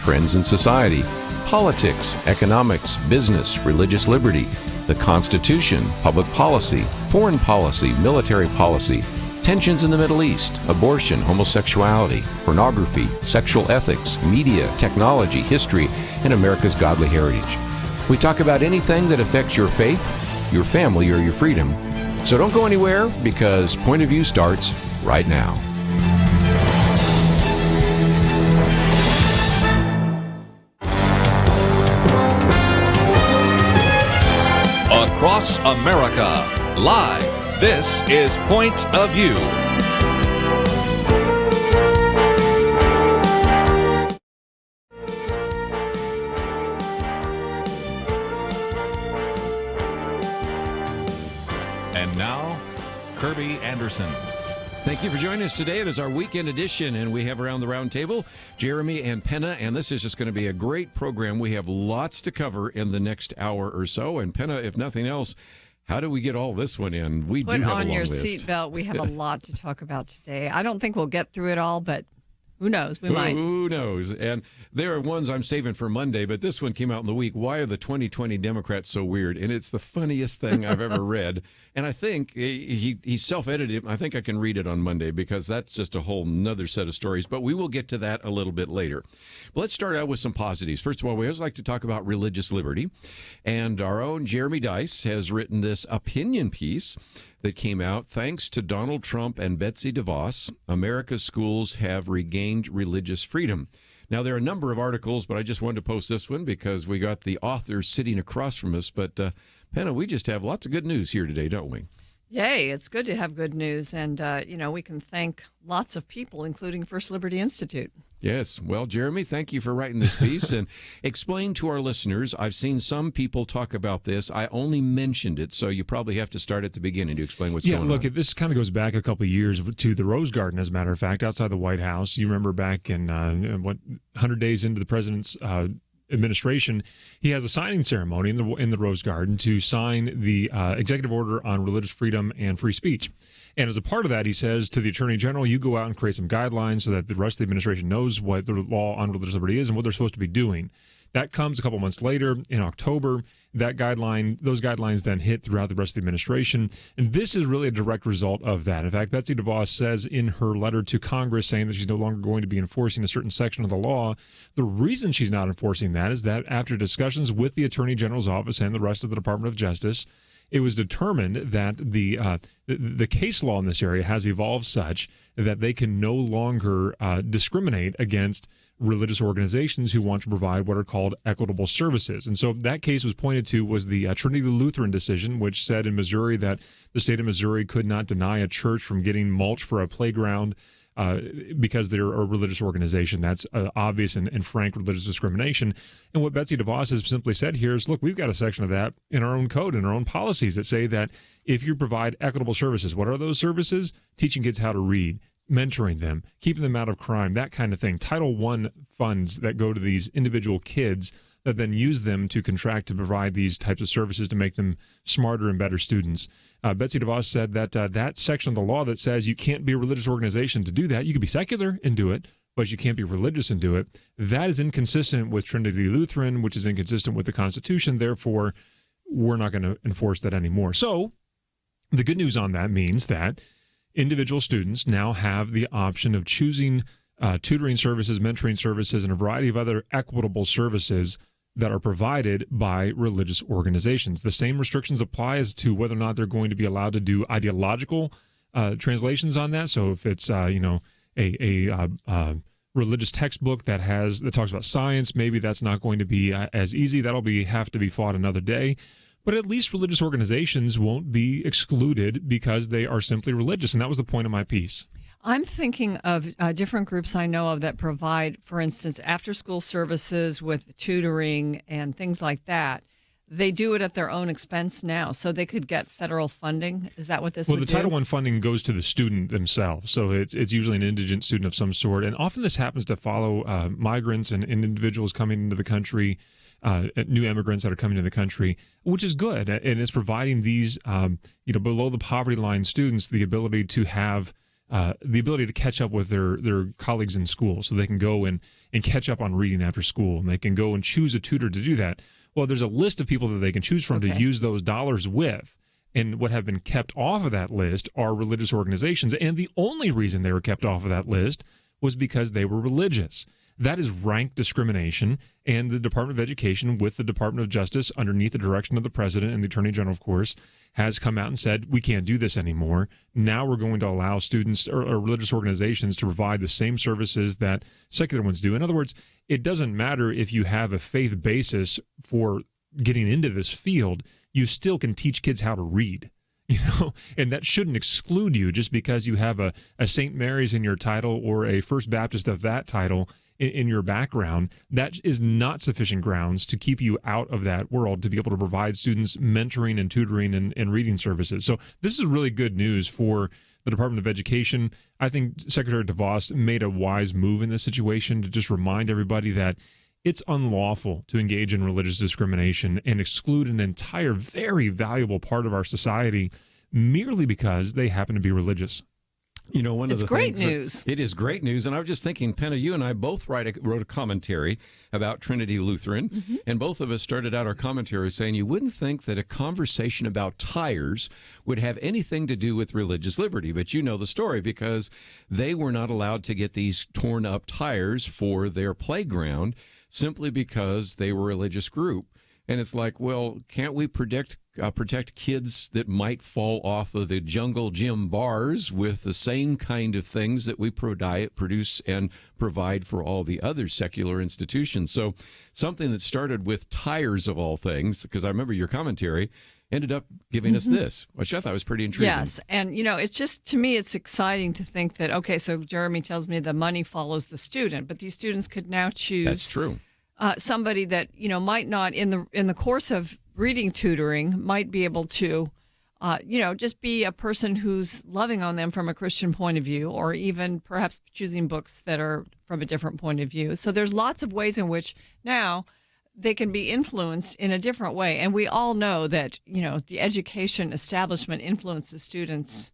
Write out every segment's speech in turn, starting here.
trends in society, politics, economics, business, religious liberty, the Constitution, public policy, foreign policy, military policy, tensions in the Middle East, abortion, homosexuality, pornography, sexual ethics, media, technology, history, and America's godly heritage. We talk about anything that affects your faith, your family, or your freedom. So don't go anywhere, because Point of View starts right now. Across America, live, this is Point of View. And now, Kerby Anderson. Thank you for joining us today. It is our weekend edition, and we have around the round table Jeremy and Penna, and this is just going to be a great program. We have lots to cover in the next hour or so. And Penna, if nothing else, how do we get all this one in? We do have a long list. Put on your seatbelt. We have a lot to talk about today. I don't think we'll get through it all, but who knows? We might. Who knows? And there are ones I'm saving for Monday, but this one came out in the week. Why are the 2020 Democrats so weird? And it's the funniest thing I've ever read. And I think he self-edited it. I think I can read it on Monday, because that's just a whole nother set of stories. But we will get to that a little bit later. But let's start out with some positives. First of all, we always like to talk about religious liberty. And our own Jeremy Dice has written this opinion piece that came out. Thanks to Donald Trump and Betsy DeVos, America's schools have regained religious freedom. Now, there are a number of articles, but I just wanted to post this one because we got the author sitting across from us. But, Penna, we just have lots of good news here today, don't we? Yay, it's good to have good news. And, we can thank lots of people, including First Liberty Institute. Yes. Well, Jeremy, thank you for writing this piece. And explain to our listeners, I've seen some people talk about this. I only mentioned it, so you probably have to start at the beginning to explain what's going on. Yeah, look, this kind of goes back a couple of years to the Rose Garden, as a matter of fact, outside the White House. You remember back in 100 days into the president's administration, he has a signing ceremony in the Rose Garden to sign the executive order on religious freedom and free speech. And as a part of that, he says to the Attorney General, you go out and create some guidelines so that the rest of the administration knows what the law on religious liberty is and what they're supposed to be doing. That comes a couple months later in October. Those guidelines then hit throughout the rest of the administration. And this is really a direct result of that. In fact, Betsy DeVos says in her letter to Congress saying that she's no longer going to be enforcing a certain section of the law. The reason she's not enforcing that is that after discussions with the Attorney General's office and the rest of the Department of Justice, it was determined that the case law in this area has evolved such that they can no longer discriminate against religious organizations who want to provide what are called equitable services. And so that case was pointed to was the Trinity Lutheran decision, which said in Missouri that the state of Missouri could not deny a church from getting mulch for a playground because they're a religious organization. That's obvious and frank religious discrimination. And what Betsy DeVos has simply said here is, look, we've got a section of that in our own code, in our own policies that say that if you provide equitable services, what are those services? Teaching kids how to read, mentoring them, keeping them out of crime, that kind of thing. Title I funds that go to these individual kids that then use them to contract to provide these types of services to make them smarter and better students. Betsy DeVos said that that section of the law that says you can't be a religious organization to do that, you can be secular and do it, but you can't be religious and do it, that is inconsistent with Trinity Lutheran, which is inconsistent with the Constitution. Therefore, we're not going to enforce that anymore. So the good news on that means that individual students now have the option of choosing tutoring services, mentoring services, and a variety of other equitable services that are provided by religious organizations. The same restrictions apply as to whether or not they're going to be allowed to do ideological translations on that. So if it's a religious textbook that talks about science, maybe that's not going to be as easy. That'll have to be fought another day. But at least religious organizations won't be excluded because they are simply religious, and that was the point of my piece. I'm thinking of different groups I know of that provide, for instance, after-school services with tutoring and things like that. They do it at their own expense now, so they could get federal funding. Is that what this would do? Well, the Title I funding goes to the student themselves, so it's usually an indigent student of some sort. And often this happens to follow migrants and individuals coming into the country, new immigrants that are coming to the country, which is good. And it's providing these below the poverty line students the ability to have the ability to catch up with their colleagues in school, so they can go and catch up on reading after school, and they can go and choose a tutor to do that. Well, there's a list of people that they can choose from to use those dollars with. And what have been kept off of that list are religious organizations. And the only reason they were kept off of that list was because they were religious. That is rank discrimination. And the Department of Education, with the Department of Justice, underneath the direction of the president and the attorney general, of course, has come out and said, we can't do this anymore. Now we're going to allow students or religious organizations to provide the same services that secular ones do. In other words, it doesn't matter if you have a faith basis for getting into this field, you still can teach kids how to read, and that shouldn't exclude you just because you have a St. Mary's in your title or a First Baptist of that title in your background. That is not sufficient grounds to keep you out of that world to be able to provide students mentoring and tutoring and reading services. So this is really good news for the Department of Education. I think Secretary DeVos made a wise move in this situation to just remind everybody that it's unlawful to engage in religious discrimination and exclude an entire very valuable part of our society merely because they happen to be religious. One it's of the great things news. It is great news. And I was just thinking, Penna, you and I both wrote a commentary about Trinity Lutheran, and both of us started out our commentary saying you wouldn't think that a conversation about tires would have anything to do with religious liberty. But you know the story, because they were not allowed to get these torn up tires for their playground simply because they were a religious group. And it's like, well, can't we protect kids that might fall off of the jungle gym bars with the same kind of things that we produce and provide for all the other secular institutions? So something that started with tires of all things, because I remember your commentary, ended up giving us this, which I thought was pretty intriguing. Yes. And, it's just, to me, it's exciting to think that, okay, so Jeremy tells me the money follows the student, but these students could now choose. That's true. Somebody that, might not in the course of reading tutoring might be able to, just be a person who's loving on them from a Christian point of view, or even perhaps choosing books that are from a different point of view. So there's lots of ways in which now they can be influenced in a different way. And we all know that, the education establishment influences students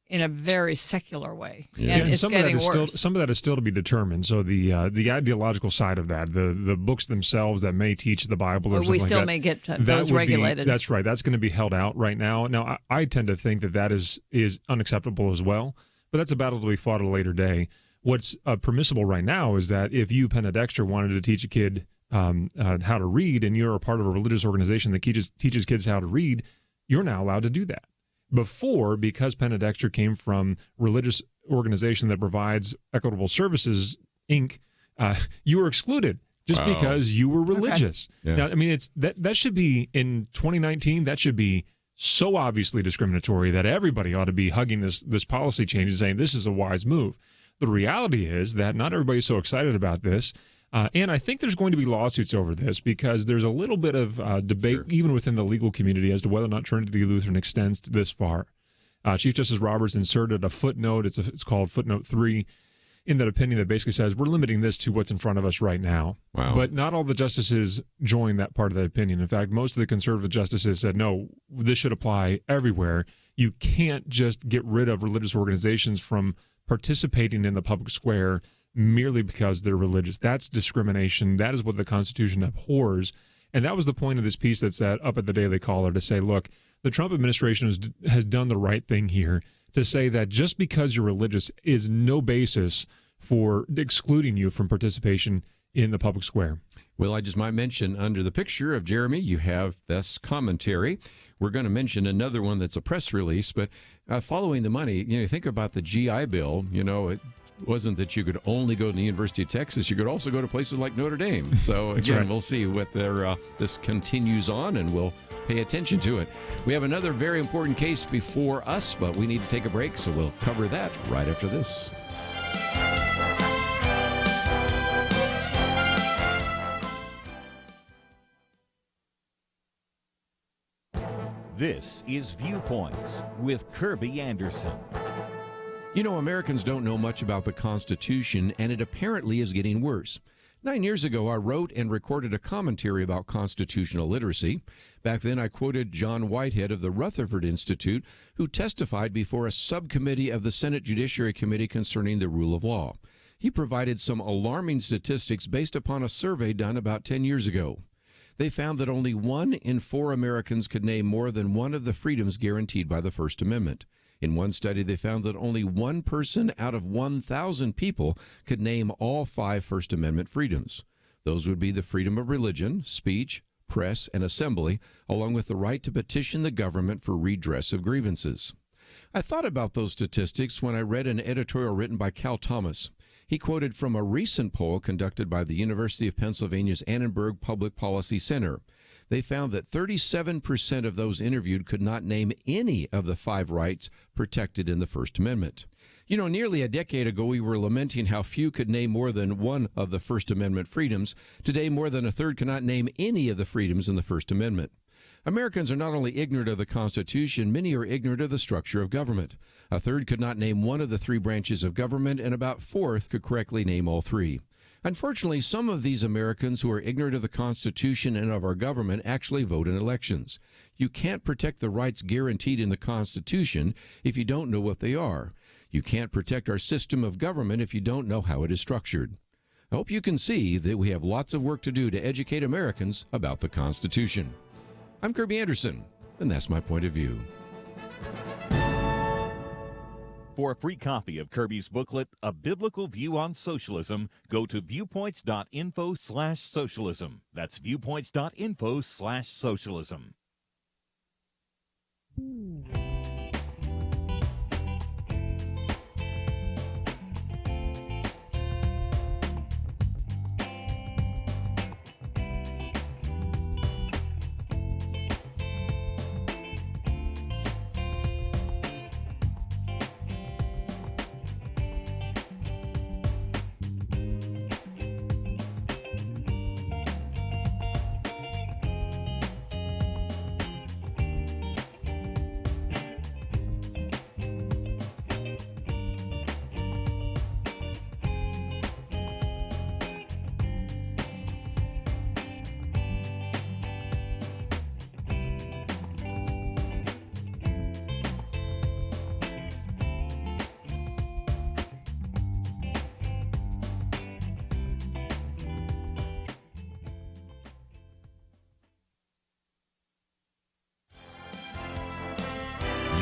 in a very secular way. Yeah. And it's getting worse. Some of that is still to be determined. So the ideological side of that, the books themselves that may teach the Bible or something we still like that, may get those regulated. That's right. That's going to be held out right now. Now, I tend to think that is unacceptable as well, but that's a battle to be fought at a later day. What's permissible right now is that if you, Penna Dexter, wanted to teach a kid how to read, and you're a part of a religious organization that teaches kids how to read, you're now allowed to do that. Before, because Penna Dexter came from religious organization that provides Equitable Services, Inc., you were excluded just because you were religious. Okay. Yeah. Now, I mean, it's that should be, in 2019, that should be so obviously discriminatory that everybody ought to be hugging this policy change and saying this is a wise move. The reality is that not everybody's so excited about this. And I think there's going to be lawsuits over this because there's a little bit of debate, even within the legal community, as to whether or not Trinity Lutheran extends this far. Chief Justice Roberts inserted a footnote. It's called footnote 3 in that opinion that basically says we're limiting this to what's in front of us right now. Wow. But not all the justices joined that part of that opinion. In fact, most of the conservative justices said, no, this should apply everywhere. You can't just get rid of religious organizations from participating in the public square merely because they're religious. That's discrimination. That is what the Constitution abhors. And that was the point of this piece that's up at the Daily Caller, to say, look, the Trump administration has done the right thing here to say that just because you're religious is no basis for excluding you from participation in the public square. Well, I just might mention under the picture of Jeremy, you have this commentary. We're going to mention another one that's a press release, but following the money, think about the GI Bill, it wasn't that you could only go to the University of Texas. You could also go to places like Notre Dame. So, again, right. We'll see whether this continues on, and we'll pay attention to it. We have another very important case before us, but we need to take a break, so we'll cover that right after this. This is Viewpoints with Kerby Anderson. Americans don't know much about the Constitution, and it apparently is getting worse. 9 years ago, I wrote and recorded a commentary about constitutional literacy. Back then, I quoted John Whitehead of the Rutherford Institute, who testified before a subcommittee of the Senate Judiciary Committee concerning the rule of law. He provided some alarming statistics based upon a survey done about 10 years ago. They found that only 1 in 4 Americans could name more than one of the freedoms guaranteed by the First Amendment. In one study, they found that only 1 person out of 1,000 people could name all 5 First Amendment freedoms. Those would be the freedom of religion, speech, press, and assembly, along with the right to petition the government for redress of grievances. I thought about those statistics when I read an editorial written by Cal Thomas. He quoted from a recent poll conducted by the University of Pennsylvania's Annenberg Public Policy Center. They found that 37% of those interviewed could not name any of the 5 rights protected in the First Amendment. You know, nearly a decade ago, we were lamenting how few could name more than one of the First Amendment freedoms. Today, more than a third cannot name any of the freedoms in the First Amendment. Americans are not only ignorant of the Constitution, many are ignorant of the structure of government. A third could not name one of the 3 branches of government, and about 1/4 could correctly name all 3. Unfortunately, some of these Americans who are ignorant of the Constitution and of our government actually vote in elections. You can't protect the rights guaranteed in the Constitution if you don't know what they are. You can't protect our system of government if you don't know how it is structured. I hope you can see that we have lots of work to do to educate Americans about the Constitution. I'm Kerby Anderson, and that's my point of view. For a free copy of Kerby's booklet, A Biblical View on Socialism, go to viewpoints.info/socialism. That's viewpoints.info/socialism.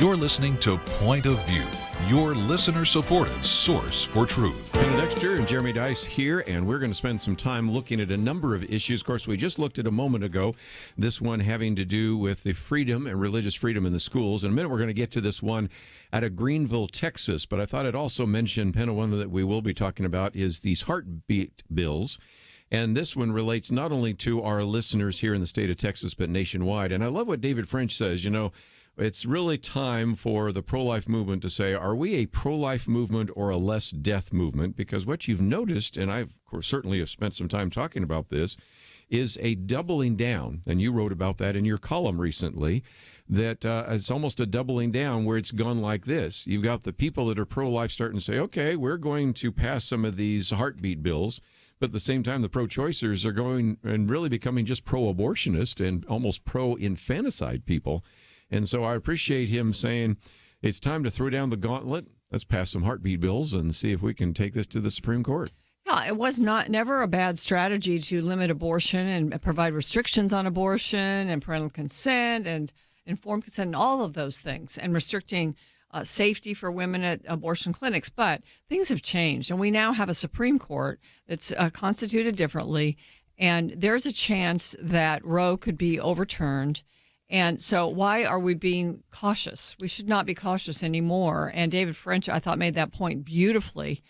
You're listening to Point of View, your listener-supported source for truth. Penna Dexter and Jeremy Dice here, and we're going to spend some time looking at a number of issues. Of course, we just looked at a moment ago, this one having to do with the freedom and religious freedom in the schools. In a minute, we're going to get to this one out of Greenville, Texas. But I thought I'd also mention, Penna, one that we will be talking about is these heartbeat bills. And this one relates not only to our listeners here in the state of Texas, but nationwide. And I love what David French says. You know, it's really time for the pro-life movement to say, are we a pro-life movement or a less death movement? Because what you've noticed, and I, of course, certainly have spent some time talking about this, is a doubling down. And you wrote about that in your column recently, that it's almost a doubling down where it's gone like this. You've got the people that are pro-life starting to say, okay, we're going to pass some of these heartbeat bills. But at the same time, the pro-choicers are going and really becoming just pro-abortionist and almost pro-infanticide people. And so I appreciate him saying it's time to throw down the gauntlet. Let's pass some heartbeat bills and see if we can take this to the Supreme Court. Yeah, it was never a bad strategy to limit abortion and provide restrictions on abortion and parental consent and informed consent and all of those things, and restricting safety for women at abortion clinics. But things have changed, and we now have a Supreme Court that's constituted differently, and there's a chance that Roe could be overturned. And so why are we being cautious? We should not be cautious anymore. And David French, I thought, made that point beautifully,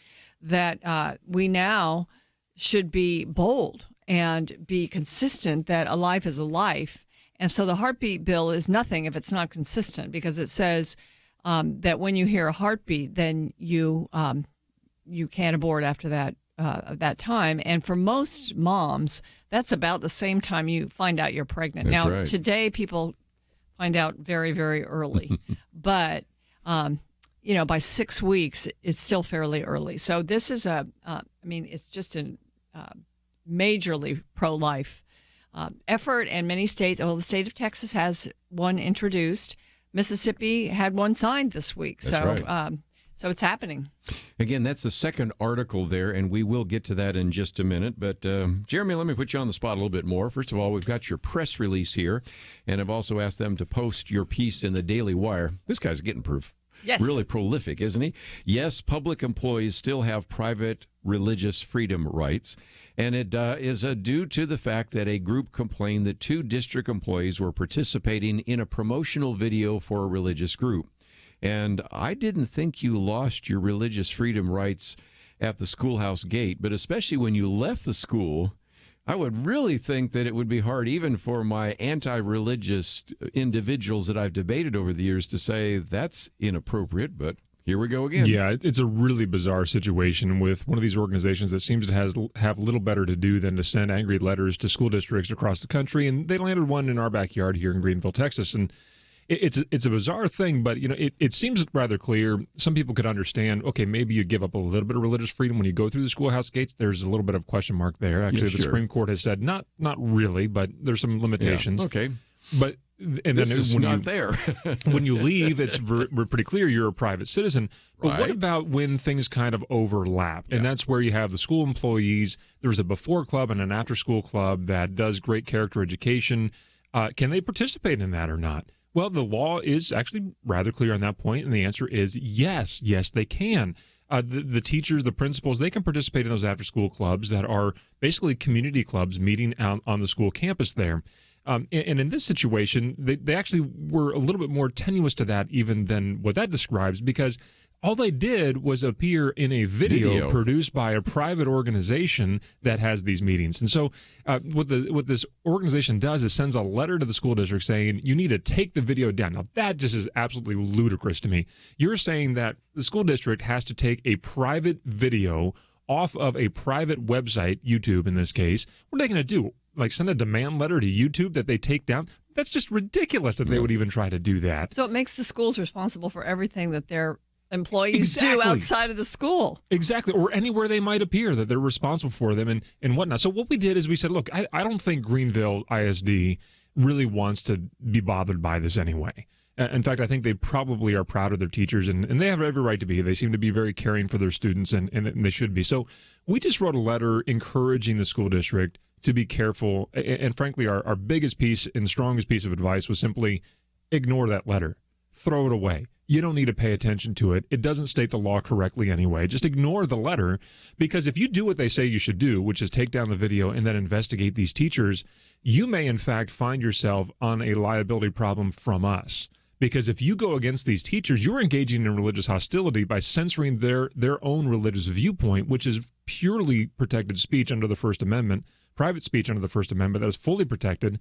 that we now should be bold and be consistent that a life is a life. And so the heartbeat bill is nothing if it's not consistent, because it says that when you hear a heartbeat, then you can't abort after that time. And for most moms, that's about the same time you find out you're pregnant. That's now, right. Today, people find out very, very early. But, by 6 weeks, it's still fairly early. So this is it's just majorly pro-life effort, and many states, well, the state of Texas has one introduced. Mississippi had one signed this week. That's right. So it's happening. Again, that's the second article there, and we will get to that in just a minute. But, Jeremy, let me put you on the spot a little bit more. First of all, we've got your press release here, and I've also asked them to post your piece in the Daily Wire. This guy's getting proof. Yes. Really prolific, isn't he? Yes, public employees still have private religious freedom rights, and it is due to the fact that a group complained that 2 district employees were participating in a promotional video for a religious group. And I didn't think you lost your religious freedom rights at the schoolhouse gate, but especially when you left the school, I would really think that it would be hard even for my anti-religious individuals that I've debated over the years to say that's inappropriate, but here we go again. Yeah, it's a really bizarre situation with one of these organizations that seems to have little better to do than to send angry letters to school districts across the country, and they landed one in our backyard here in Greenville, Texas, and it's a bizarre thing, but it seems rather clear. Some people could understand, okay, maybe you give up a little bit of religious freedom when you go through the schoolhouse gates. There's a little bit of question mark there. Actually, Yeah, the sure. Supreme Court has said not really, but there's some limitations. Yeah, okay. But and This then is when not you, there. when you leave, it's pretty clear you're a private citizen. But what Right. about when things kind of overlap? And that's where you have the school employees. There's a before club and an after school club that does great character education. Can they participate in that or not? Well, the law is actually rather clear on that point, and the answer is yes. Yes, they can. The teachers, the principals, they can participate in those after-school clubs that are basically community clubs meeting out on the school campus there. And in this situation, they actually were a little bit more tenuous to that even than what that describes, because all they did was appear in a video produced by a private organization that has these meetings. And so what this organization does is sends a letter to the school district saying, you need to take the video down. Now, that just is absolutely ludicrous to me. You're saying that the school district has to take a private video off of a private website, YouTube in this case. What are they going to do? Like send a demand letter to YouTube that they take down? That's just ridiculous that they would even try to do that. So it makes the schools responsible for everything that their employees do outside of the school. Exactly, or anywhere they might appear that they're responsible for them and whatnot. So what we did is we said, look, I don't think Greenville ISD really wants to be bothered by this anyway. In fact, I think they probably are proud of their teachers, and they have every right to be. They seem to be very caring for their students, and they should be. So we just wrote a letter encouraging the school district to be careful. And frankly, our biggest piece and strongest piece of advice was simply ignore that letter. Throw it away. You don't need to pay attention to it. It doesn't state the law correctly anyway. Just ignore the letter, because if you do what they say you should do, which is take down the video and then investigate these teachers, you may in fact find yourself on a liability problem from us. Because if you go against these teachers, you're engaging in religious hostility by censoring their own religious viewpoint, which is purely protected speech under the First Amendment, private speech under the First Amendment that is fully protected,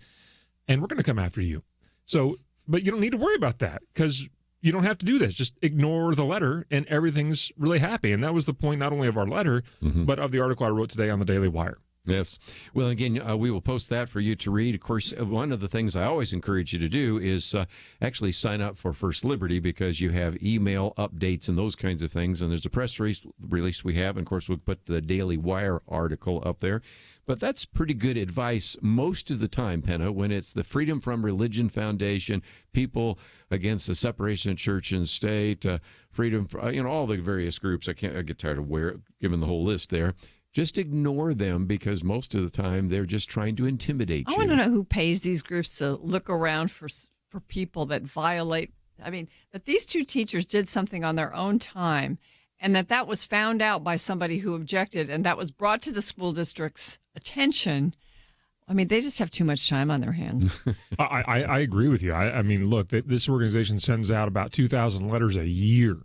and we're going to come after you. So, but you don't need to worry about that, because you don't have to do this. Just ignore the letter, and everything's really happy. And that was the point not only of our letter, but of the article I wrote today on the Daily Wire. Yes. Well, again, we will post that for you to read. Of course, one of the things I always encourage you to do is actually sign up for First Liberty, because you have email updates and those kinds of things. And there's a press release we have. And of course, we'll put the Daily Wire article up there. But that's pretty good advice most of the time, Penna, when it's the Freedom from Religion Foundation, people against the separation of church and state, freedom, all the various groups. I get tired of giving the whole list there. Just ignore them, because most of the time they're just trying to intimidate you. I want to know who pays these groups to look around for people that violate. I mean, that these 2 teachers did something on their own time, and that was found out by somebody who objected, and that was brought to the school district's attention. I mean, they just have too much time on their hands. I agree with you. I mean, look, this organization sends out about 2,000 letters a year.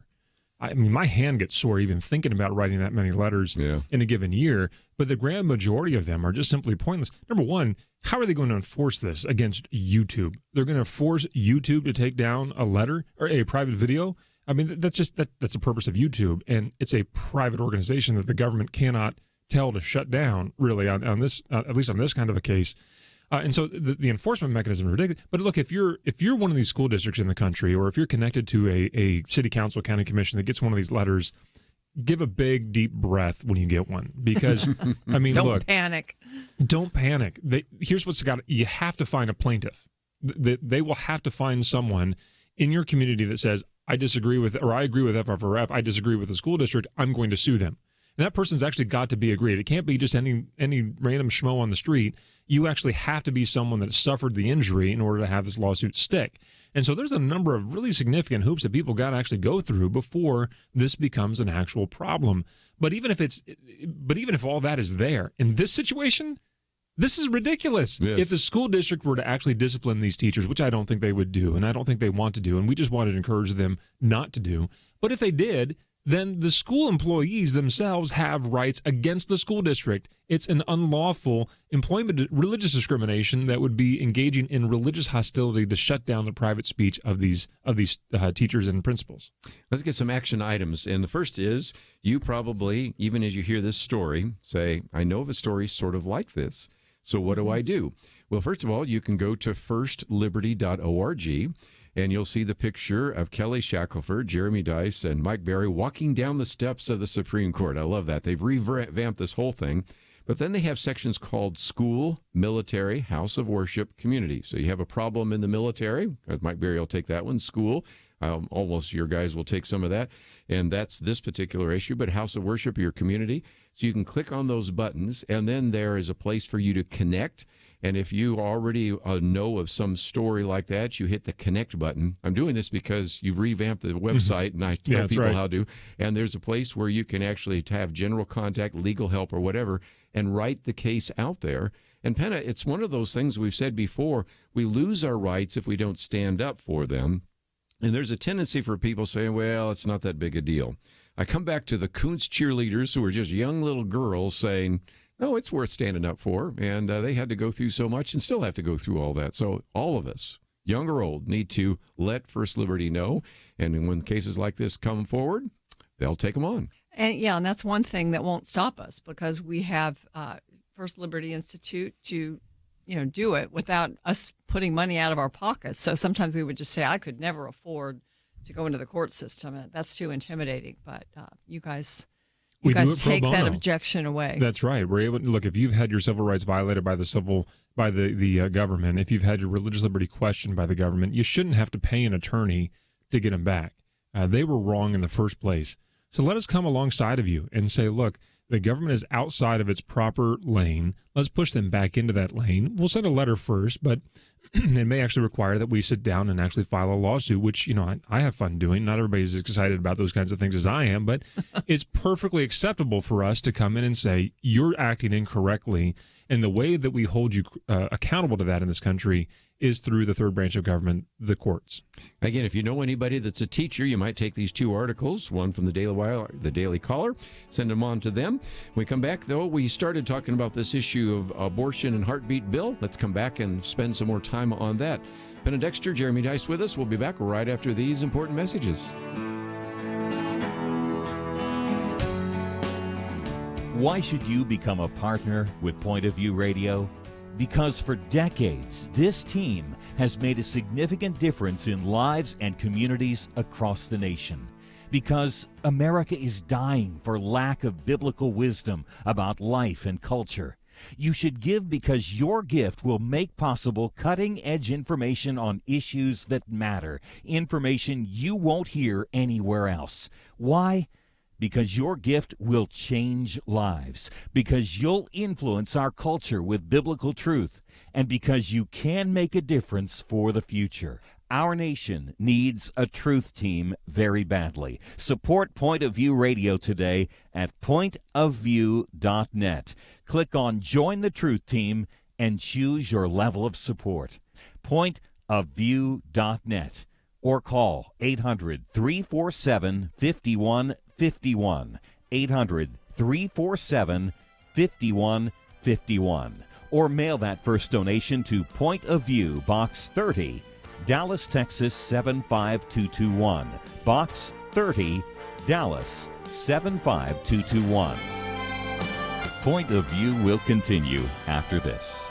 I mean, my hand gets sore even thinking about writing that many letters in a given year, but the grand majority of them are just simply pointless. Number one, how are they going to enforce this against YouTube? They're going to force YouTube to take down a letter or a private video? I mean, that's the purpose of YouTube, and it's a private organization that the government cannot tell to shut down, really, on this, at least on this kind of a case. And so the enforcement mechanism is ridiculous. But look, if you're one of these school districts in the country, or if you're connected to a city council, county commission that gets one of these letters, give a big, deep breath when you get one. Because, I mean, Don't look. panic. Don't panic. Here's what's got. You have to find a plaintiff. They will have to find someone in your community that says, I disagree with, or I agree with FFRF, I disagree with the school district, I'm going to sue them. And that person's actually got to be agreed. It can't be just any random schmo on the street. You actually have to be someone that suffered the injury in order to have this lawsuit stick. And so there's a number of really significant hoops that people got to actually go through before this becomes an actual problem. But even if all that is there, in this situation, this is ridiculous. Yes. If the school district were to actually discipline these teachers, which I don't think they would do, and I don't think they want to do, and we just wanted to encourage them not to do, but if they did, then the school employees themselves have rights against the school district. It's an unlawful employment religious discrimination that would be engaging in religious hostility to shut down the private speech of these teachers and principals. Let's get some action items. And the first is, you probably, even as you hear this story, say, I know of a story sort of like this. So what do I do? Well, first of all, you can go to firstliberty.org, and you'll see the picture of Kelly Shackelford, Jeremy Dice, and Mike Berry walking down the steps of the Supreme Court. I love that. They've revamped this whole thing. But then they have sections called school, military, house of worship, community. So you have a problem in the military. Mike Berry will take that one. School, almost your guys will take some of that. And that's this particular issue. But house of worship, your community. So you can click on those buttons, and then there is a place for you to connect. And if you already know of some story like that, you hit the connect button. I'm doing this because you've revamped the website, and I tell people how to. And there's a place where you can actually have general contact, legal help, or whatever, and write the case out there. And Penna, it's one of those things we've said before. We lose our rights if we don't stand up for them. And there's a tendency for people saying, well, it's not that big a deal. I come back to the Kuntz cheerleaders who are just young little girls saying, no, it's worth standing up for. And they had to go through so much and still have to go through all that. So all of us, young or old, need to let First Liberty know. And when cases like this come forward, they'll take them on. And that's one thing that won't stop us, because we have First Liberty Institute to, do it without us putting money out of our pockets. So sometimes we would just say, I could never afford to go into the court system. That's too intimidating. But you guys take that objection away. That's right. We're able to look. If you've had your civil rights violated by the government, if you've had your religious liberty questioned by the government, you shouldn't have to pay an attorney to get them back. They were wrong in the first place. So let us come alongside of you and say, look, the government is outside of its proper lane. Let's push them back into that lane. We'll send a letter first, but it may actually require that we sit down and actually file a lawsuit, which, I have fun doing. Not everybody's as excited about those kinds of things as I am, but it's perfectly acceptable for us to come in and say, you're acting incorrectly. And the way that we hold you accountable to that in this country is through the third branch of government, the courts. Again, if you know anybody that's a teacher, you might take these two articles, one from the Daily Wire, the Daily Caller, send them on to them. When we come back, though, we started talking about this issue of abortion and heartbeat bill. Let's come back and spend some more time on that. Penna Dexter, Jeremy Dice with us. We'll be back right after these important messages. Why should you become a partner with Point of View Radio? Because for decades, this team has made a significant difference in lives and communities across the nation. Because America is dying for lack of biblical wisdom about life and culture. You should give because your gift will make possible cutting-edge information on issues that matter, information you won't hear anywhere else. Why? Because your gift will change lives, because you'll influence our culture with biblical truth, and because you can make a difference for the future. Our nation needs a truth team very badly. Support Point of View Radio today at pointofview.net. Click on Join the Truth Team and choose your level of support. Pointofview.net. Or call 800-347-5151, 800-347-5151. Or mail that first donation to Point of View, Box 30, Dallas, Texas 75221. Box 30, Dallas 75221. Point of View will continue after this.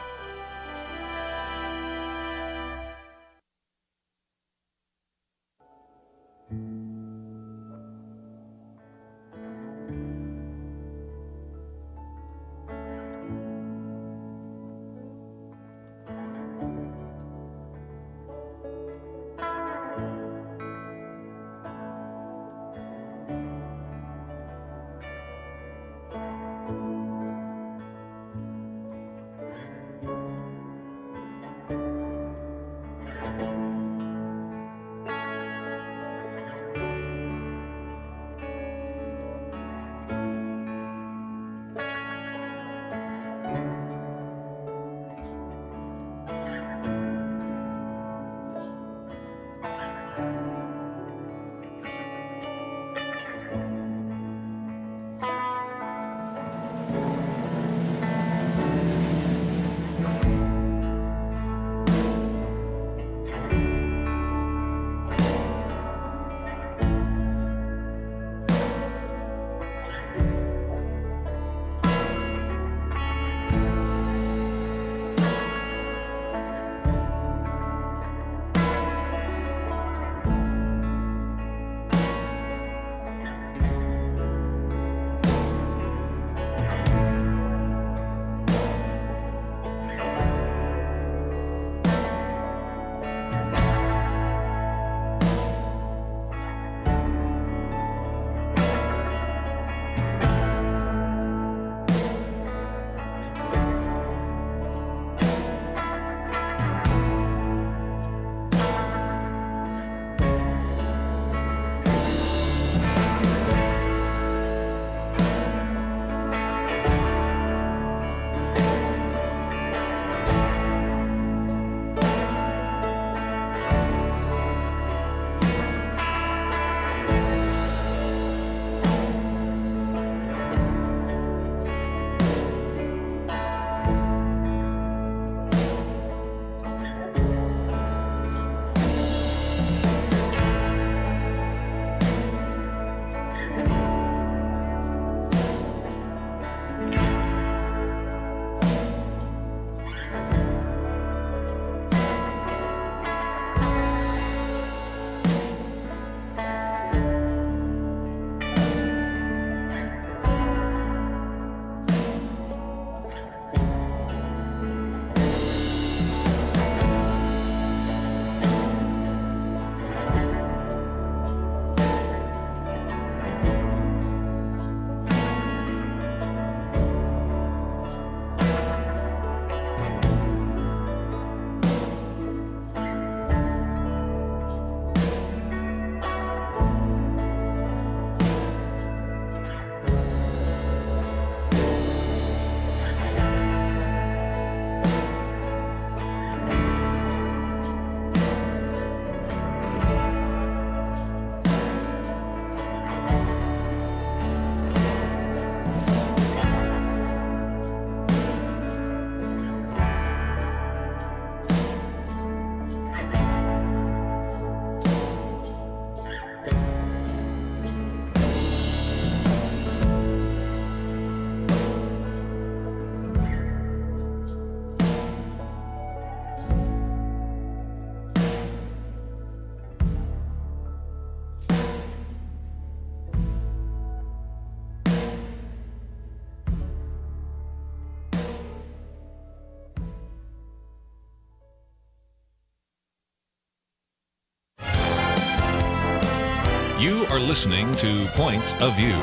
are listening to Point of View.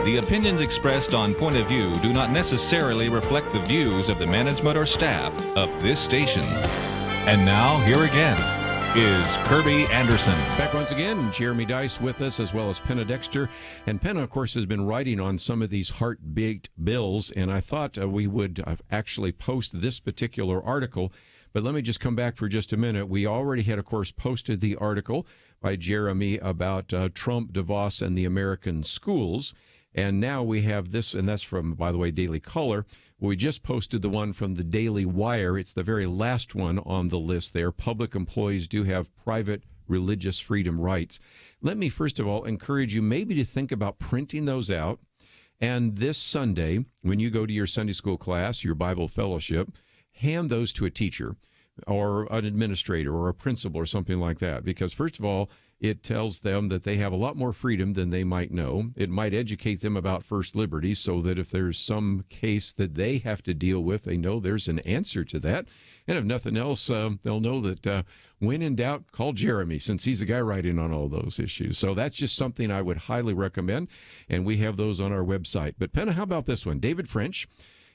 The opinions expressed on Point of View do not necessarily reflect the views of the management or staff of this station. And now, here again is Kerby Anderson. Back once again, Jeremy Dice with us, as well as Penna Dexter. And Penna, of course, has been writing on some of these heartbeat bills, and I thought we would actually post this particular article. But let me just come back for just a minute. We already had, of course, posted the article by Jeremy about Trump, DeVos, and the American schools. And now we have this, and that's from, by the way, Daily Caller. We just posted the one from the Daily Wire. It's the very last one on the list there. Public employees do have private religious freedom rights. Let me, first of all, encourage you maybe to think about printing those out. And this Sunday, when you go to your Sunday school class, your Bible fellowship, hand those to a teacher or an administrator or a principal or something like that. Because, first of all, it tells them that they have a lot more freedom than they might know. It might educate them about first liberty so that if there's some case that they have to deal with, they know there's an answer to that. And if nothing else, they'll know that when in doubt, call Jeremy, since he's the guy writing on all those issues. So that's just something I would highly recommend, and we have those on our website. But Penna, how about this one? David French.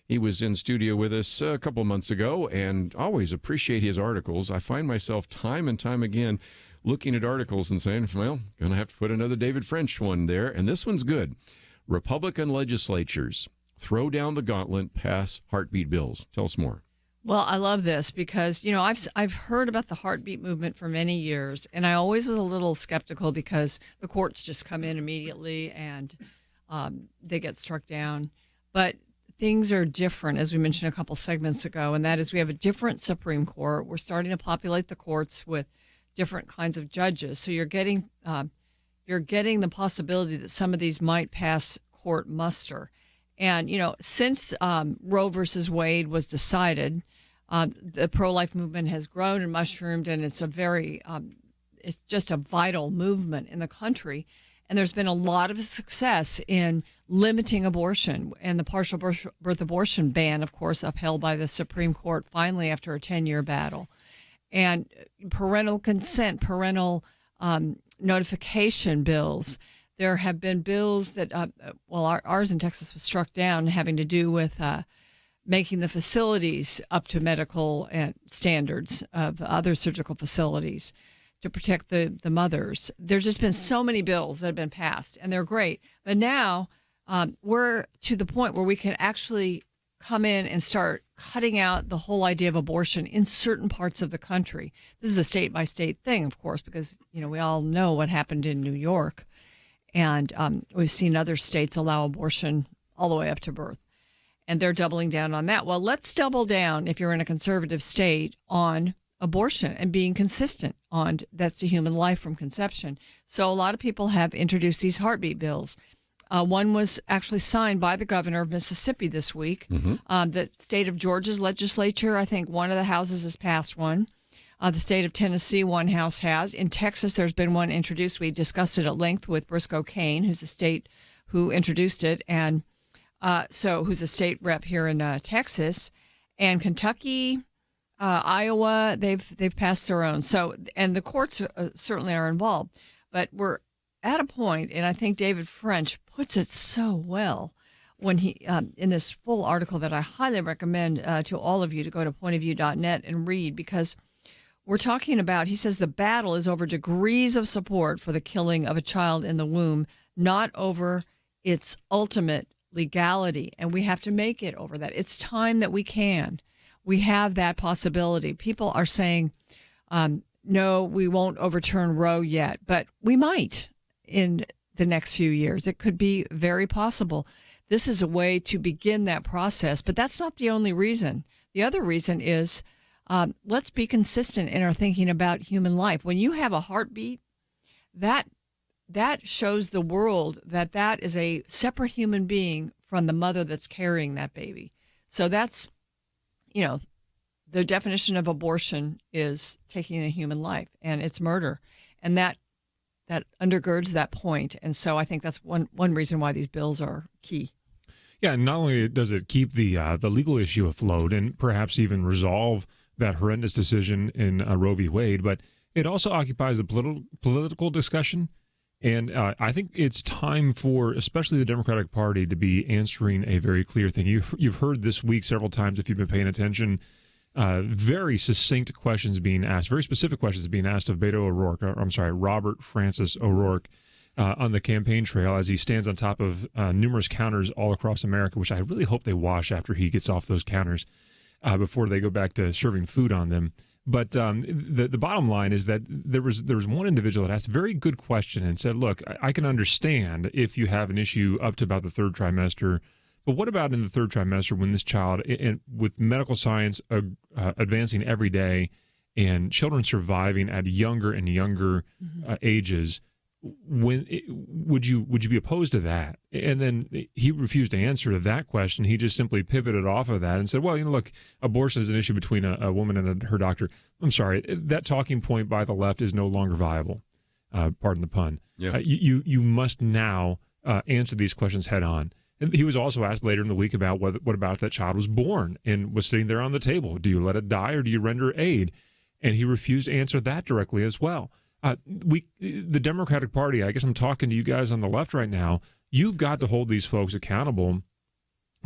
He was in studio with us a couple months ago, and always appreciate his articles. I find myself time and time again looking at articles and saying, well, going to have to put another David French one there. And this one's good. Republican legislatures throw down the gauntlet, pass heartbeat bills. Tell us more. Well, I love this because, you know, I've heard about the heartbeat movement for many years, and I always was a little skeptical because the courts just come in immediately and they get struck down. But things are different, as we mentioned a couple segments ago, and that is we have a different Supreme Court. We're starting to populate the courts with different kinds of judges. So you're getting the possibility that some of these might pass court muster. And, you know, since Roe versus Wade was decided, the pro-life movement has grown and mushroomed, and it's it's just a vital movement in the country. And there's been a lot of success in limiting abortion, and the partial birth abortion ban, of course, upheld by the Supreme Court finally after a 10-year battle. And parental consent, parental notification bills. There have been bills that, ours in Texas was struck down having to do with making the facilities up to medical standards of other surgical facilities to protect the mothers. There's just been so many bills that have been passed, and they're great. But now we're to the point where we can actually come in and start cutting out the whole idea of abortion in certain parts of the country. This is a state-by-state thing, of course, because, you know, we all know what happened in New York. And we've seen other states allow abortion all the way up to birth. And they're doubling down on that. Well, let's double down, if you're in a conservative state, on abortion and being consistent on that's a human life from conception. So a lot of people have introduced these heartbeat bills. One was actually signed by the governor of Mississippi this week. Mm-hmm. The state of Georgia's legislature, I think one of the houses has passed one. The state of Tennessee, one house has. In Texas, there's been one introduced. We discussed it at length with Briscoe Cain, who's the state who introduced it, and who's a state rep here in Texas. And Kentucky, Iowa, they've passed their own. So, and the courts certainly are involved. But we're at a point, and I think David French puts it so well when he in this full article that I highly recommend to all of you to go to pointofview.net and read, because we're talking about, he says, the battle is over degrees of support for the killing of a child in the womb, not over its ultimate legality. And we have to make it over that. It's time that we can. We have that possibility. People are saying, no, we won't overturn Roe yet, but we might in the next few years. It could be very possible. This is a way to begin that process, but that's not the only reason. The other reason is, let's be consistent in our thinking about human life. When you have a heartbeat, that shows the world that is a separate human being from the mother that's carrying that baby. So that's, you know, the definition of abortion is taking a human life, and it's murder. And that undergirds that point. And so I think that's one reason why these bills are key. Yeah, and not only does it keep the legal issue afloat and perhaps even resolve that horrendous decision in Roe v. Wade, but It also occupies the political discussion. And I think it's time for, especially the Democratic Party, to be answering a very clear thing. You've heard this week several times, if you've been paying attention, very succinct questions being asked, very specific questions being asked of Robert Francis O'Rourke on the campaign trail as he stands on top of numerous counters all across America, which I really hope they wash after he gets off those counters before they go back to serving food on them. But the bottom line is that there was one individual that asked a very good question and said, look, I can understand if you have an issue up to about the third trimester, but what about in the third trimester when this child, with medical science advancing every day and children surviving at younger and younger ages, would you be opposed to that? And then he refused to answer to that question. He just simply pivoted off of that and said, well, look, abortion is an issue between a woman and her doctor. I'm sorry, that talking point by the left is no longer viable. Pardon the pun. Yeah. You must now answer these questions head on. And he was also asked later in the week about what about if that child was born and was sitting there on the table? Do you let it die or do you render aid? And he refused to answer that directly as well. The Democratic Party, I guess I'm talking to you guys on the left right now, you've got to hold these folks accountable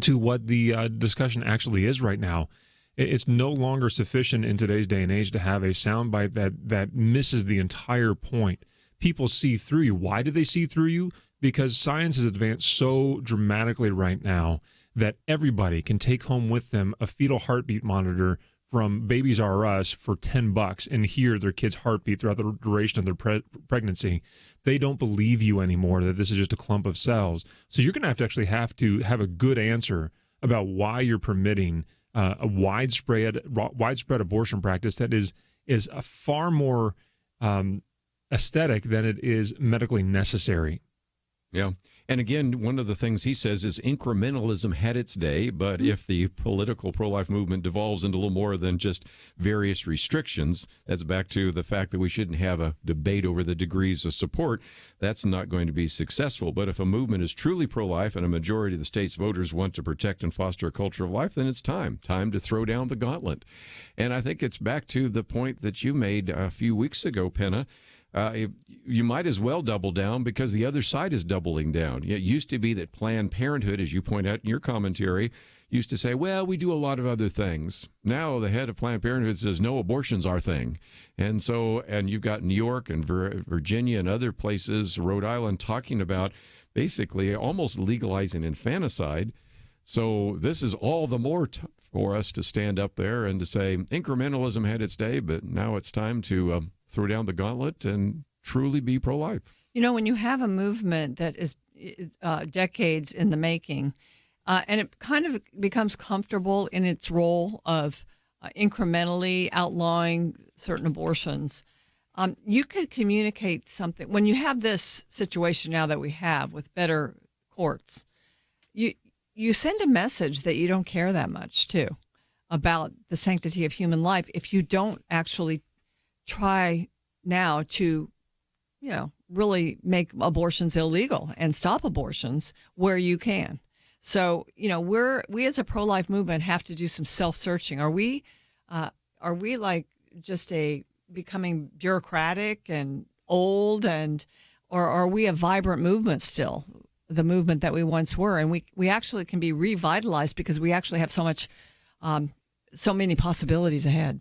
to what the discussion actually is right now. It's no longer sufficient in today's day and age to have a soundbite that misses the entire point. People see through you. Why do they see through you? Because science has advanced so dramatically right now that everybody can take home with them a fetal heartbeat monitor from Babies R Us for $10 and hear their kid's heartbeat throughout the duration of their pregnancy. They don't believe you anymore that this is just a clump of cells. So you're going to actually have to have a good answer about why you're permitting a widespread abortion practice that is a far more aesthetic than it is medically necessary. Yeah. And again, one of the things he says is incrementalism had its day, but if the political pro-life movement devolves into a little more than just various restrictions, that's back to the fact that we shouldn't have a debate over the degrees of support. That's not going to be successful. But if a movement is truly pro-life and a majority of the state's voters want to protect and foster a culture of life, then it's time to throw down the gauntlet. And I think it's back to the point that you made a few weeks ago, Penna. You might as well double down because the other side is doubling down. It used to be that Planned Parenthood, as you point out in your commentary, used to say, well, we do a lot of other things. Now the head of Planned Parenthood says, no, abortion's our thing. And you've got New York and Virginia and other places, Rhode Island, talking about basically almost legalizing infanticide. So this is all the more for us to stand up there and to say incrementalism had its day, but now it's time to throw down the gauntlet and truly be pro-life. When you have a movement that is decades in the making, and it kind of becomes comfortable in its role of incrementally outlawing certain abortions, you could communicate something. When you have this situation now that we have with better courts, you send a message that you don't care that much, too, about the sanctity of human life if you don't actually try now to, really make abortions illegal and stop abortions where you can. So, we as a pro-life movement have to do some self-searching. Are we like just becoming bureaucratic and old, or are we a vibrant movement still? The movement that we once were, and we actually can be revitalized because we actually have so many possibilities ahead.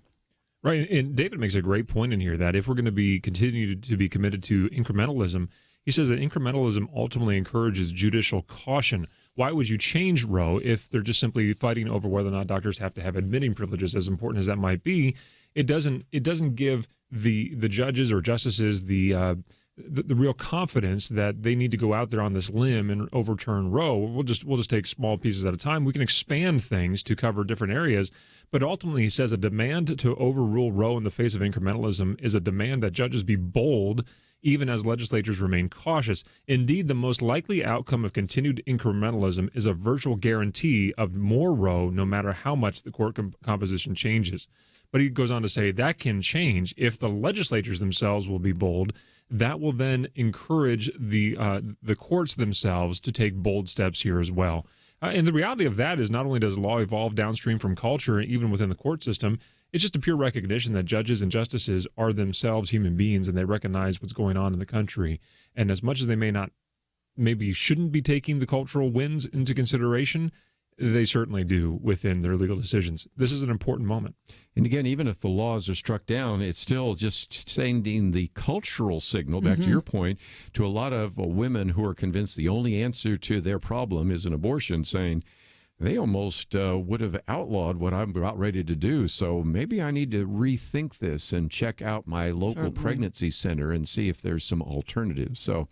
Right, and David makes a great point in here that if we're going to be continue to be committed to incrementalism, he says that incrementalism ultimately encourages judicial caution. Why would you change Roe if they're just simply fighting over whether or not doctors have to have admitting privileges, as important as that might be? It doesn't give the judges or justices the real confidence that they need to go out there on this limb and overturn Roe. We'll just take small pieces at a time. We can expand things to cover different areas, but ultimately he says a demand to overrule Roe in the face of incrementalism is a demand that judges be bold even as legislatures remain cautious. Indeed, the most likely outcome of continued incrementalism is a virtual guarantee of more Roe no matter how much the court composition changes. But he goes on to say that can change if the legislatures themselves will be bold. That will then encourage the courts themselves to take bold steps here as well. And the reality of that is not only does law evolve downstream from culture, even within the court system, It's just a pure recognition that judges and justices are themselves human beings, and they recognize what's going on in the country. And as much as they maybe shouldn't be taking the cultural winds into consideration, they certainly do within their legal decisions. This is an important moment. And again, even if the laws are struck down, it's still just sending the cultural signal, back to your point, to a lot of women who are convinced the only answer to their problem is an abortion, saying they almost would have outlawed what I'm about ready to do. So maybe I need to rethink this and check out my local pregnancy center and see if there's some alternatives. So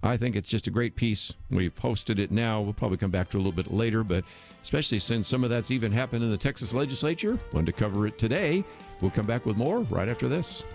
I think it's just a great piece. We've posted it now. We'll probably come back to it a little bit later, but especially since some of that's even happened in the Texas legislature, wanted to cover it today. We'll come back with more right after this.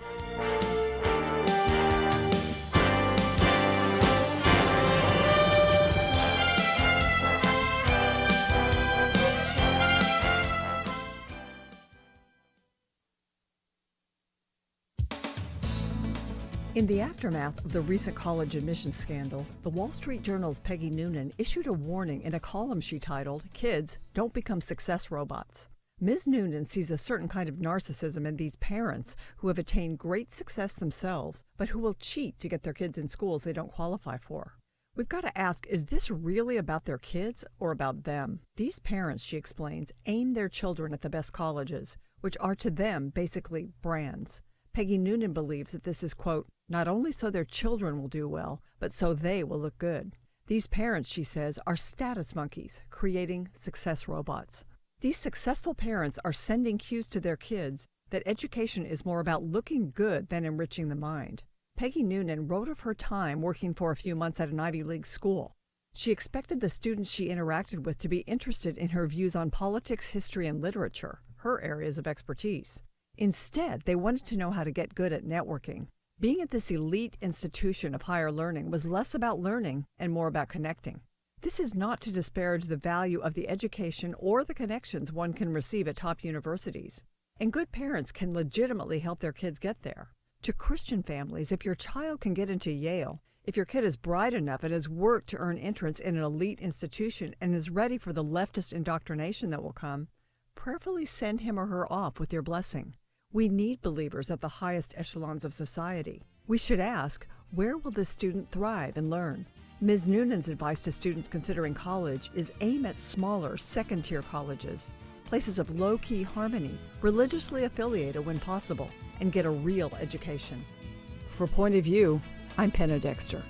In the aftermath of the recent college admissions scandal, the Wall Street Journal's Peggy Noonan issued a warning in a column she titled, "Kids, Don't Become Success Robots." Ms. Noonan sees a certain kind of narcissism in these parents who have attained great success themselves, but who will cheat to get their kids in schools they don't qualify for. We've got to ask, is this really about their kids or about them? These parents, she explains, aim their children at the best colleges, which are to them basically brands. Peggy Noonan believes that this is, quote, not only so their children will do well, but so they will look good. These parents, she says, are status monkeys, creating success robots. These successful parents are sending cues to their kids that education is more about looking good than enriching the mind. Peggy Noonan wrote of her time working for a few months at an Ivy League school. She expected the students she interacted with to be interested in her views on politics, history, and literature, her areas of expertise. Instead, they wanted to know how to get good at networking. Being at this elite institution of higher learning was less about learning and more about connecting. This is not to disparage the value of the education or the connections one can receive at top universities. And good parents can legitimately help their kids get there. To Christian families, if your child can get into Yale, if your kid is bright enough and has worked to earn entrance in an elite institution and is ready for the leftist indoctrination that will come, prayerfully send him or her off with your blessing. We need believers at the highest echelons of society. We should ask, where will this student thrive and learn? Ms. Noonan's advice to students considering college is aim at smaller, second-tier colleges, places of low-key harmony, religiously affiliated when possible, and get a real education. For Point of View, I'm Penna Dexter.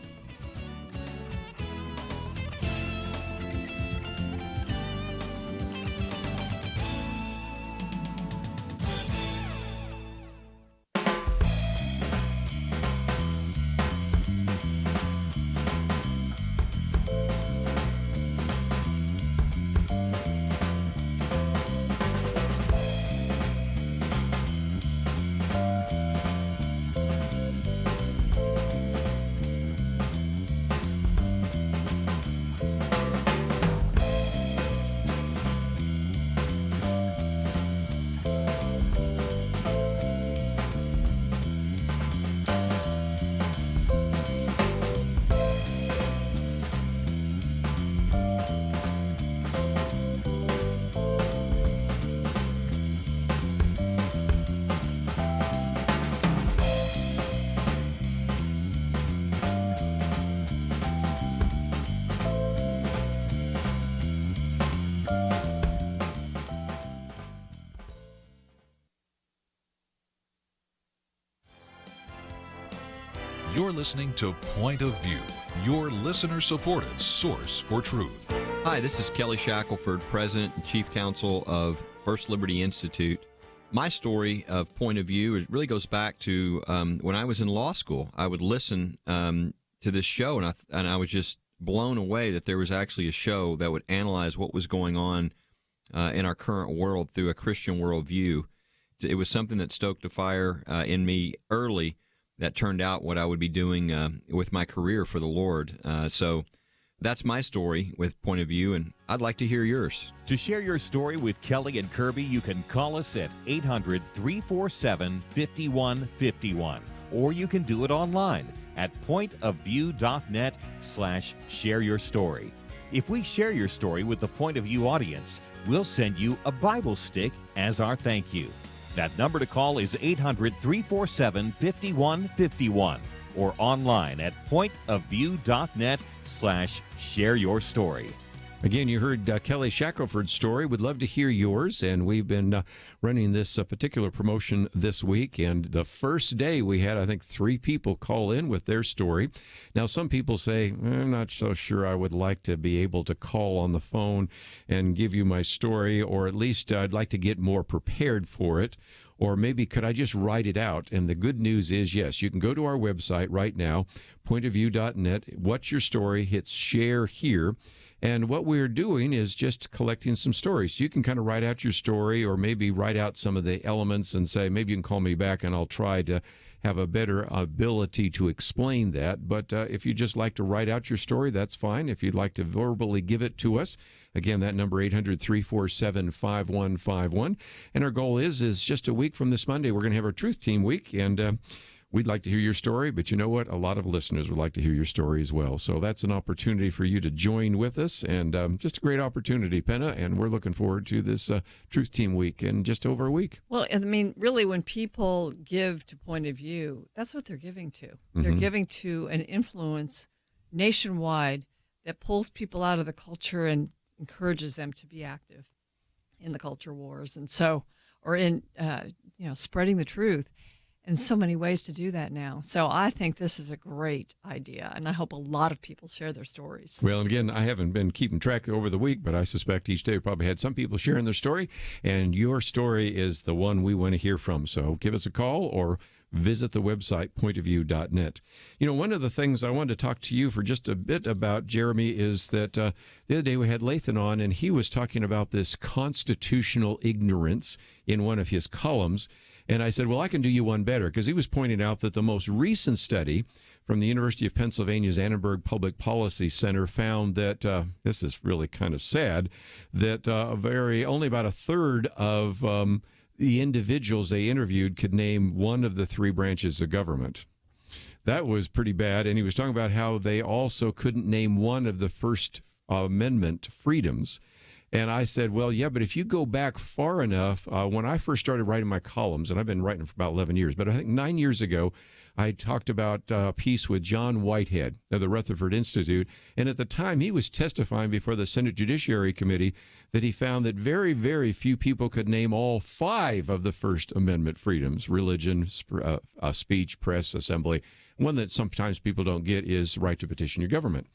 You're listening to Point of View, your listener-supported source for truth. Hi, this is Kelly Shackelford, President and Chief Counsel of First Liberty Institute. My story of Point of View really goes back to when I was in law school. I would listen to this show, and I was just blown away that there was actually a show that would analyze what was going on in our current world through a Christian worldview. It was something that stoked a fire in me early that turned out what I would be doing with my career for the Lord. So that's my story with Point of View, and I'd like to hear yours. To share your story with Kelly and Kerby, you can call us at 800-347-5151, or you can do it online at pointofview.net/share-your-story. If we share your story with the Point of View audience, we'll send you a Bible stick as our thank you. That number to call is 800-347-5151 or online at pointofview.net/share your story. Again, you heard Kelly Shackelford's story. Would love to hear yours, and we've been running this particular promotion this week. And the first day we had, I think, 3 people call in with their story. Now, some people say, I'm not so sure I would like to be able to call on the phone and give you my story, or at least I'd like to get more prepared for it. Or maybe could I just write it out? And the good news is, yes, you can go to our website right now, pointofview.net. What's your story? Hit share here. And what we're doing is just collecting some stories. You can kind of write out your story, or maybe write out some of the elements and say, maybe you can call me back and I'll try to have a better ability to explain that. But if you just like to write out your story, that's fine. If you'd like to verbally give it to us, again, that number 800-347-5151. And our goal is just a week from this Monday, we're going to have our Truth Team Week. And we'd like to hear your story, but you know what? A lot of listeners would like to hear your story as well. So that's an opportunity for you to join with us, and just a great opportunity, Penna, and we're looking forward to this Truth Team Week in just over a week. Well, I mean, really, when people give to Point of View, that's what they're giving to. They're giving to an influence nationwide that pulls people out of the culture and encourages them to be active in the culture wars, and so, or in, spreading the truth. And so many ways to do that now. So I think this is a great idea, and I hope a lot of people share their stories. Well, again, I haven't been keeping track over the week, but I suspect each day we probably had some people sharing their story, and your story is the one we want to hear from. So give us a call or visit the website, pointofview.net. You know, one of the things I wanted to talk to you for just a bit about, Jeremy, is that the other day we had Lathan on, and he was talking about this constitutional ignorance in one of his columns. And I said, well, I can do you one better, because he was pointing out that the most recent study from the University of Pennsylvania's Annenberg Public Policy Center found that, this is really kind of sad, that only about a third of the individuals they interviewed could name one of the 3 branches of government. That was pretty bad. And he was talking about how they also couldn't name one of the First Amendment freedoms. And I said, well, yeah, but if you go back far enough, when I first started writing my columns, and I've been writing for about 11 years, but I think 9 years ago, I talked about a piece with John Whitehead of the Rutherford Institute. And at the time, he was testifying before the Senate Judiciary Committee that he found that very, very few people could name all 5 of the First Amendment freedoms: religion, speech, press, assembly. One that sometimes people don't get is right to petition your government.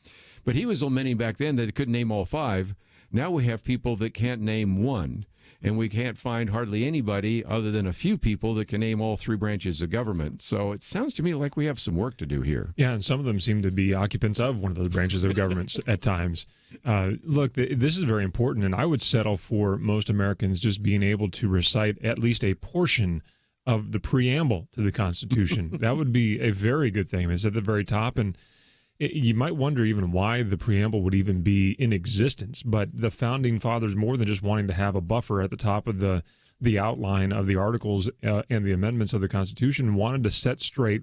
But he was lamenting back then that he couldn't name all 5. Now we have people that can't name one, and we can't find hardly anybody other than a few people that can name all 3 branches of government. So it sounds to me like we have some work to do here. Yeah, and some of them seem to be occupants of one of those branches of government at times. Look, this is very important, and I would settle for most Americans just being able to recite at least a portion of the preamble to the Constitution. That would be a very good thing. It's at the very top, and you might wonder even why the preamble would even be in existence, but the founding fathers, more than just wanting to have a buffer at the top of the outline of the articles and the amendments of the Constitution, wanted to set straight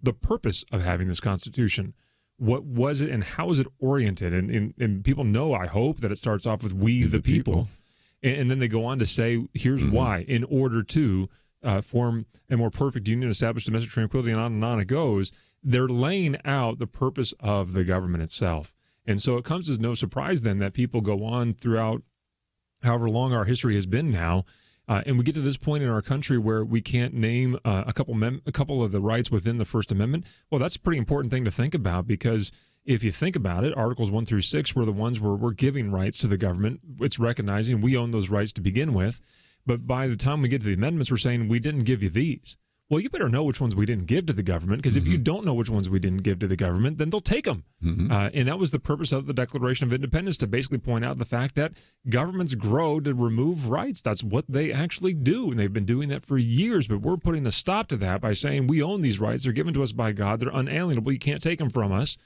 the purpose of having this Constitution. What was it and how is it oriented? And people know, I hope, that it starts off with "we the people." And then they go on to say, here's why: in order to form a more perfect union, establish domestic tranquility, and on it goes. They're laying out the purpose of the government itself. And so it comes as no surprise then that people go on throughout however long our history has been now, and we get to this point in our country where we can't name a couple of the rights within the First Amendment. Well, that's a pretty important thing to think about, because if you think about it, Articles 1 through 6 were the ones where we're giving rights to the government. It's recognizing we own those rights to begin with. But by the time we get to the amendments, we're saying we didn't give you these. Well, you better know which ones we didn't give to the government, because if you don't know which ones we didn't give to the government, then they'll take them. And that was the purpose of the Declaration of Independence, to basically point out the fact that governments grow to remove rights. That's what they actually do, and they've been doing that for years. But we're putting a stop to that by saying we own these rights. They're given to us by God. They're unalienable. You can't take them from us.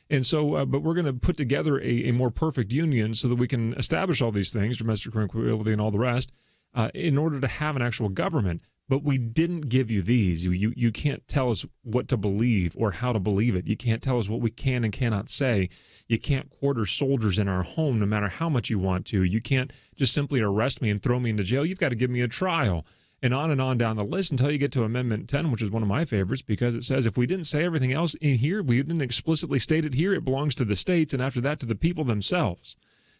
And so, but we're going to put together a more perfect union so that we can establish all these things, domestic tranquility and all the rest, in order to have an actual government. But we didn't give you these. You can't tell us what to believe or how to believe it. You can't tell us what we can and cannot say. You can't quarter soldiers in our home no matter how much you want to. You can't just simply arrest me and throw me into jail. You've got to give me a trial. and on down the list until you get to Amendment 10, which is one of my favorites, because it says if we didn't say everything else in here, we didn't explicitly state it here, it belongs to the states, and after that to the people themselves.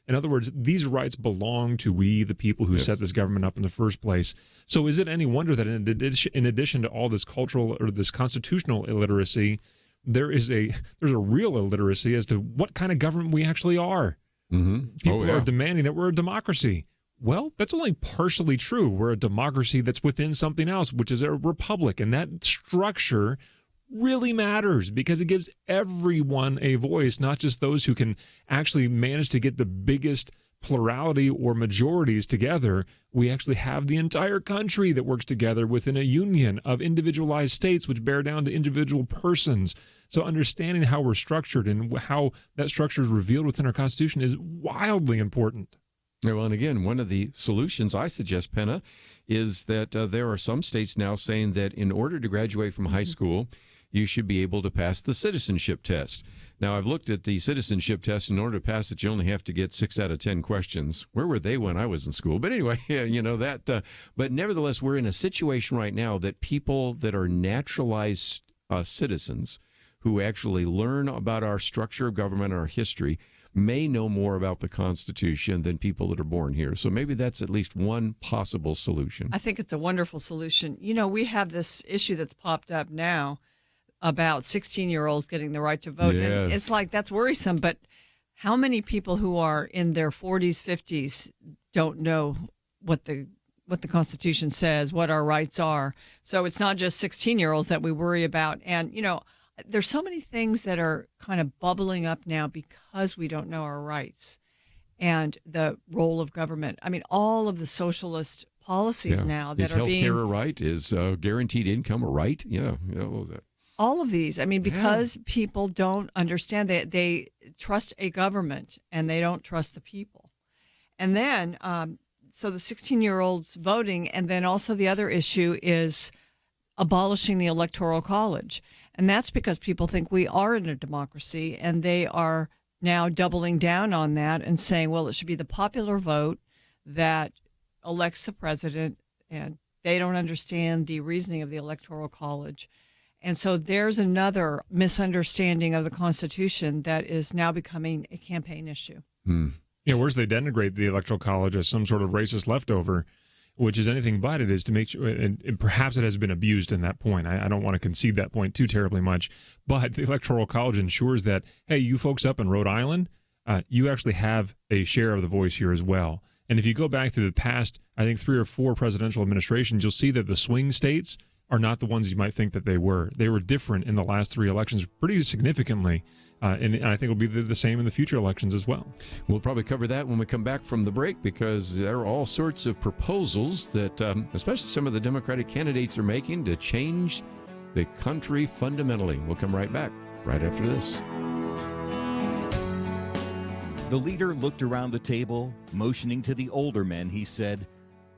In other words, these rights belong to we, the people who set this government up in the first place. So is it any wonder that in addition to all this cultural or this constitutional illiteracy, there's a real illiteracy as to what kind of government we actually are? Mm-hmm. People are demanding that we're a democracy. Well, that's only partially true. We're a democracy that's within something else, which is a republic. And that structure really matters because it gives everyone a voice, not just those who can actually manage to get the biggest plurality or majorities together. We actually have the entire country that works together within a union of individualized states which bear down to individual persons. So understanding how we're structured and how that structure is revealed within our Constitution is wildly important. Yeah, well, and again, one of the solutions I suggest, Penna, is that there are some states now saying that in order to graduate from high school, you should be able to pass the citizenship test. Now, I've looked at the citizenship test. In order to pass it, you only have to get 6 out of 10 questions. Where were they when I was in school? But anyway, that. But nevertheless, we're in a situation right now that people that are naturalized citizens who actually learn about our structure of government, our history, may know more about the Constitution than people that are born here. So maybe that's at least one possible solution. I think it's a wonderful solution. We have this issue that's popped up now about 16-year-olds getting the right to vote. Yes. And it's like, that's worrisome, but how many people who are in their 40s, 50s don't know what the Constitution says, what our rights are? So it's not just 16-year-olds that we worry about. And, there's so many things that are kind of bubbling up now because we don't know our rights and the role of government. I mean, all of the socialist policies now that are being... Is health care a right? Is guaranteed income a right? Yeah, all of that. All of these. I mean, because people don't understand. They trust a government and they don't trust the people. And then, so the 16-year-olds voting, and then also the other issue is abolishing the Electoral College. And that's because people think we are in a democracy, and they are now doubling down on that and saying, well, it should be the popular vote that elects the president, and they don't understand the reasoning of the Electoral College. And so there's another misunderstanding of the Constitution that is now becoming a campaign issue. Whereas they denigrate the Electoral College as some sort of racist leftover, which is anything but it is to make sure, and perhaps it has been abused in that point. I don't want to concede that point too terribly much, but the Electoral College ensures that, hey, you folks up in Rhode Island, you actually have a share of the voice here as well. And if you go back through the past, I think 3 or 4 presidential administrations, you'll see that the swing states are not the ones you might think that they were. They were different in the last 3 elections pretty significantly. And I think it'll be the same in the future elections as well. We'll probably cover that when we come back from the break, because there are all sorts of proposals that especially some of the Democratic candidates are making to change the country fundamentally. We'll come right back right after this. The leader looked around the table, motioning to the older men. He said,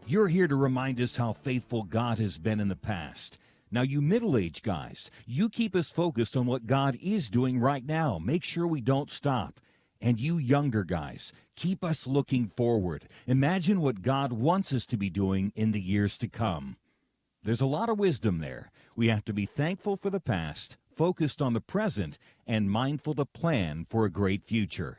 "You're here to remind us how faithful God has been in the past. Now, you middle-aged guys, you keep us focused on what God is doing right now. Make sure we don't stop. And you younger guys, keep us looking forward. Imagine what God wants us to be doing in the years to come." There's a lot of wisdom there. We have to be thankful for the past, focused on the present, and mindful to plan for a great future.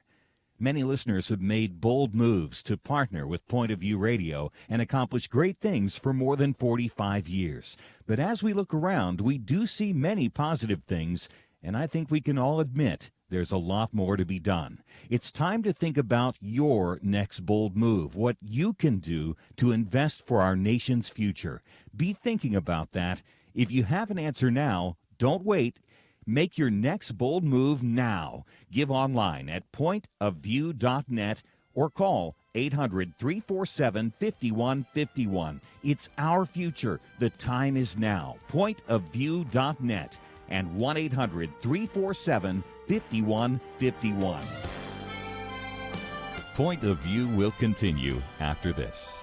Many listeners have made bold moves to partner with Point of View Radio and accomplish great things for more than 45 years. But as we look around, we do see many positive things, and I think we can all admit there's a lot more to be done. It's time to think about your next bold move, what you can do to invest for our nation's future. Be thinking about that. If you have an answer now, don't wait. Make your next bold move now. Give online at pointofview.net or call 800-347-5151. It's our future. The time is now. Pointofview.net and 1-800-347-5151. Point of View will continue after this.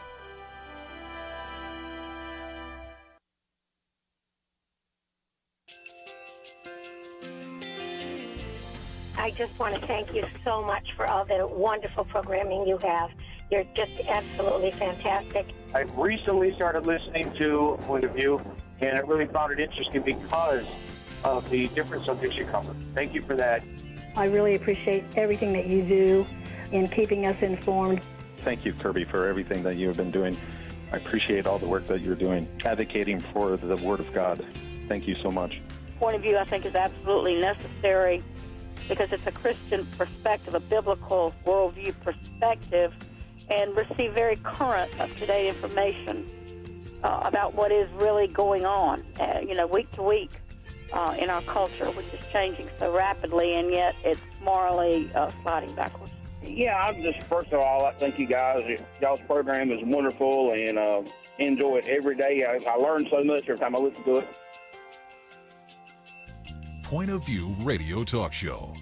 I just want to thank you so much for all the wonderful programming you have. You're just absolutely fantastic. I recently started listening to Point of View, and I really found it interesting because of the different subjects you cover. Thank you for that. I really appreciate everything that you do in keeping us informed. Thank you, Kerby, for everything that you have been doing. I appreciate all the work that you're doing, advocating for the Word of God. Thank you so much. Point of View, I think, is absolutely necessary because it's a Christian perspective, a biblical worldview perspective, and receive very current, up-to-date information about what is really going on, week to week in our culture, which is changing so rapidly, and yet it's morally sliding backwards. Yeah, I'm just, first of all, I thank you guys. Y'all's program is wonderful, and enjoy it every day. I learn so much every time I listen to it. Point of View Radio Talk Show.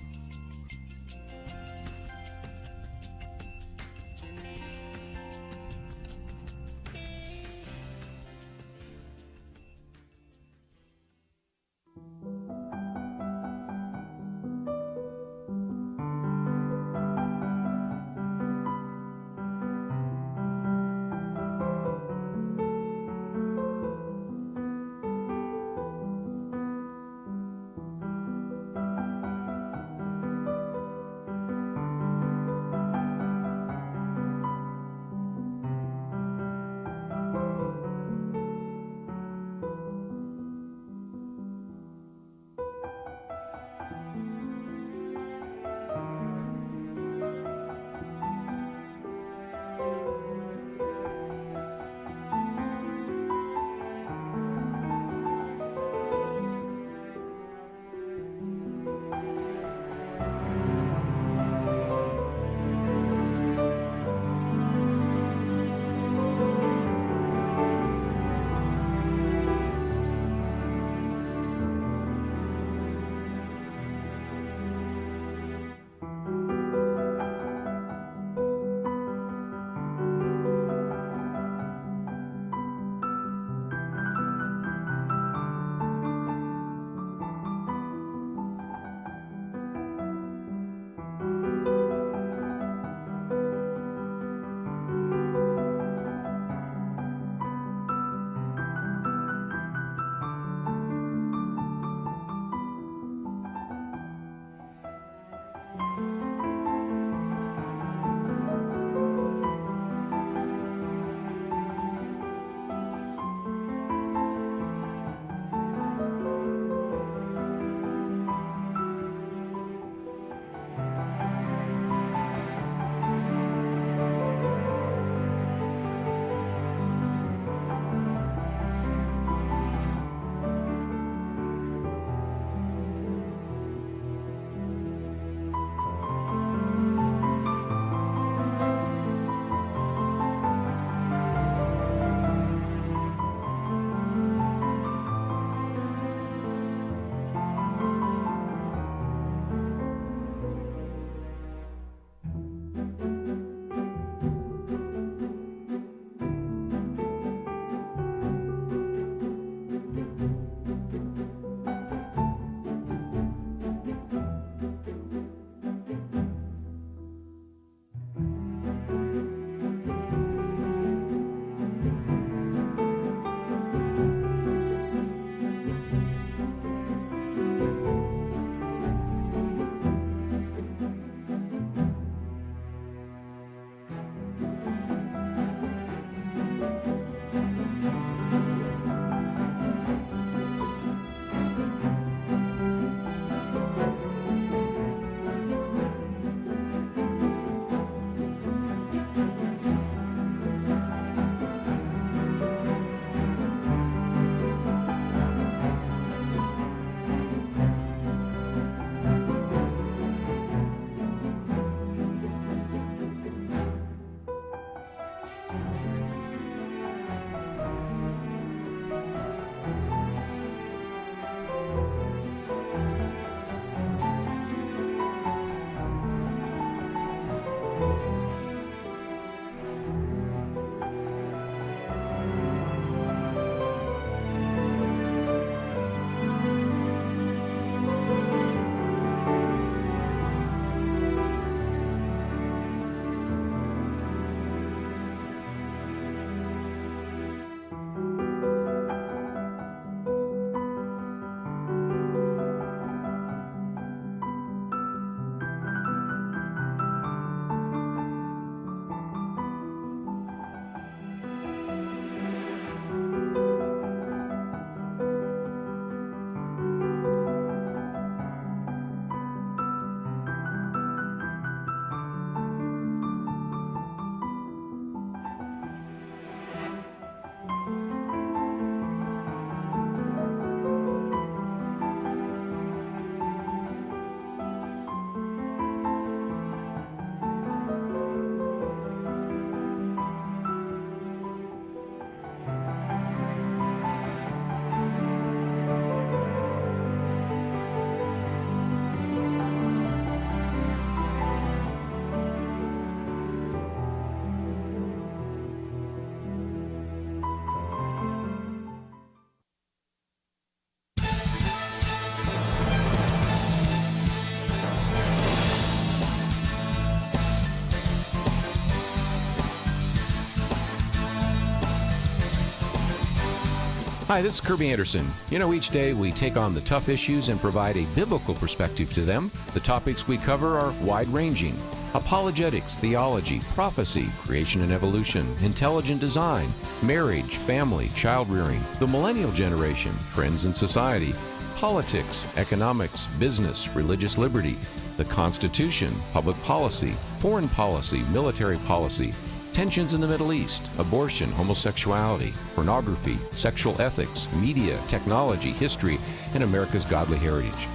Hi, this is Kerby Anderson. You know, each day we take on the tough issues and provide a biblical perspective to them. The topics we cover are wide-ranging. Apologetics, theology, prophecy, creation and evolution, intelligent design, marriage, family, child-rearing, the millennial generation, trends in society, politics, economics, business, religious liberty, the Constitution, public policy, foreign policy, military policy, tensions in the Middle East, abortion, homosexuality, pornography, sexual ethics, media, technology, history, and America's godly heritage.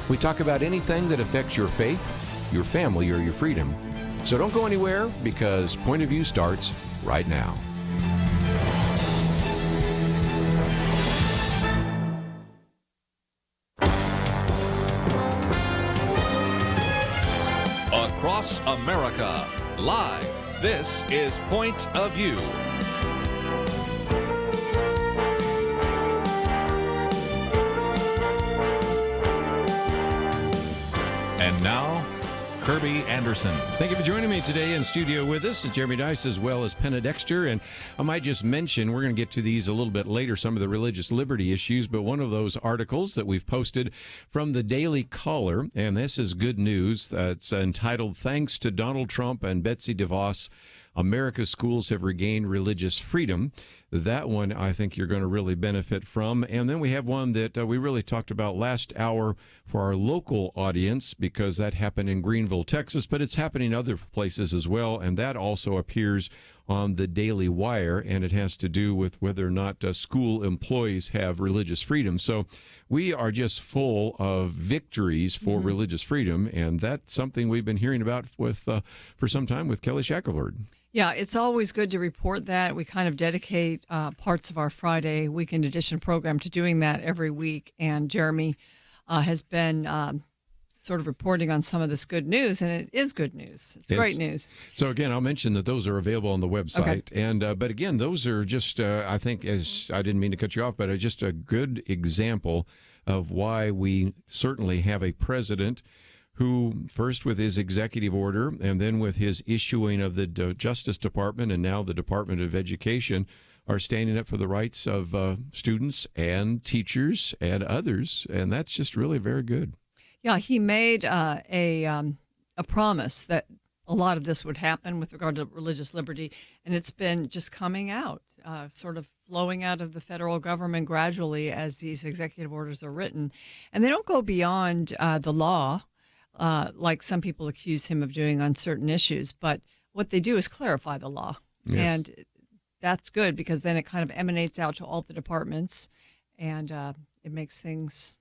We talk about anything that affects your faith, your family, or your freedom. So don't go anywhere, because Point of View starts right now. Across America, live. This is Point of View. And now, Kerby Anderson. Thank you for joining me today in studio with us. It's Jeremy Dice as well as Penna Dexter. And I might just mention, we're going to get to these a little bit later, some of the religious liberty issues, but one of those articles that we've posted from the Daily Caller, and this is good news. It's entitled, "Thanks to Donald Trump and Betsy DeVos, America's schools have regained religious freedom." That one I think you're going to really benefit from. And then we have one that we really talked about last hour for our local audience, because that happened in Greenville, Texas, but it's happening other places as well. And that also appears on the Daily Wire, and it has to do with whether or not school employees have religious freedom. So we are just full of victories for religious freedom, and that's something we've been hearing about with for some time with Kelly Shackelford. Yeah, it's always good to report that. We kind of dedicate parts of our Friday Weekend Edition program to doing that every week. And Jeremy has been sort of reporting on some of this good news, and it is good news. It's great news. So again, I'll mention that those are available on the website. Okay. And but again, those are just, I think, as I didn't mean to cut you off, but just a good example of why we certainly have a president who, first with his executive order and then with his issuing of the Justice Department and now the Department of Education, are standing up for the rights of students and teachers and others. And that's just really very good. Yeah, he made a promise that a lot of this would happen with regard to religious liberty, and it's been just coming out, sort of flowing out of the federal government gradually as these executive orders are written. And they don't go beyond the law, like some people accuse him of doing on certain issues, but what they do is clarify the law. Yes. And that's good, because then it kind of emanates out to all the departments, and it makes things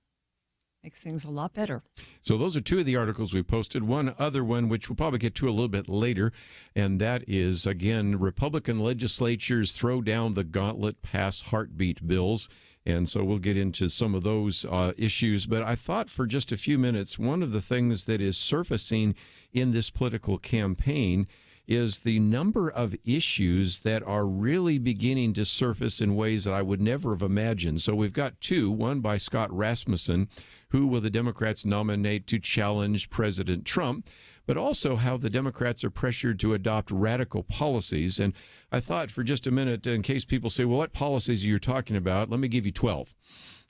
a lot better. So those are two of the articles we posted. One other one, which we'll probably get to a little bit later, and that is, again, Republican legislatures throw down the gauntlet, pass heartbeat bills. And so we'll get into some of those issues. But I thought for just a few minutes, one of the things that is surfacing in this political campaign is the number of issues that are really beginning to surface in ways that I would never have imagined. So we've got two, one by Scott Rasmussen, who will the Democrats nominate to challenge President Trump, but also how the Democrats are pressured to adopt radical policies. And I thought for just a minute, in case people say, well, what policies are you talking about? Let me give you 12.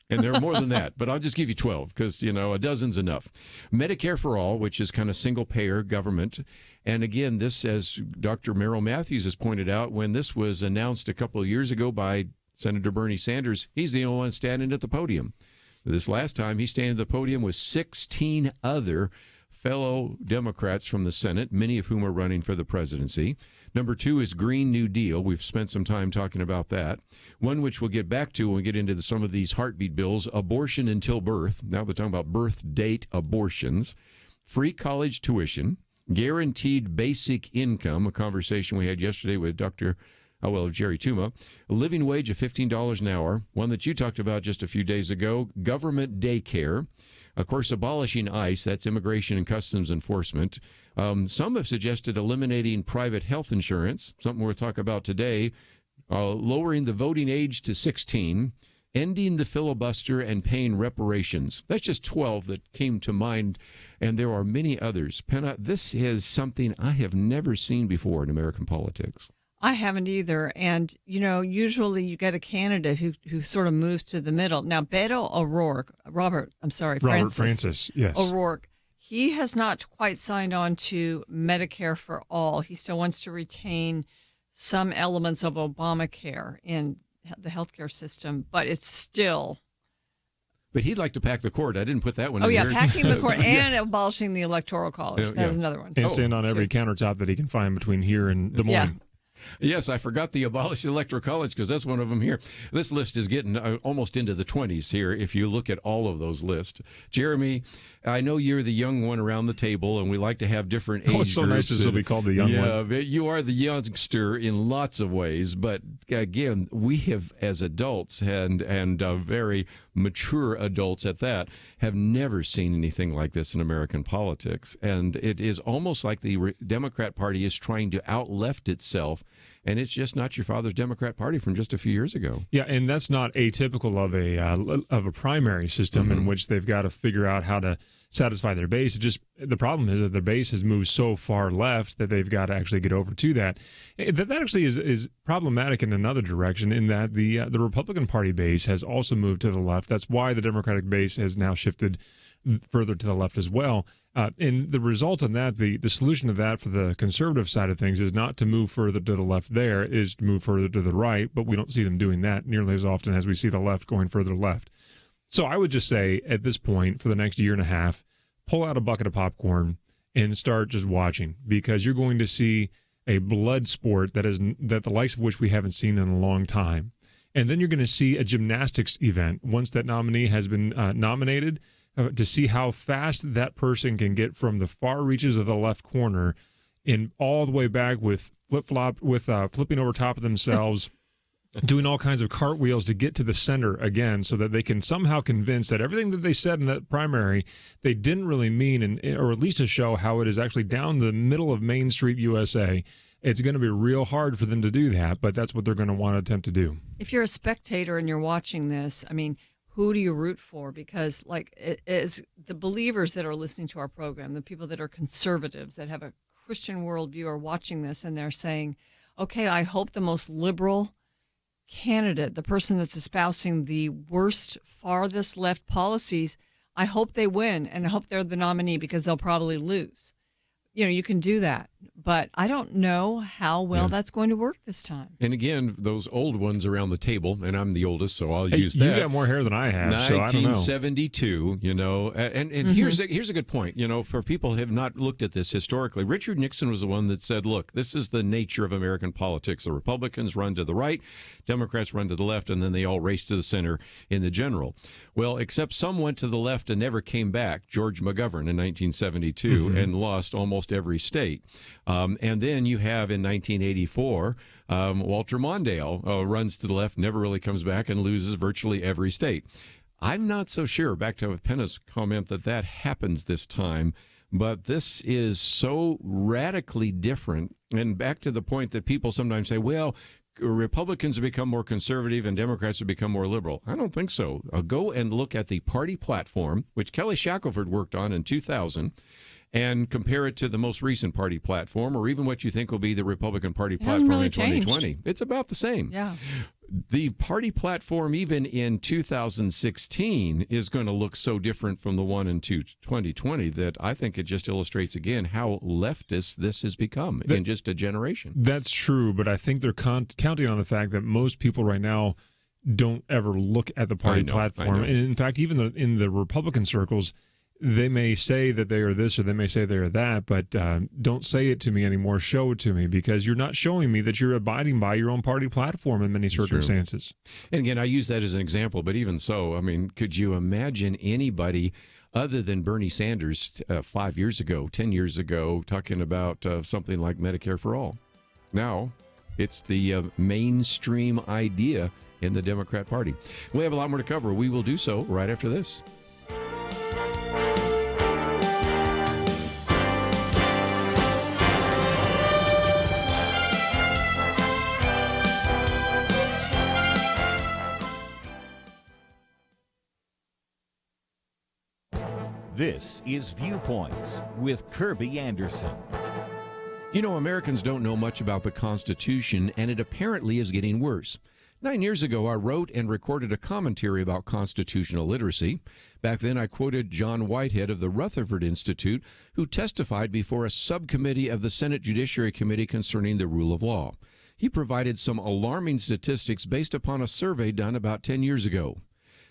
And there are more than that, but I'll just give you 12 because, a dozen's enough. Medicare for all, which is kind of single-payer government. And again, this, as Dr. Merrill Matthews has pointed out, when this was announced a couple of years ago by Senator Bernie Sanders, he's the only one standing at the podium. This last time, he's standing at the podium with 16 other fellow Democrats from the Senate, many of whom are running for the presidency. Number two is Green New Deal. We've spent some time talking about that. One which we'll get back to when we get into some of these heartbeat bills, abortion until birth. Now they're talking about birth date abortions. Free college tuition. Guaranteed basic income, a conversation we had yesterday with Jerry Tuma. A living wage of $15 an hour. One that you talked about just a few days ago. Government daycare. Of course, abolishing ICE, that's Immigration and Customs Enforcement. Some have suggested eliminating private health insurance, something we'll talk about today, lowering the voting age to 16, ending the filibuster, and paying reparations. That's just 12 that came to mind, and there are many others. Penna, this is something I have never seen before in American politics. I haven't either. And, usually you get a candidate who sort of moves to the middle. Now, Beto O'Rourke, Francis yes. O'Rourke, he has not quite signed on to Medicare for all. He still wants to retain some elements of Obamacare in the healthcare system, but it's still... But he'd like to pack the court. I didn't put that one Oh, in yeah, there. packing the court and abolishing the Electoral College. That was another one. And stand on every countertop that he can find between here and Des Moines. Yeah. Yes, I forgot the abolish the Electoral College because that's one of them here. This list is getting almost into the 20s here if you look at all of those lists. Jeremy, I know you're the young one around the table, and we like to have different age groups. It's so nice to be called the young one. Yeah, you are the youngster in lots of ways, but again, we have, as adults and very mature adults at that, have never seen anything like this in American politics. And it is almost like the Democrat Party is trying to out-left itself, and it's just not your father's Democrat Party from just a few years ago. Yeah, and that's not atypical of a primary system in which they've got to figure out how to satisfy their base. It just the problem is that their base has moved so far left that they've got to actually get over to that. That actually is problematic in another direction, in that the Republican Party base has also moved to the left. That's why the Democratic base has now shifted further to the left as well. And the result of that, the solution to that for the conservative side of things is not to move further to the left there, is to move further to the right, but we don't see them doing that nearly as often as we see the left going further left. So I would just say at this point, for the next year and a half, pull out a bucket of popcorn and start just watching, because you're going to see a blood sport that the likes of which we haven't seen in a long time. And then you're going to see a gymnastics event once that nominee has been nominated, to see how fast that person can get from the far reaches of the left corner and all the way back with flipping over top of themselves, doing all kinds of cartwheels to get to the center again, so that they can somehow convince that everything that they said in that primary they didn't really mean, or at least to show how it is actually down the middle of Main Street, USA. It's going to be real hard for them to do that, but that's what they're going to want to attempt to do. If you're a spectator and you're watching this, I mean, who do you root for? Because it is the believers that are listening to our program, the people that are conservatives, that have a Christian worldview, are watching this and they're saying, okay, I hope the most liberal candidate, the person that's espousing the worst, farthest left policies, I hope they win, and I hope they're the nominee, because they'll probably lose. You can do that, but I don't know how well that's going to work this time. And again, those old ones around the table, and I'm the oldest, so I'll use that. You got more hair than I have, so I don't know. 1972, and here's a good point. For people who have not looked at this historically, Richard Nixon was the one that said, look, this is the nature of American politics. The Republicans run to the right, Democrats run to the left, and then they all race to the center in the general. Well, except some went to the left and never came back. George McGovern in 1972 and lost almost every state. And then you have in 1984, Walter Mondale runs to the left, never really comes back, and loses virtually every state. I'm not so sure, back to Penna's comment, that happens this time. But this is so radically different. And back to the point that people sometimes say, well, Republicans have become more conservative and Democrats have become more liberal. I don't think so. Go and look at the party platform, which Kelly Shackelford worked on in 2000, and compare it to the most recent party platform, or even what you think will be the Republican Party platform in 2020. It's about the same. Yeah. The party platform, even in 2016, is going to look so different from the one in 2020 that I think it just illustrates, again, how leftist this has become in just a generation. That's true, but I think they're counting on the fact that most people right now don't ever look at the party platform. And in fact, even in the Republican circles, they may say that they are this or they may say they are that, but don't say it to me anymore. Show it to me, because you're not showing me that you're abiding by your own party platform in many circumstances. And again, I use that as an example, but even so, I mean, could you imagine anybody other than Bernie Sanders 5 years ago, 10 years ago, talking about something like Medicare for all? Now, it's the mainstream idea in the Democrat Party. We have a lot more to cover. We will do so right after this. This is Viewpoints with Kerby Anderson. You know, Americans don't know much about the Constitution, and it apparently is getting worse. 9 years ago, I wrote and recorded a commentary about constitutional literacy. Back then, I quoted John Whitehead of the Rutherford Institute, who testified before a subcommittee of the Senate Judiciary Committee concerning the rule of law. He provided some alarming statistics based upon a survey done about 10 years ago.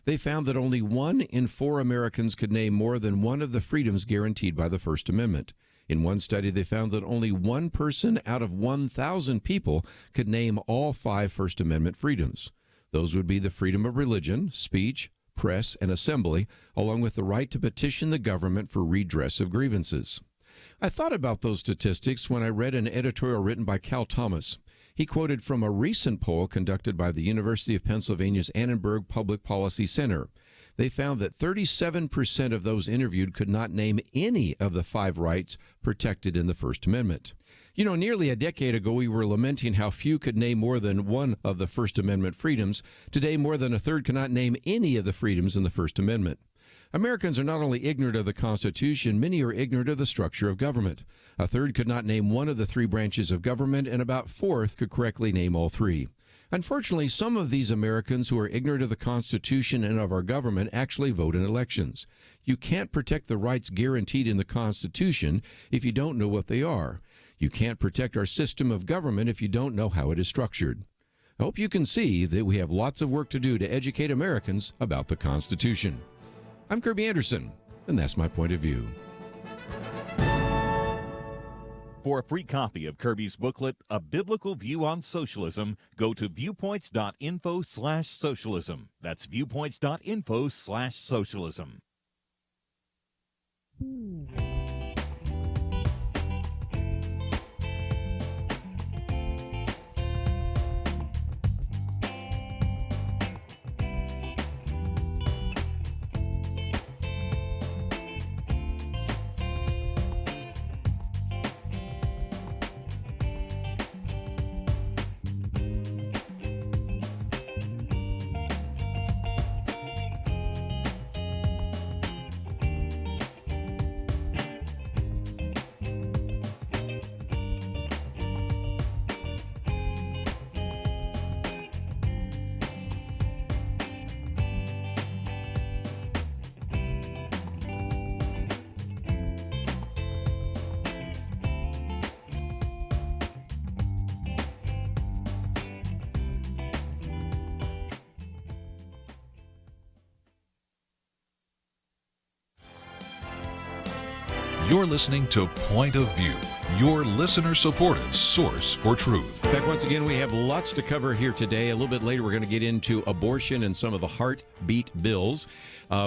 They found that only 1 in 4 Americans could name more than one of the freedoms guaranteed by the First Amendment. In one study, they found that only 1 person out of 1,000 people could name all 5 First Amendment freedoms. Those would be the freedom of religion, speech, press, and assembly, along with the right to petition the government for redress of grievances. I thought about those statistics when I read an editorial written by Cal Thomas. He quoted from a recent poll conducted by the University of Pennsylvania's Annenberg Public Policy Center. They found that 37% of those interviewed could not name any of the 5 rights protected in the First Amendment. You know, nearly a decade ago, we were lamenting how few could name more than one of the First Amendment freedoms. Today, more than a third cannot name any of the freedoms in the First Amendment. Americans are not only ignorant of the Constitution, many are ignorant of the structure of government. A third could not name one of the 3 branches of government, and about 1/4 could correctly name all 3. Unfortunately, some of these Americans who are ignorant of the Constitution and of our government actually vote in elections. You can't protect the rights guaranteed in the Constitution if you don't know what they are. You can't protect our system of government if you don't know how it is structured. I hope you can see that we have lots of work to do to educate Americans about the Constitution. I'm Kerby Anderson, and that's my point of view. For a free copy of Kerby's booklet, A Biblical View on Socialism, go to viewpoints.info/socialism. That's viewpoints.info/socialism. You're listening to Point of View, your listener-supported source for truth. Back once again, we have lots to cover here today. A little bit later, we're going to get into abortion and some of the heartbeat bills.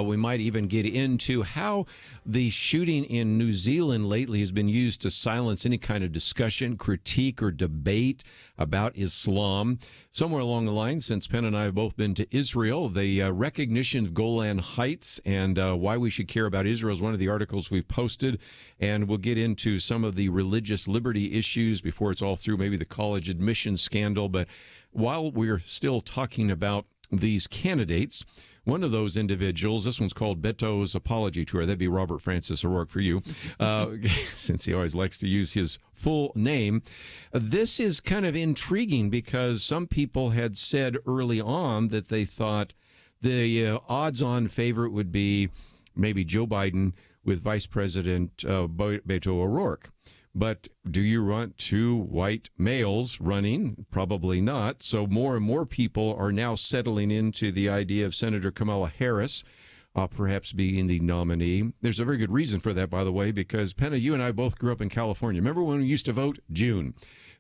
We might even get into how the shooting in New Zealand lately has been used to silence any kind of discussion, critique, or debate about Islam. Somewhere along the line, since Penn and I have both been to Israel, the recognition of Golan Heights and why we should care about Israel is one of the articles we've posted. And we'll get into some of the religious liberty issues before it's all through, maybe the college admissions scandal. But while we're still talking about these candidates, one of those individuals, this one's called Beto's Apology Tour. That'd be Robert Francis O'Rourke for you, since he always likes to use his full name. This is kind of intriguing because some people had said early on that they thought the odds-on favorite would be maybe Joe Biden with Vice President Beto O'Rourke. But do you want 2 white males running? Probably not. So more and more people are now settling into the idea of Senator Kamala Harris perhaps being the nominee. There's a very good reason for that, by the way, because Penna, you and I both grew up in California. Remember when we used to vote? June.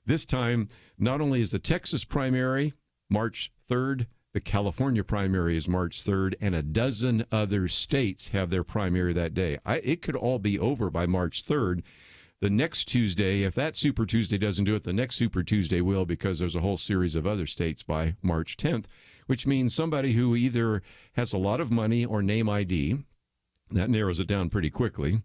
This time, not only is the Texas primary March 3rd, the California primary is March 3rd, and a dozen other states have their primary that day. It could all be over by March 3rd. The next Tuesday, if that Super Tuesday doesn't do it, the next Super Tuesday will, because there's a whole series of other states by March 10th, which means somebody who either has a lot of money or name ID, that narrows it down pretty quickly,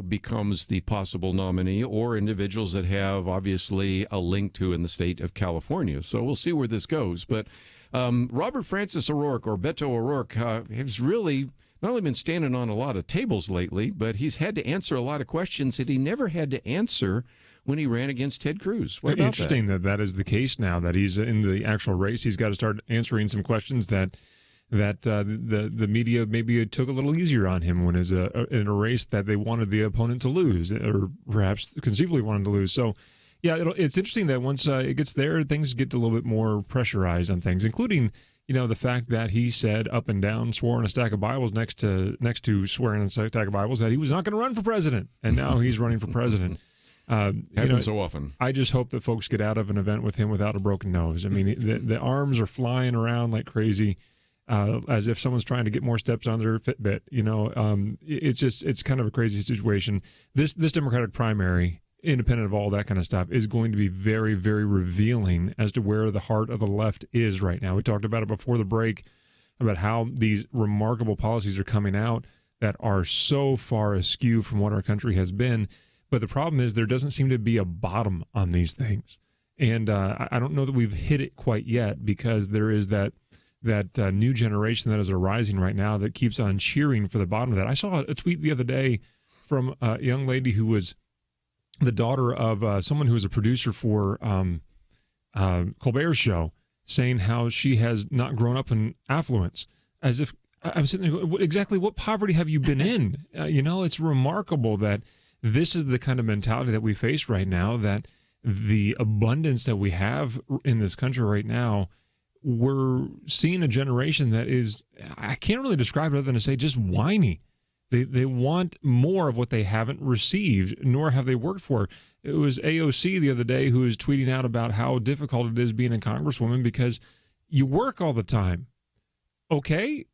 becomes the possible nominee, or individuals that have obviously a link to in the state of California. So we'll see where this goes. But Robert Francis O'Rourke, or Beto O'Rourke, has really not only been standing on a lot of tables lately, but he's had to answer a lot of questions that he never had to answer when he ran against Ted Cruz. What about Interesting that is the case now, that he's in the actual race. He's got to start answering some questions that the media maybe took a little easier on him when is in a race that they wanted the opponent to lose, or perhaps conceivably wanted to lose. So, yeah, it's interesting that once it gets there, things get a little bit more pressurized on things, including the fact that he said up and down, swore on a stack of Bibles next to swearing on a stack of Bibles that he was not going to run for president, and now he's running for president. Happens so often. I just hope that folks get out of an event with him without a broken nose. I mean, the arms are flying around like crazy. As if someone's trying to get more steps on their Fitbit. It's kind of a crazy situation. This Democratic primary, independent of all that kind of stuff, is going to be very, very revealing as to where the heart of the left is right now. We talked about it before the break, about how these remarkable policies are coming out that are so far askew from what our country has been. But the problem is there doesn't seem to be a bottom on these things. And I don't know that we've hit it quite yet, because there is that new generation that is arising right now that keeps on cheering for the bottom of that. I saw a tweet the other day from a young lady who was the daughter of someone who was a producer for Colbert's show, saying how she has not grown up in affluence. As if I'm sitting there, exactly what poverty have you been in? It's remarkable that this is the kind of mentality that we face right now, that the abundance that we have in this country right now, we're seeing a generation that is, I can't really describe it other than to say just whiny. They want more of what they haven't received, nor have they worked for. It was AOC the other day who was tweeting out about how difficult it is being a congresswoman because you work all the time. Okay,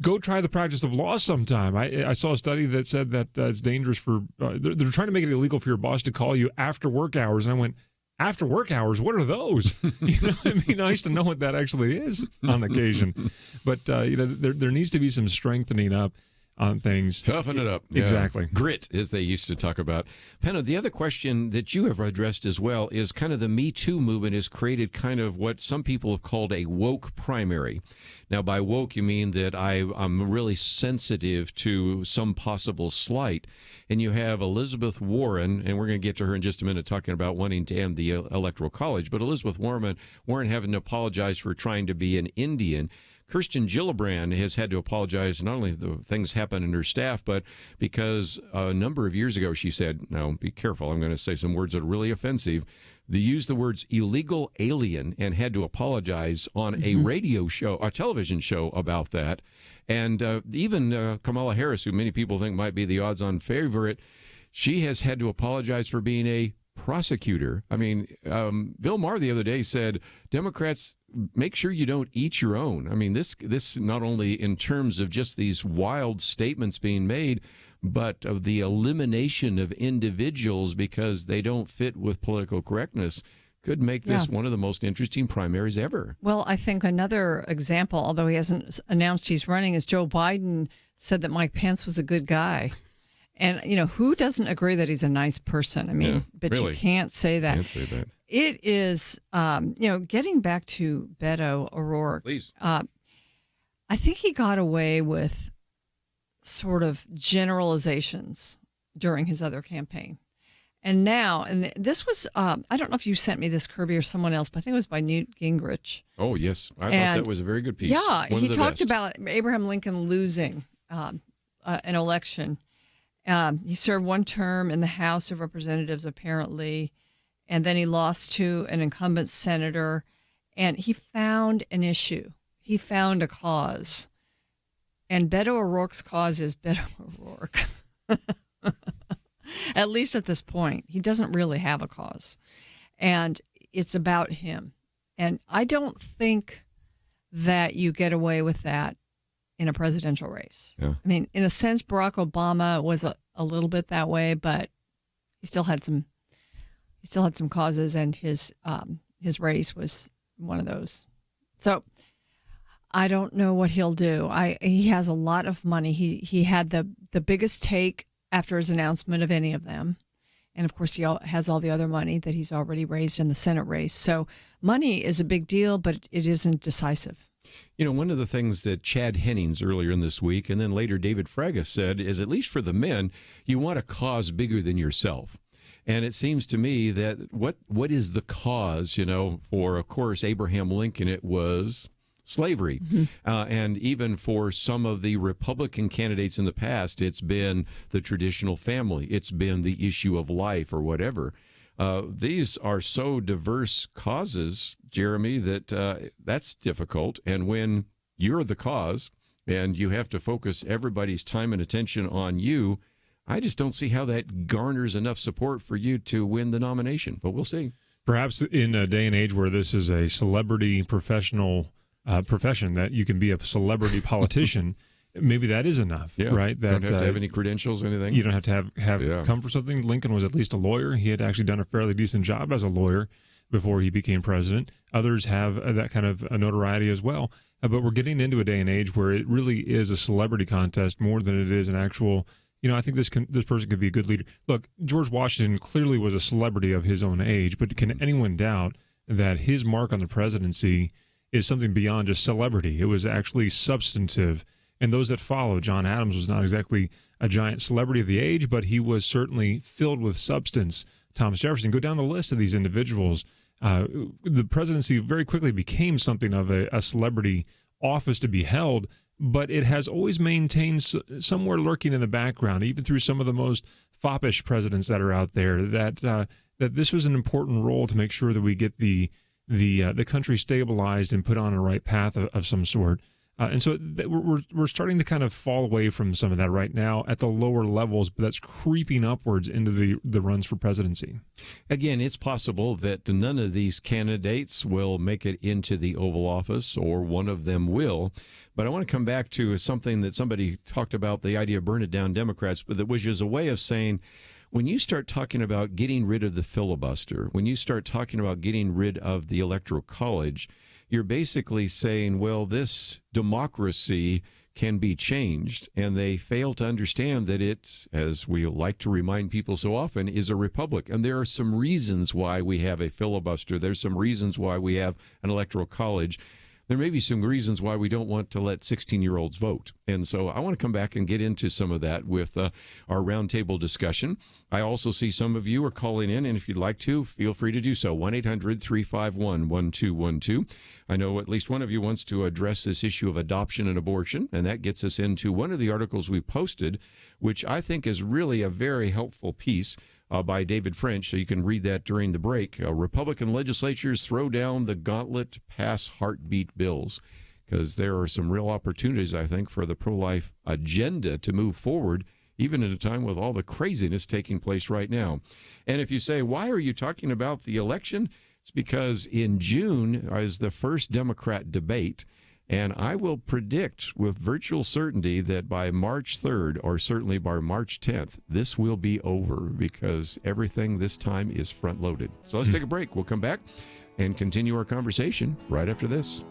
go try the practice of law sometime. I saw a study that said that it's dangerous for, they're trying to make it illegal for your boss to call you after work hours. And I went, after work hours, what are those? It'd be nice to know what that actually is on occasion. But, there needs to be some strengthening up on things. Toughen it up. Yeah. Exactly. Grit, as they used to talk about. Penna, the other question that you have addressed as well is kind of the Me Too movement has created kind of what some people have called a woke primary. Now, by woke, you mean that I'm really sensitive to some possible slight. And you have Elizabeth Warren, and we're going to get to her in just a minute, talking about wanting to end the Electoral College. But Elizabeth Warren having to apologize for trying to be an Indian. Kirsten Gillibrand has had to apologize, not only the things happen in her staff, but because a number of years ago she said, now be careful, I'm going to say some words that are really offensive. They used the words illegal alien and had to apologize on a radio show, a television show about that. And even Kamala Harris, who many people think might be the odds-on favorite, she has had to apologize for being a prosecutor. I mean, Bill Maher the other day said, Democrats, make sure you don't eat your own. I mean, this not only in terms of just these wild statements being made, but of the elimination of individuals because they don't fit with political correctness, could make this one of the most interesting primaries ever. Well, I think another example, although he hasn't announced he's running, is Joe Biden said that Mike Pence was a good guy. And, who doesn't agree that he's a nice person? I mean, but really, you can't say that. Can't say that. It is, getting back to Beto O'Rourke. Please. I think he got away with sort of generalizations during his other campaign. And now, and this was, I don't know if you sent me this, Kerby, or someone else, but I think it was by Newt Gingrich. Oh, yes. I thought that was a very good piece. Yeah, he talked about Abraham Lincoln losing an election. He served one term in the House of Representatives, apparently, and then he lost to an incumbent senator, and he found an issue. He found a cause. And Beto O'Rourke's cause is Beto O'Rourke. At least at this point. He doesn't really have a cause. And it's about him. And I don't think that you get away with that in a presidential race. Yeah. I mean, in a sense, Barack Obama was a little bit that way, but he still had some causes, and his race was one of those. So I don't know what he'll do. He has a lot of money. He had the biggest take after his announcement of any of them. And of course, he has all the other money that he's already raised in the Senate race. So money is a big deal, but it isn't decisive. You know, one of the things that Chad Hennings earlier in this week, and then later David Frege said, is at least for the men, you want a cause bigger than yourself. And it seems to me that what is the cause, you know, for, of course, Abraham Lincoln, it was slavery. And even for some of the Republican candidates in the past, it's been the traditional family. It's been the issue of life or whatever. These are so diverse causes, Jeremy, that that's difficult. And when you're the cause and you have to focus everybody's time and attention on you, I just don't see how that garners enough support for you to win the nomination. But we'll see. Perhaps in a day and age where this is a celebrity profession, that you can be a celebrity politician, maybe that is enough, right? That don't have to have any credentials, anything. You don't have to have come for something. Lincoln was at least a lawyer. He had actually done a fairly decent job as a lawyer before he became president. Others have that kind of notoriety as well. But we're getting into a day and age where it really is a celebrity contest more than it is an actual, you know, I think this person could be a good leader. Look, George Washington clearly was a celebrity of his own age, but can anyone doubt that his mark on the presidency is something beyond just celebrity? It was actually substantive. And those that follow, John Adams was not exactly a giant celebrity of the age, but he was certainly filled with substance. Thomas Jefferson, go down the list of these individuals. The presidency very quickly became something of a celebrity office to be held, but it has always maintained somewhere lurking in the background, even through some of the most foppish presidents that are out there, that this was an important role to make sure that we get the country stabilized and put on a right path of some sort. And so we're starting to kind of fall away from some of that right now at the lower levels, but that's creeping upwards into the runs for presidency. Again, it's possible that none of these candidates will make it into the Oval Office, or one of them will. But I want to come back to something that somebody talked about, the idea of burn it down Democrats, which is a way of saying, when you start talking about getting rid of the filibuster, when you start talking about getting rid of the Electoral College, you're basically saying, well, this democracy can be changed. And they fail to understand that it, as we like to remind people so often, is a republic. And there are some reasons why we have a filibuster. There's some reasons why we have an Electoral College. There may be some reasons why we don't want to let 16-year-olds vote. And so I want to come back and get into some of that with our roundtable discussion. I also see some of you are calling in, and if you'd like to, feel free to do so. 1-800-351-1212. I know at least one of you wants to address this issue of adoption and abortion, and that gets us into one of the articles we posted, which I think is really a very helpful piece by David French, so you can read that during the break. Republican legislatures throw down the gauntlet, pass heartbeat bills, because there are some real opportunities, I think, for the pro-life agenda to move forward, even at a time with all the craziness taking place right now. And if you say, why are you talking about the election? It's because in June is the first Democrat debate. And I will predict with virtual certainty that by March 3rd, or certainly by March 10th, this will be over, because everything this time is front-loaded. So let's take a break. We'll come back and continue our conversation right after this.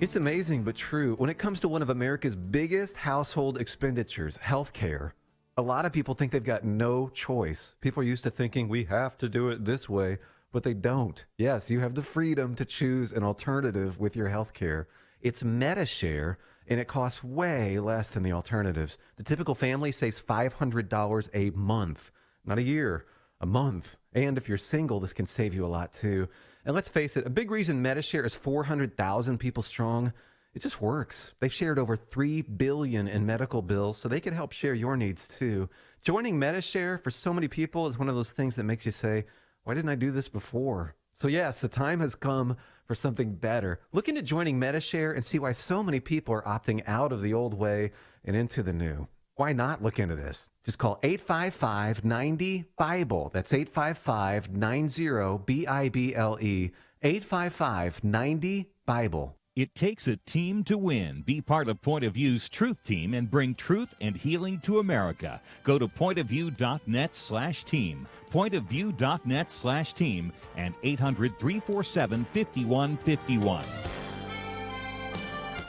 It's amazing but true. When it comes to one of America's biggest household expenditures, healthcare, a lot of people think they've got no choice. People are used to thinking we have to do it this way, but they don't. Yes, you have the freedom to choose an alternative with your healthcare. It's MediShare, and it costs way less than the alternatives. The typical family saves $500 a month, not a year, a month. And if you're single, this can save you a lot too. And let's face it, a big reason MediShare is 400,000 people strong, it just works. They've shared over $3 billion in medical bills, so they can help share your needs too. Joining MediShare for so many people is one of those things that makes you say, why didn't I do this before? So yes, the time has come for something better. Look into joining MediShare and see why so many people are opting out of the old way and into the new. Why not look into this? Just call 855-90-BIBLE. That's 855-90-BIBLE. 855-90-BIBLE. It takes a team to win. Be part of Point of View's Truth Team and bring truth and healing to America. Go to pointofview.net/team, pointofview.net/team, and 800-347-5151.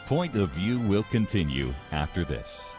Point of View will continue after this.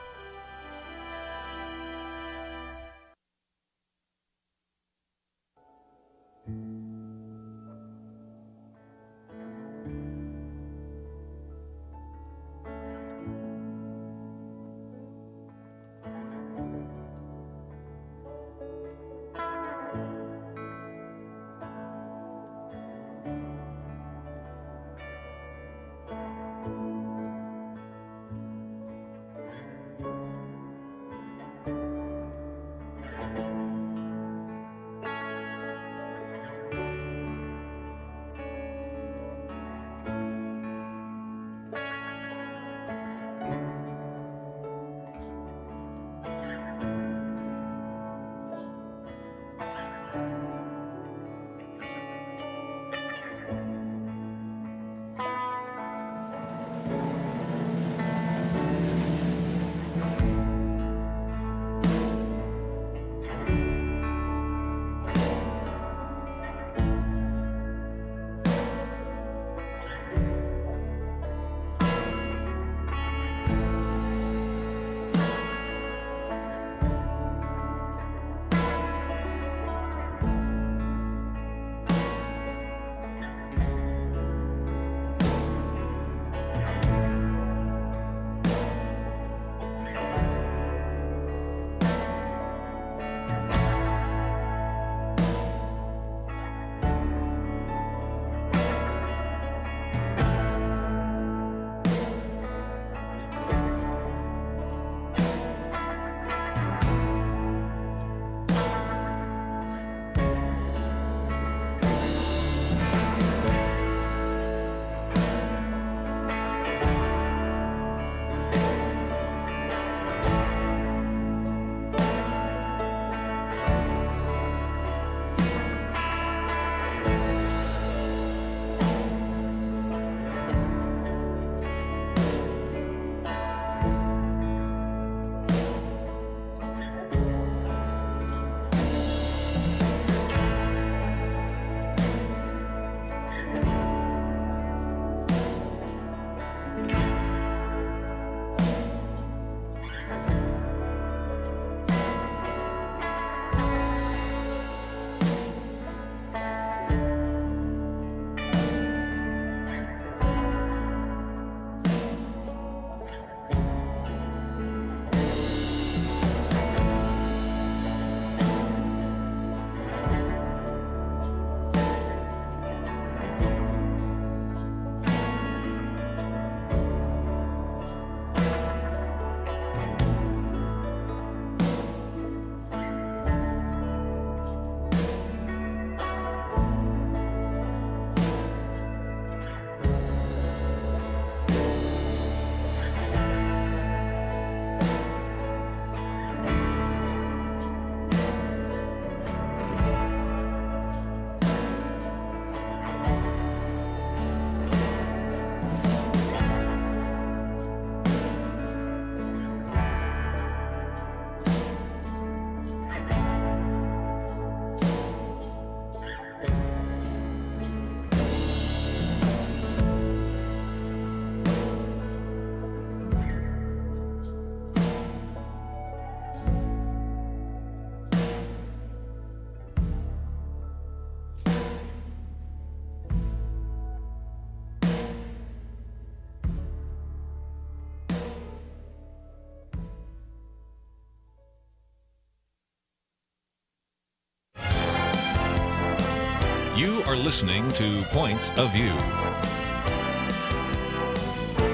You are listening to Point of View.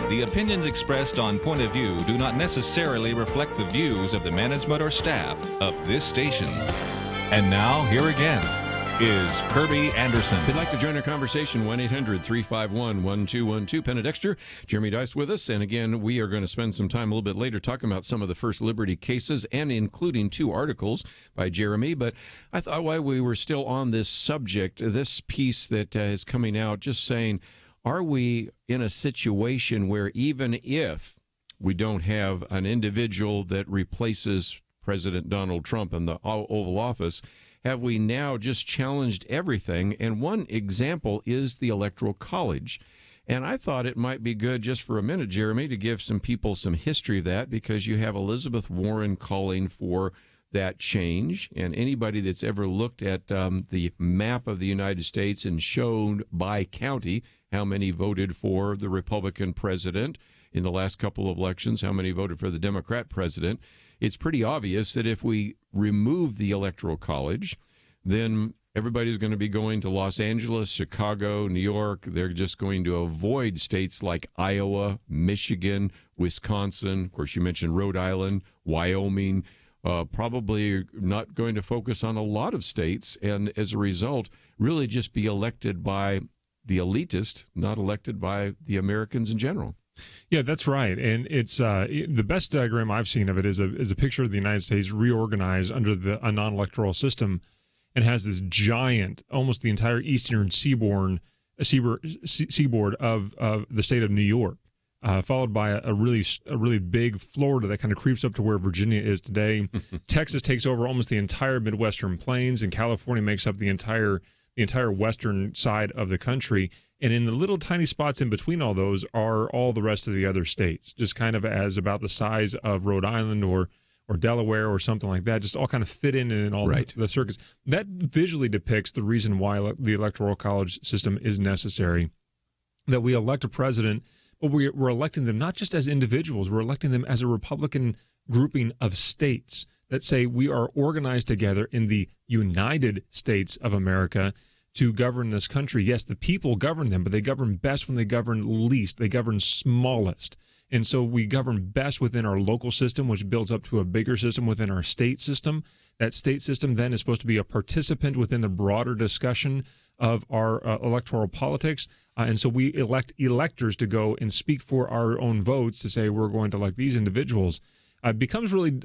The opinions expressed on Point of View do not necessarily reflect the views of the management or staff of this station. And now, here again is Kerby Anderson. If you'd like to join our conversation, 1-800-351-1212. Penna Dexter, Jeremy Dice with us. And again, we are going to spend some time a little bit later talking about some of the First Liberty cases and including 2 articles by Jeremy. But I thought while we were still on this subject, this piece that is coming out just saying, are we in a situation where even if we don't have an individual that replaces President Donald Trump in the Oval Office, have we now just challenged everything? And one example is the Electoral College. And I thought it might be good just for a minute, Jeremy, to give some people some history of that, because you have Elizabeth Warren calling for that change. And anybody that's ever looked at the map of the United States and shown by county how many voted for the Republican president in the last couple of elections, how many voted for the Democrat president, it's pretty obvious that if we remove the Electoral College, then everybody's going to be going to Los Angeles, Chicago, New York. They're just going to avoid states like Iowa, Michigan, Wisconsin. Of course, you mentioned Rhode Island, Wyoming. Probably not going to focus on a lot of states, and as a result, really just be elected by the elitist, not elected by the Americans in general. Yeah, that's right. And it's the best diagram I've seen of it is a picture of the United States reorganized under a non-electoral system, and has this giant, almost the entire eastern seaboard of the state of New York, followed by a really big Florida that kind of creeps up to where Virginia is today. Texas takes over almost the entire Midwestern plains, and California makes up the entire western side of the country. And in the little tiny spots in between all those are all the rest of the other states, just kind of as about the size of Rhode Island or Delaware or something like that, just all kind of fit in all the circuits. That visually depicts the reason why the Electoral College system is necessary, that we elect a president, but we're electing them not just as individuals, we're electing them as a Republican grouping of states that say we are organized together in the United States of America to govern this country. Yes, the people govern them, but they govern best when they govern least. They govern smallest. And so we govern best within our local system, which builds up to a bigger system within our state system. That state system then is supposed to be a participant within the broader discussion of our electoral politics. And so we elect electors to go and speak for our own votes to say we're going to elect these individuals. It becomes really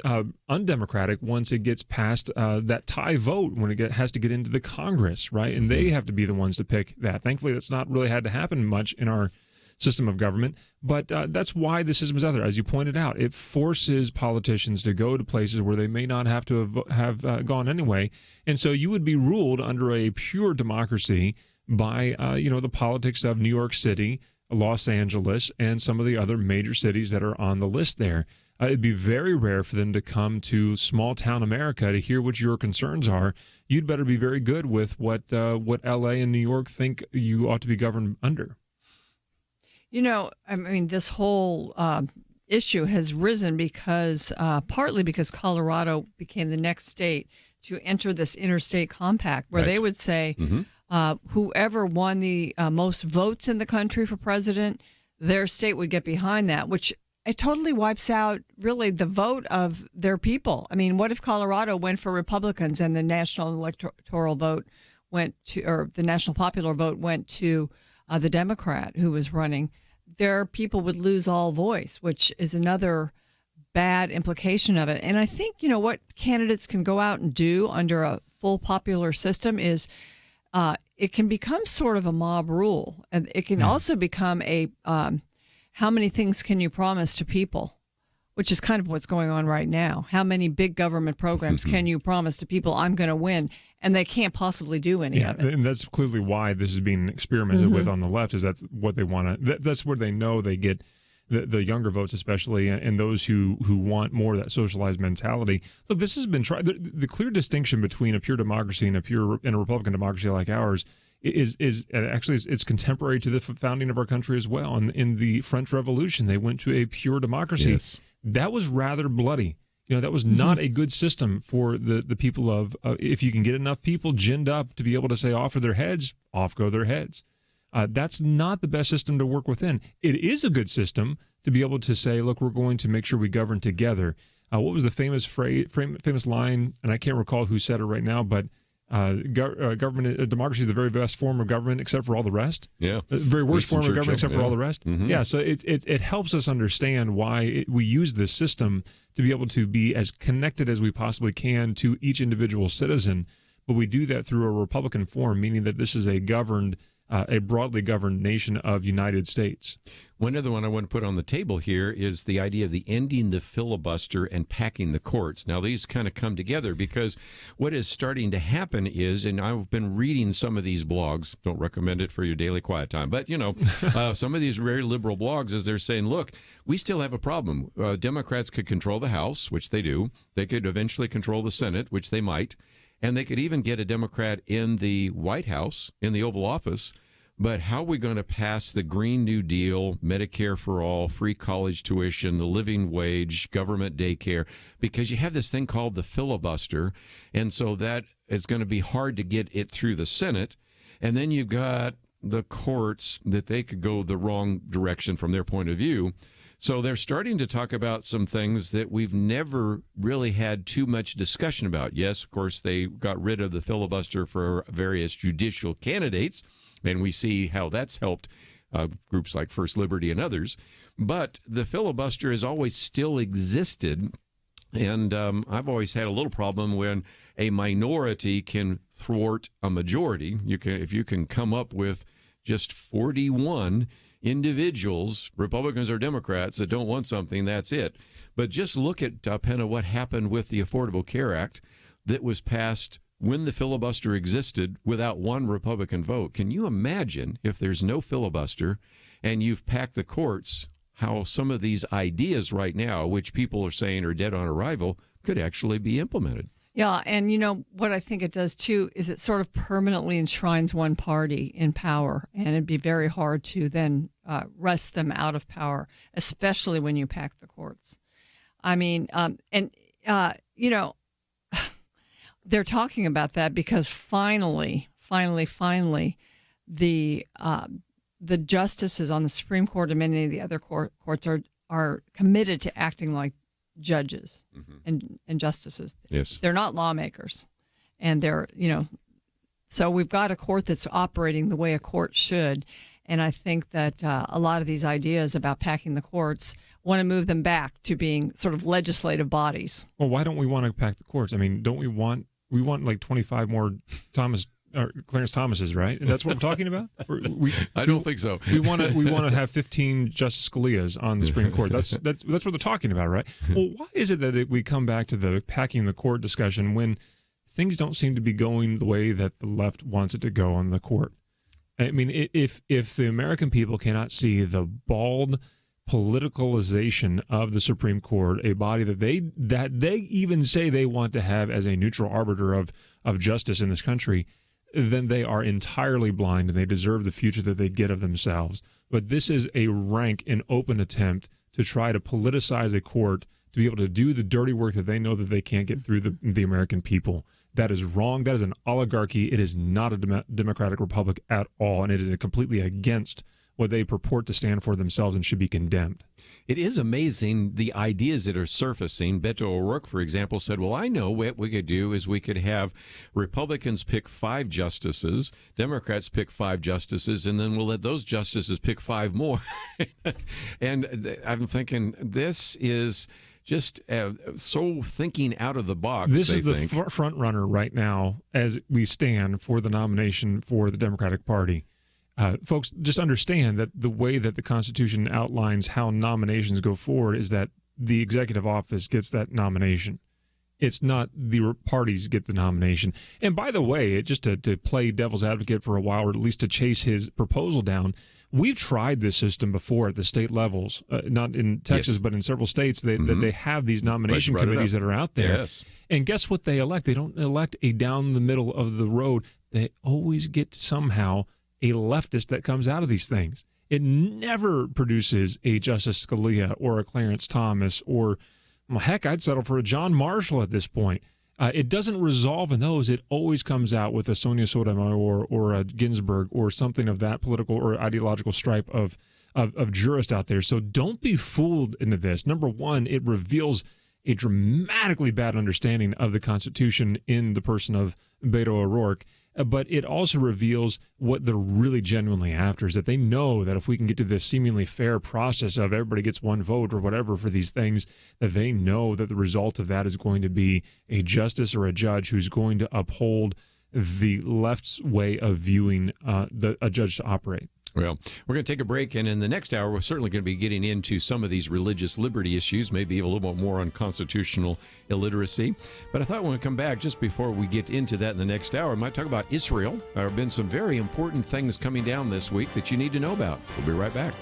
undemocratic once it gets past that tie vote, when it has to get into the Congress, right? And they have to be the ones to pick that. Thankfully, that's not really had to happen much in our system of government, but that's why the system is out there. As you pointed out, it forces politicians to go to places where they may not have to have gone anyway. And so you would be ruled under a pure democracy by, the politics of New York City, Los Angeles, and some of the other major cities that are on the list there. It'd be very rare for them to come to small town America to hear what your concerns are. You'd better be very good with what L.A. and New York think you ought to be governed under. This whole issue has risen because partly because Colorado became the next state to enter this interstate compact, where they would say whoever won the most votes in the country for president, their state would get behind that, which it totally wipes out really the vote of their people. I mean, what if Colorado went for Republicans and the national electoral vote went to, or the national popular vote went to the Democrat who was running? Their people would lose all voice, which is another bad implication of it. And I think, what candidates can go out and do under a full popular system is it can become sort of a mob rule. And it can also become a how many things can you promise to people, which is kind of what's going on right now. How many big government programs can you promise to people, I'm going to win, and they can't possibly do any of it. And that's clearly why this is being experimented with on the left, is that what they want to, that's where they know they get the younger votes especially, and those who want more of that socialized mentality. Look, this has been tried. The clear distinction between a pure democracy and a Republican democracy like ours is actually it's contemporary to the founding of our country as well. And in the French Revolution, they went to a pure democracy. Yes. That was rather bloody. That was not a good system for the people of, if you can get enough people ginned up to be able to say off of their heads, off go their heads. That's not the best system to work within. It is a good system to be able to say, look, we're going to make sure we govern together. What was the famous line, and I can't recall who said it right now, but government, democracy is the very best form of government except for all the rest. Yeah. The very worst form of government except for all the rest. Yeah, so it helps us understand why we use this system to be able to be as connected as we possibly can to each individual citizen. But we do that through a Republican form, meaning that this is a governed a broadly governed nation of United States. One other one I want to put on the table here is the idea of the ending the filibuster and packing the courts. Now, these kind of come together because what is starting to happen is, and I've been reading some of these blogs, don't recommend it for your daily quiet time, but, some of these very liberal blogs, as they're saying, look, we still have a problem. Democrats could control the House, which they do. They could eventually control the Senate, which they might. And they could even get a Democrat in the White House, in the Oval Office. But how are we going to pass the Green New Deal, Medicare for all, free college tuition, the living wage, government daycare? Because you have this thing called the filibuster, and so that is going to be hard to get it through the Senate. And then you've got the courts that they could go the wrong direction from their point of view. So they're starting to talk about some things that we've never really had too much discussion about. Yes, of course, they got rid of the filibuster for various judicial candidates, and we see how that's helped groups like First Liberty and others. But the filibuster has always still existed, and I've always had a little problem when a minority can thwart a majority. If you can come up with just 41 individuals, Republicans or Democrats, that don't want something, that's it. But just look at, Penna, what happened with the Affordable Care Act that was passed when the filibuster existed without one Republican vote. Can you imagine if there's no filibuster and you've packed the courts, how some of these ideas right now, which people are saying are dead on arrival, could actually be implemented? Yeah, and what I think it does too is it sort of permanently enshrines one party in power, and it'd be very hard to then wrest them out of power, especially when you pack the courts. I mean, they're talking about that because finally, the justices on the Supreme Court and many of the other courts are committed to acting like judges and justices. Yes. They're not lawmakers. And so we've got a court that's operating the way a court should. And I think that a lot of these ideas about packing the courts want to move them back to being sort of legislative bodies. Well, why don't we want to pack the courts? I mean, don't we want like 25 more Clarence Thomases, right? And that's what we're talking about? I don't think so. We want to have 15 Justice Scalias on the Supreme Court. That's what they're talking about, right? Well, why is it that we come back to the packing the court discussion when things don't seem to be going the way that the left wants it to go on the court? I mean, if the American people cannot see the bald politicalization of the Supreme Court, a body that they even say they want to have as a neutral arbiter of justice in this country, then they are entirely blind and they deserve the future that they get of themselves. But this is a rank and open attempt to try to politicize a court to be able to do the dirty work that they know that they can't get through the American people. That is wrong. That is an oligarchy. It is not a democratic republic at all, and it is completely against what they purport to stand for themselves and should be condemned. It is amazing the ideas that are surfacing. Beto O'Rourke, for example, said, well, I know what we could do is we could have Republicans pick 5 justices, Democrats pick 5 justices, and then we'll let those justices pick 5 more. And I'm thinking this is just so thinking out of the box. This is the front runner right now as we stand for the nomination for the Democratic Party. Folks, just understand that the way that the Constitution outlines how nominations go forward is that the executive office gets that nomination. It's not the parties get the nomination. And by the way, just to play devil's advocate for a while, or at least to chase his proposal down, we've tried this system before at the state levels, not in Texas, yes, but in several states, that they have these nomination committees that are out there. Yes. And guess what they elect? They don't elect a down the middle of the road. They always get somehow a leftist that comes out of these things. It never produces a Justice Scalia or a Clarence Thomas or, well, heck, I'd settle for a John Marshall at this point. It doesn't resolve in those. It always comes out with a Sonia Sotomayor or a Ginsburg or something of that political or ideological stripe of jurist out there. So don't be fooled into this. Number one, it reveals a dramatically bad understanding of the Constitution in the person of Beto O'Rourke. But it also reveals what they're really genuinely after, is that they know that if we can get to this seemingly fair process of everybody gets one vote or whatever for these things, that they know that the result of that is going to be a justice or a judge who's going to uphold the left's way of viewing a judge to operate. Well, we're going to take a break, and in the next hour, we're certainly going to be getting into some of these religious liberty issues, maybe a little bit more on constitutional illiteracy. But I thought when we come back, just before we get into that in the next hour, I might talk about Israel. There have been some very important things coming down this week that you need to know about. We'll be right back.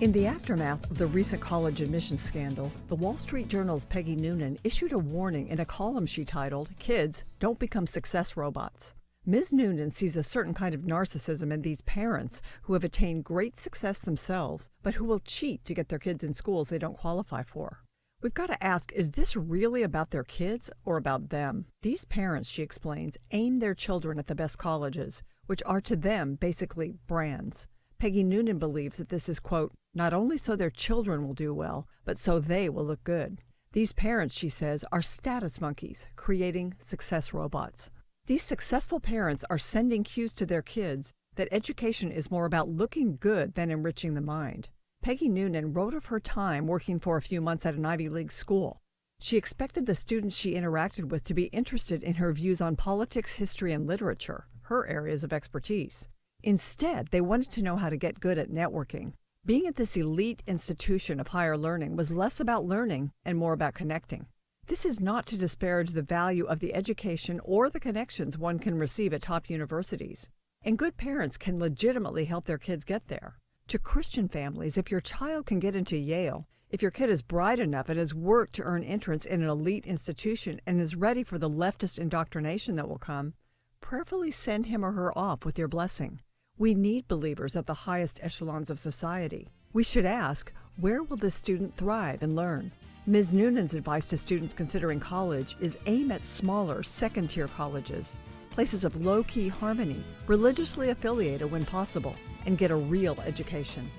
In the aftermath of the recent college admissions scandal, the Wall Street Journal's Peggy Noonan issued a warning in a column she titled, "Kids, Don't Become Success Robots." Ms. Noonan sees a certain kind of narcissism in these parents who have attained great success themselves, but who will cheat to get their kids in schools they don't qualify for. We've got to ask, is this really about their kids or about them? These parents, she explains, aim their children at the best colleges, which are to them basically brands. Peggy Noonan believes that this is, quote, not only so their children will do well, but so they will look good. These parents, she says, are status monkeys, creating success robots. These successful parents are sending cues to their kids that education is more about looking good than enriching the mind. Peggy Noonan wrote of her time working for a few months at an Ivy League school. She expected the students she interacted with to be interested in her views on politics, history, and literature, her areas of expertise. Instead, they wanted to know how to get good at networking. Being at this elite institution of higher learning was less about learning and more about connecting. This is not to disparage the value of the education or the connections one can receive at top universities. And good parents can legitimately help their kids get there. To Christian families, if your child can get into Yale, if your kid is bright enough and has worked to earn entrance in an elite institution and is ready for the leftist indoctrination that will come, prayerfully send him or her off with your blessing. We need believers at the highest echelons of society. We should ask, where will this student thrive and learn? Ms. Noonan's advice to students considering college is aim at smaller, second-tier colleges, places of low-key harmony, religiously affiliated when possible, and get a real education.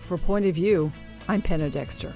For Point of View, I'm Penna Dexter.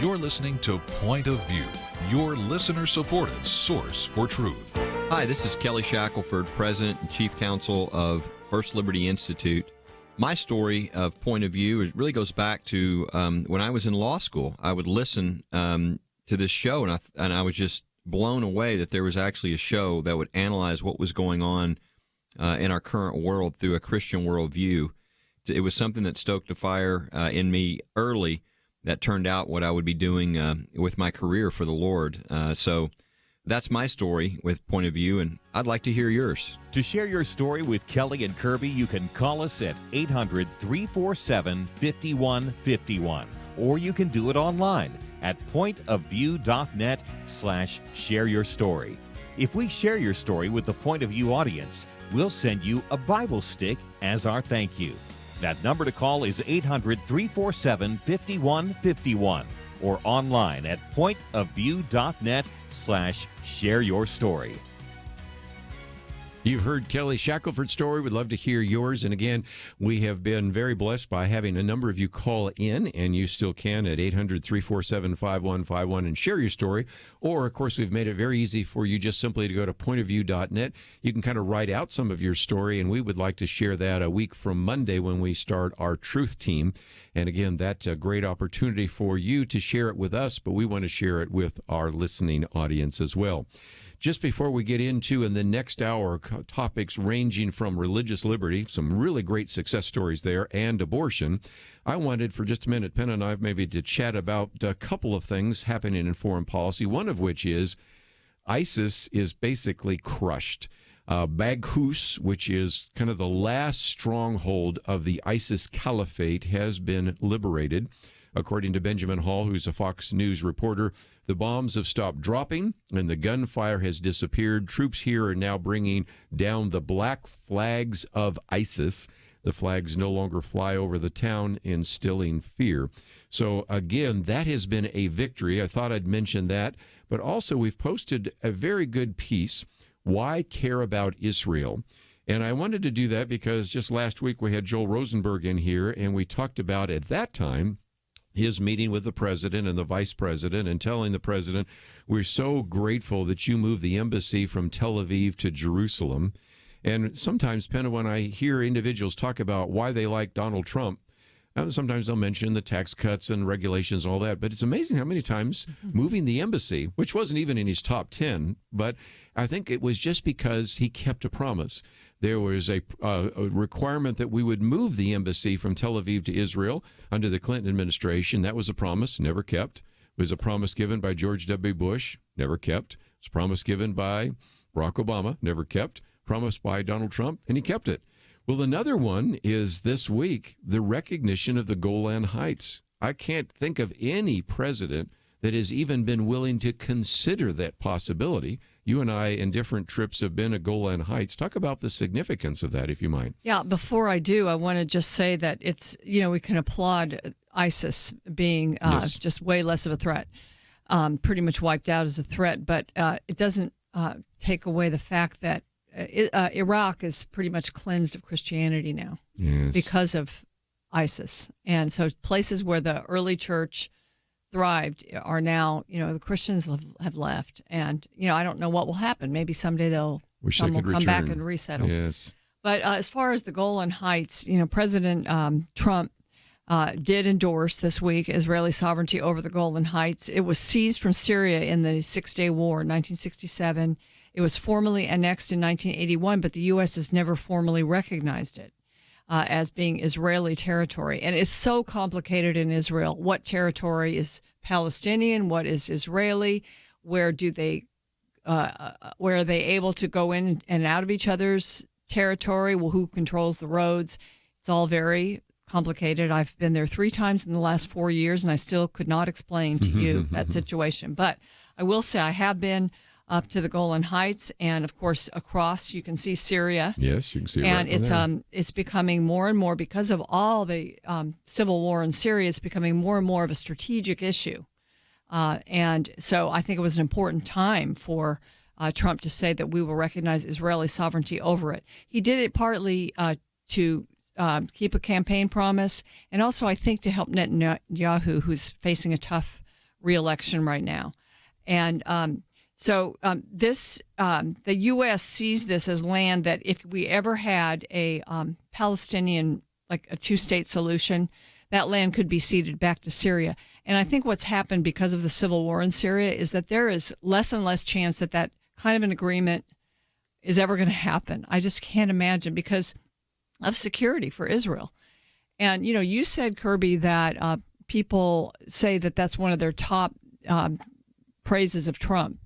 You're listening to Point of View, your listener-supported source for truth. Hi, this is Kelly Shackelford, President and Chief Counsel of First Liberty Institute. My story of Point of View really goes back to when I was in law school. I would listen to this show, and I was just blown away that there was actually a show that would analyze what was going on in our current world through a Christian worldview. It was something that stoked a fire in me early that turned out what I would be doing with my career for the Lord. So that's my story with Point of View, and I'd like to hear yours. To share your story with Kelly and Kerby, you can call us at 800-347-5151, or you can do it online at pointofview.net/shareyourstory. If we share your story with the Point of View audience, we'll send you a Bible stick as our thank you. That number to call is 800-347-5151 or online at pointofview.net/shareyourstory. You've heard Kelly Shackelford's story. We'd love to hear yours. And again, we have been very blessed by having a number of you call in, and you still can at 800-347-5151 and share your story. Or, of course, we've made it very easy for you just simply to go to pointofview.net. You can kind of write out some of your story, and we would like to share that a week from Monday when we start our Truth Team. And again, that's a great opportunity for you to share it with us, but we want to share it with our listening audience as well. Just before we get into in the next hour topics ranging from religious liberty, some really great success stories there, and abortion, I wanted for just a minute, Penna and I, maybe to chat about a couple of things happening in foreign policy, one of which is ISIS is basically crushed. Baghouz, which is kind of the last stronghold of the ISIS caliphate, has been liberated. According to Benjamin Hall, who's a Fox News reporter, the bombs have stopped dropping and the gunfire has disappeared. Troops here are now bringing down the black flags of ISIS. The flags no longer fly over the town, instilling fear. So again, that has been a victory. I thought I'd mention that. But also we've posted a very good piece, Why Care About Israel? And I wanted to do that because just last week we had Joel Rosenberg in here, and we talked about, at that time, his meeting with the president and the vice president and telling the president, we're so grateful that you moved the embassy from Tel Aviv to Jerusalem. And sometimes, Penna, when I hear individuals talk about why they like Donald Trump, sometimes they'll mention the tax cuts and regulations and all that. But it's amazing how many times moving the embassy, which wasn't even in his top 10, but I think it was just because he kept a promise. There was a requirement that we would move the embassy from Tel Aviv to Israel under the Clinton administration. That was a promise, never kept. It was a promise given by George W. Bush, never kept. It was a promise given by Barack Obama, never kept. Promised by Donald Trump, and he kept it. Well, another one is this week, the recognition of the Golan Heights. I can't think of any president that has even been willing to consider that possibility. You and I, in different trips, have been at Golan Heights. Talk about the significance of that, if you mind. Yeah, before I do, I want to just say that it's, we can applaud ISIS being just way less of a threat, pretty much wiped out as a threat, but it doesn't take away the fact that Iraq is pretty much cleansed of Christianity now because of ISIS. And so places where the early church thrived are now, the Christians have left. And, I don't know what will happen. Maybe someday some will come back and resettle. Yes. But as far as the Golan Heights, President Trump did endorse this week Israeli sovereignty over the Golan Heights. It was seized from Syria in the Six-Day War in 1967. It was formally annexed in 1981, but the U.S. has never formally recognized it as being Israeli territory. And it's so complicated in Israel. What territory is Palestinian? What is Israeli? Where are they able to go in and out of each other's territory? Well, who controls the roads? It's all very complicated. I've been there 3 times in the last 4 years, and I still could not explain to you that situation. But I will say I have been up to the Golan Heights, and of course across you can see Syria. Yes, you can see it. And right it's becoming more and more, because of all the civil war in Syria, it's becoming more and more of a strategic issue. And so I think it was an important time for Trump to say that we will recognize Israeli sovereignty over it. He did it partly to keep a campaign promise, and also I think to help Netanyahu, who's facing a tough re-election right now. And So the U.S. sees this as land that if we ever had a Palestinian, like a 2-state solution, that land could be ceded back to Syria. And I think what's happened because of the civil war in Syria is that there is less and less chance that that kind of an agreement is ever going to happen. I just can't imagine because of security for Israel. And, you said, Kerby, that people say that that's one of their top praises of Trump.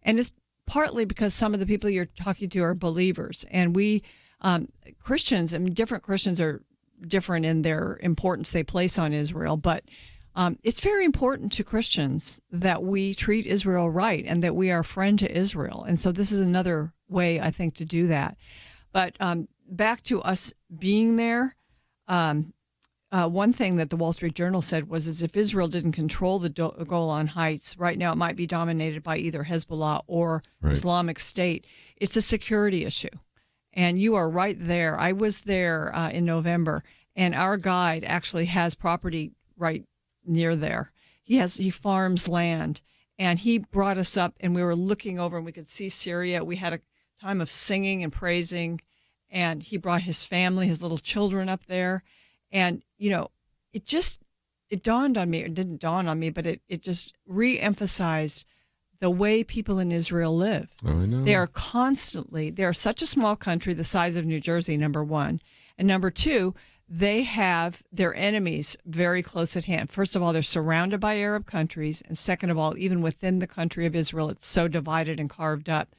And it's partly because some of the people you're talking to are believers. And we, Christians, different Christians are different in their importance they place on Israel. But it's very important to Christians that we treat Israel right and that we are a friend to Israel. And so this is another way, I think, to do that. But back to us being there, one thing that the Wall Street Journal said was if Israel didn't control the Golan Heights, right now it might be dominated by either Hezbollah or Islamic State. It's a security issue. And you are right there. I was there in November, and our guide actually has property right near there. He farms land, and he brought us up, and we were looking over, and we could see Syria. We had a time of singing and praising, and he brought his family, his little children up there. And, it dawned on me. It didn't dawn on me, but it just re-emphasized the way people in Israel live. Oh, I know. They are such a small country, the size of New Jersey, number one. And number two, they have their enemies very close at hand. First of all, they're surrounded by Arab countries. And second of all, even within the country of Israel, it's so divided and carved up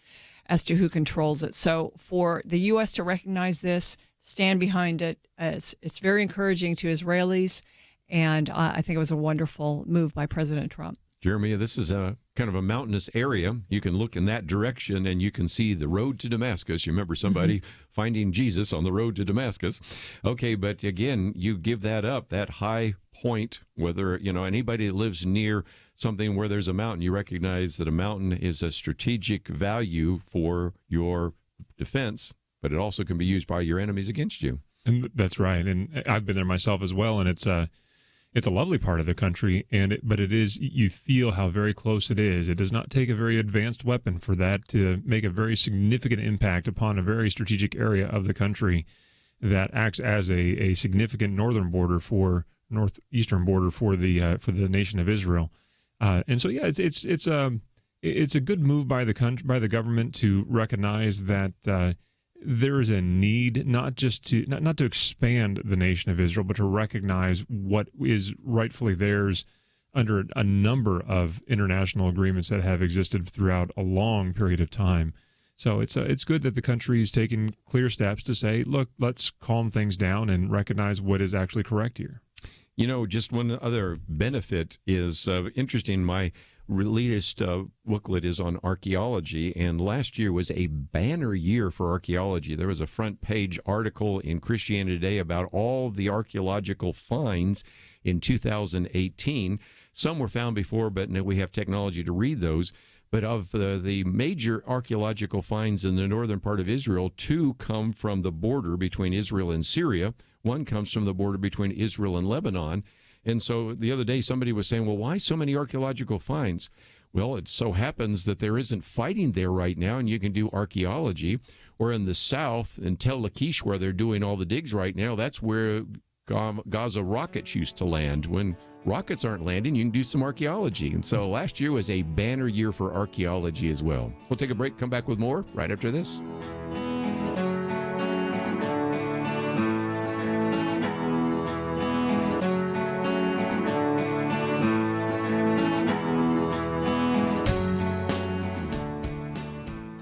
as to who controls it. So for the U.S. to recognize this, stand behind it, it's very encouraging to Israelis. And I think it was a wonderful move by President Trump. Jeremy, this is a kind of a mountainous area. You can look in that direction and you can see the road to Damascus. You remember somebody finding Jesus on the road to Damascus. Okay, but again, you give that up, that high point, whether, anybody that lives near something where there's a mountain, you recognize that a mountain is a strategic value for your defense, but it also can be used by your enemies against you. And that's right. And I've been there myself as well, and it's a lovely part of the country, but it is, you feel how very close it is. It does not take a very advanced weapon for that to make a very significant impact upon a very strategic area of the country that acts as a significant northern border northeastern border for the nation of Israel. And so, yeah, it's a good move by the government to recognize that there is a need not to expand the nation of Israel, but to recognize what is rightfully theirs under a number of international agreements that have existed throughout a long period of time. So it's good that the country is taking clear steps to say, look, let's calm things down and recognize what is actually correct here. Just one other benefit is interesting. My latest booklet is on archaeology, and last year was a banner year for archaeology. There was a front page article in Christianity Today about all the archaeological finds in 2018. Some were found before, but now we have technology to read those. But of the major archaeological finds in the northern part of Israel, 2 come from the border between Israel and Syria. 1 comes from the border between Israel and Lebanon. And so the other day somebody was saying, well, why so many archaeological finds? Well, it so happens that there isn't fighting there right now, and you can do archaeology. Or in the south, in Tel Lachish, where they're doing all the digs right now, that's where Gaza rockets used to land. When rockets aren't landing, you can do some archaeology. And so last year was a banner year for archaeology as well. We'll take a break, come back with more right after this.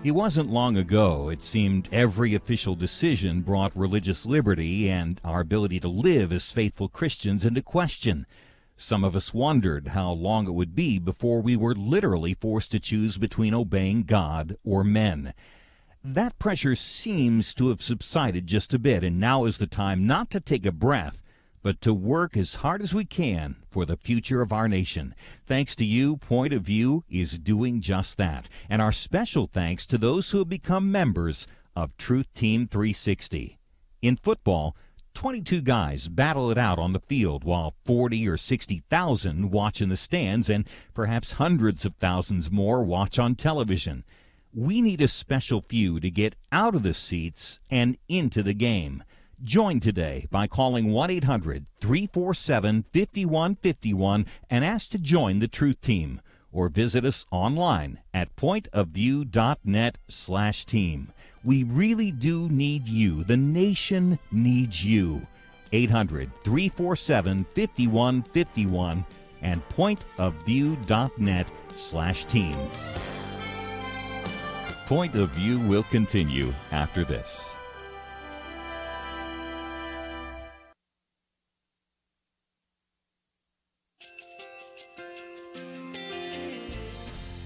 It wasn't long ago, it seemed, every official decision brought religious liberty and our ability to live as faithful Christians into question. Some of us wondered how long it would be before we were literally forced to choose between obeying God or men. That pressure seems to have subsided just a bit, and now is the time not to take a breath, but to work as hard as we can for the future of our nation. Thanks to you, Point of View is doing just that. And our special thanks to those who have become members of Truth Team 360. In football, 22 guys battle it out on the field while 40 or 60,000 watch in the stands, and perhaps hundreds of thousands more watch on television. We need a special few to get out of the seats and into the game. Join today by calling 1-800-347-5151 and ask to join the Truth Team, or visit us online at pointofview.net/team. We really do need you. The nation needs you. 800-347-5151 and pointofview.net/team. Point of View will continue after this.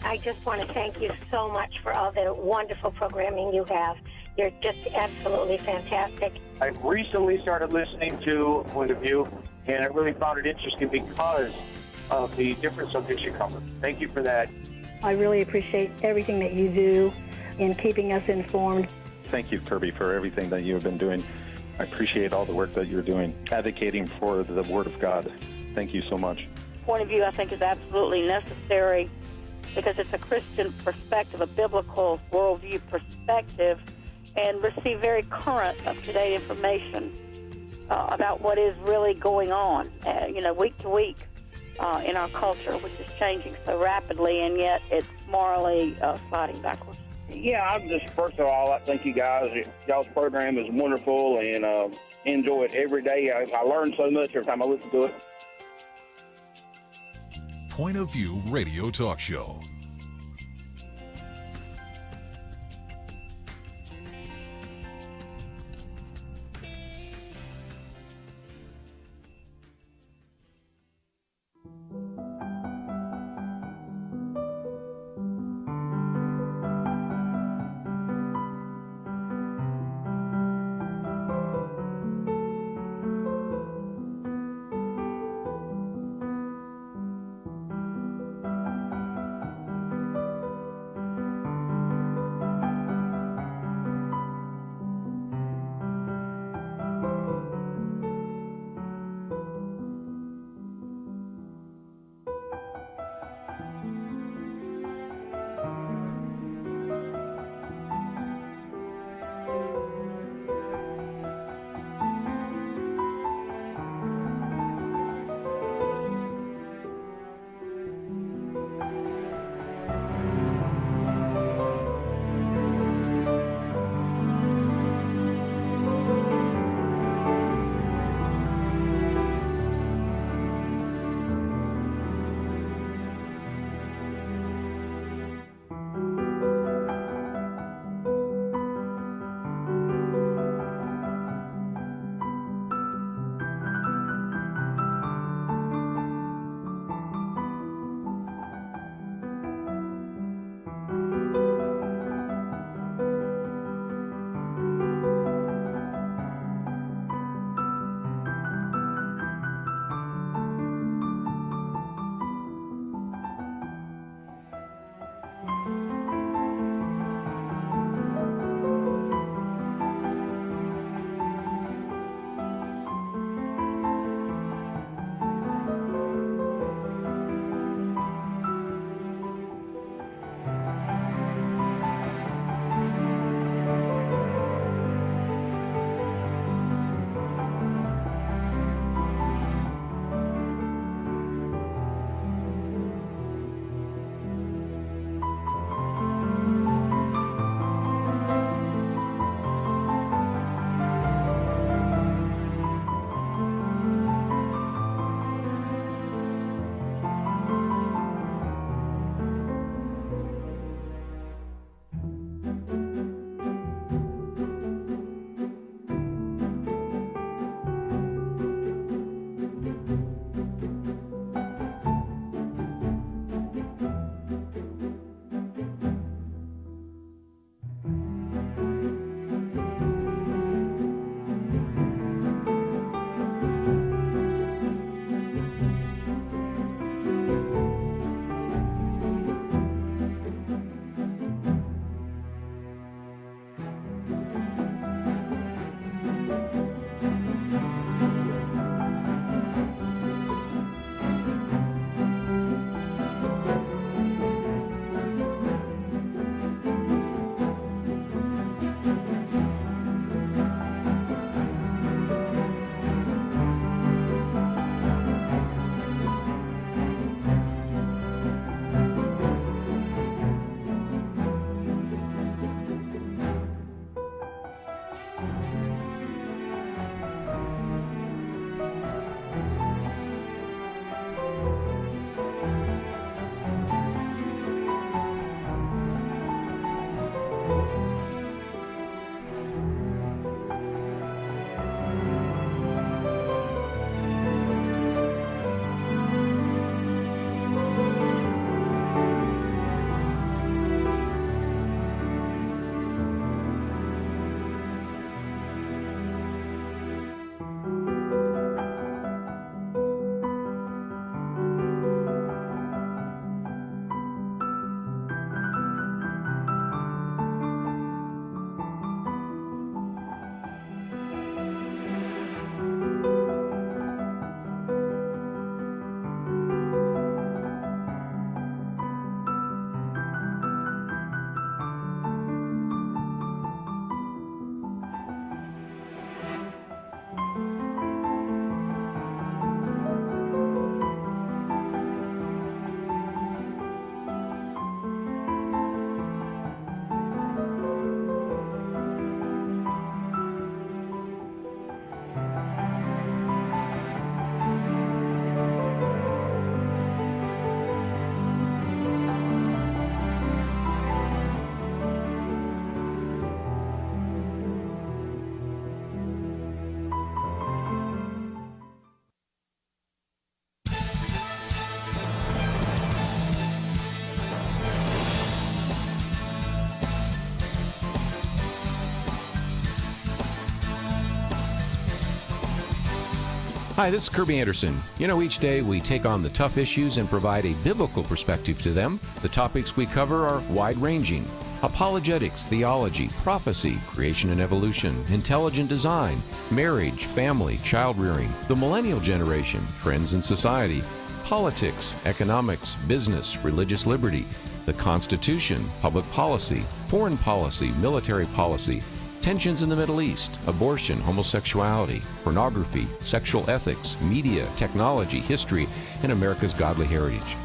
I just want to thank you so much for all the wonderful programming you have. You're just absolutely fantastic. I recently started listening to Point of View, and I really found it interesting because of the different subjects you cover. Thank you for that. I really appreciate everything that you do in keeping us informed. Thank you, Kerby, for everything that you have been doing. I appreciate all the work that you're doing, advocating for the Word of God. Thank you so much. Point of view, I think, is absolutely necessary because it's a Christian perspective, a biblical worldview perspective, and receive very current, up-to-date information about what is really going on, week to week in our culture, which is changing so rapidly, and yet it's morally sliding backwards. Yeah, I'm just, first of all, I thank you guys. Y'all's program is wonderful, and enjoy it every day. I learn so much every time I listen to it. Point of View Radio Talk Show. Hi, this is Kerby Anderson. Each day we take on the tough issues and provide a biblical perspective to them. The topics we cover are wide-ranging: apologetics, theology, prophecy, creation and evolution, intelligent design, marriage, family, child-rearing, the millennial generation, trends in society, politics, economics, business, religious liberty, the Constitution, public policy, foreign policy, military policy, tensions in the Middle East, abortion, homosexuality, pornography, sexual ethics, media, technology, history, and America's godly heritage.